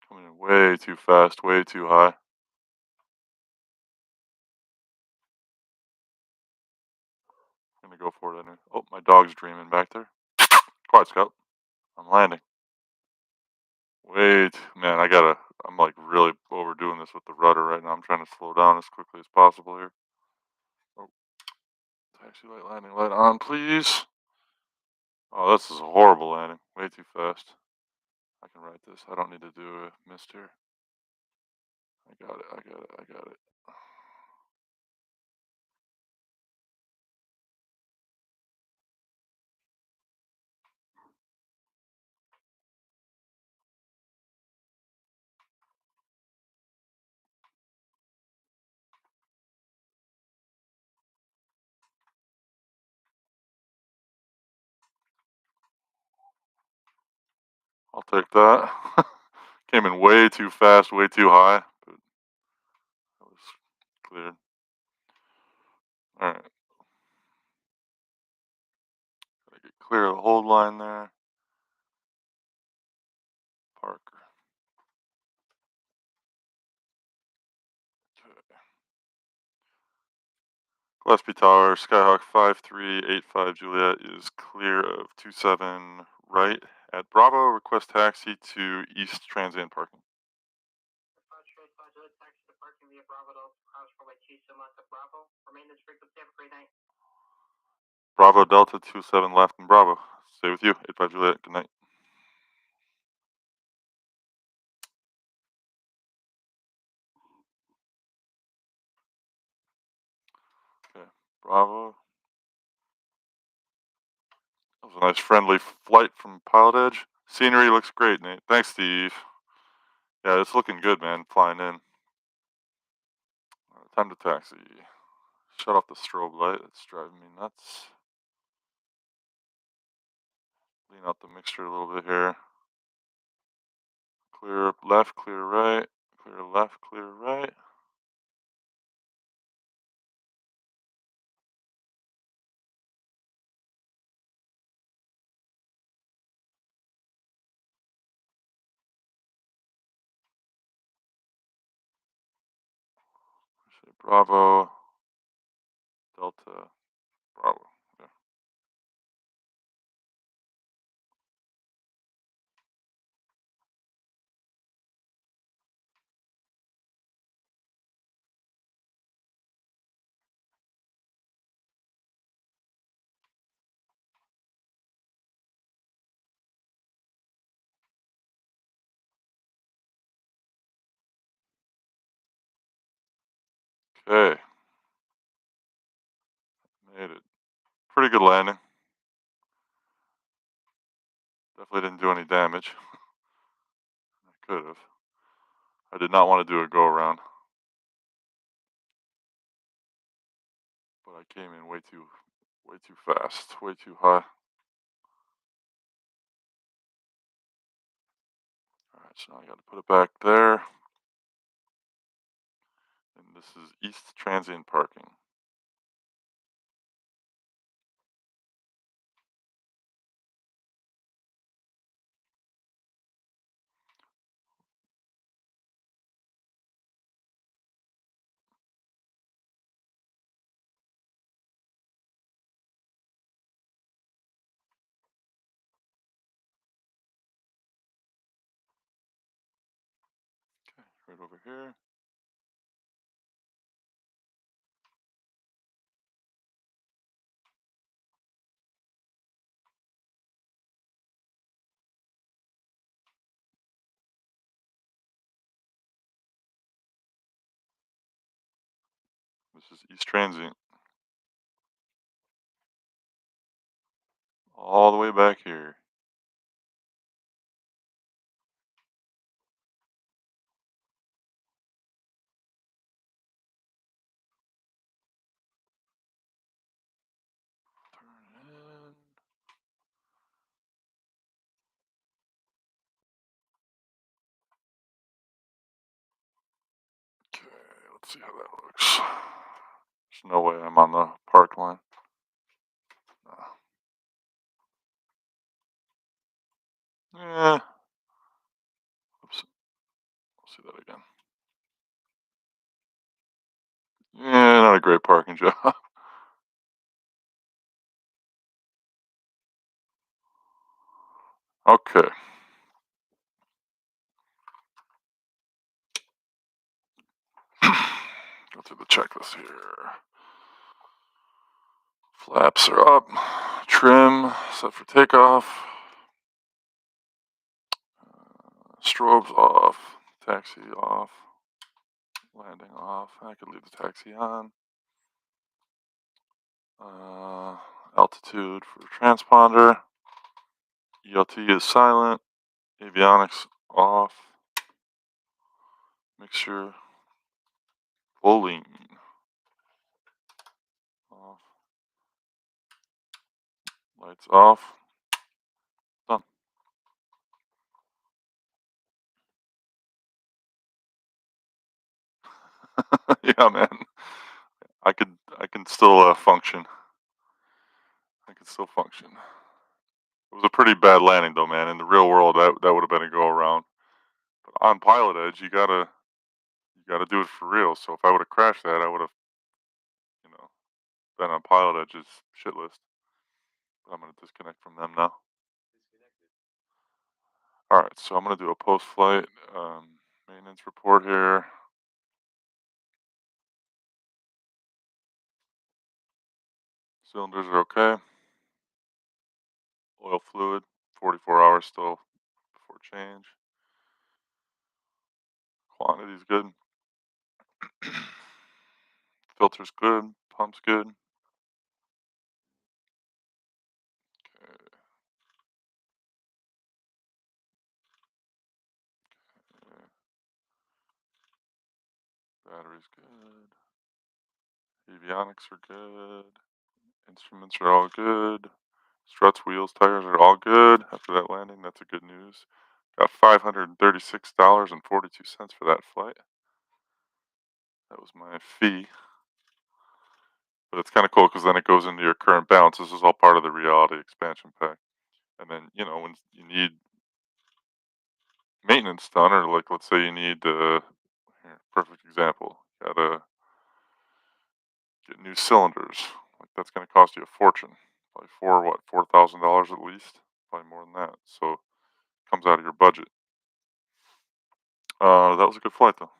Coming in way too fast, way too high. I'm gonna go for it anyway. Oh, my dog's dreaming back there. Quiet, Scout. I'm landing. Wait, man, I'm like really overdoing this with the rudder right now. I'm trying to slow down as quickly as possible here. Oh, taxi light landing light on, please. Oh, this is a horrible landing. Way too fast. I can write this. I don't need to do a mist here. I got it. I got it. I got it. I'll take that. Came in way too fast, way too high, but that was cleared. All right. Gotta get clear of the hold line there. Parker. Gillespie Tower, Skyhawk 5385 Juliet is clear of 27 right at Bravo. Request taxi to East Transient Parking. Taxi to parking via Bravo Delta, cross runway 27 left at Bravo. Remain this frequency. Have a great night. Bravo Delta 27 left and Bravo. Stay with you. 85 Juliet. Good night. Okay, Bravo. That was a nice friendly flight from Pilot Edge. Scenery looks great, Nate. Thanks, Steve. Yeah, it's looking good, man, flying in. Time to taxi. Shut off the strobe light. It's driving me nuts. Lean out the mixture a little bit here. Clear left, clear right. Clear left, clear right. Bravo, Delta, Bravo. Yeah. Okay. Made it. Pretty good landing. Definitely didn't do any damage. I could have. I did not want to do a go around. But I came in way too fast, way too high. Alright, so now I gotta put it back there. And this is East Transient Parking. Okay, right over here. This is East Transient. All the way back here. Turn in. Okay, let's see how that looks. There's no way I'm on the park line. Yeah. Oops. I'll see that again. Yeah, not a great parking job. Okay. Go through the checklist here. Flaps are up. Trim set for takeoff. Strobes off. Taxi off. Landing off. I could leave the taxi on. Altitude for transponder. ELT is silent. Avionics off. Mixture. Bowling off. Lights off. Done. Yeah, man. I can still function. I can still function. It was a pretty bad landing though, man. In the real world, that would have been a go around. But on Pilot Edge, you gotta do it for real. So if I would have crashed that, I would have, been on Pilot Edge's shit list. I'm gonna disconnect from them now. All right, so I'm gonna do a post-flight maintenance report here. Cylinders are okay. Oil fluid, 44 hours still before change. Quantity's good. Filter's good. Pump's good. Okay. Battery's good. Avionics are good. Instruments are all good. Struts, wheels, tires are all good. After that landing, that's a good news. Got $536.42 for that flight. That was my fee. But it's kind of cool because then it goes into your current balance. This is all part of the Reality Expansion Pack. And then, when you need maintenance done, or like let's say you need, perfect example, gotta get new cylinders. Like that's going to cost you a fortune. Probably $4,000 at least. Probably more than that. So it comes out of your budget. That was a good flight though.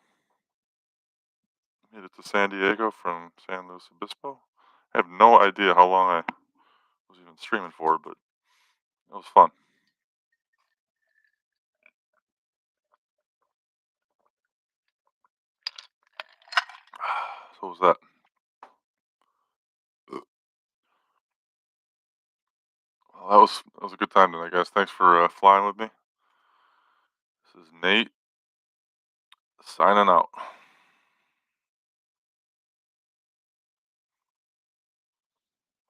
Made it to San Diego from San Luis Obispo. I have no idea how long I was even streaming for, but it was fun. So was that. Well, that was a good time tonight, guys. Thanks for flying with me. This is Nate signing out.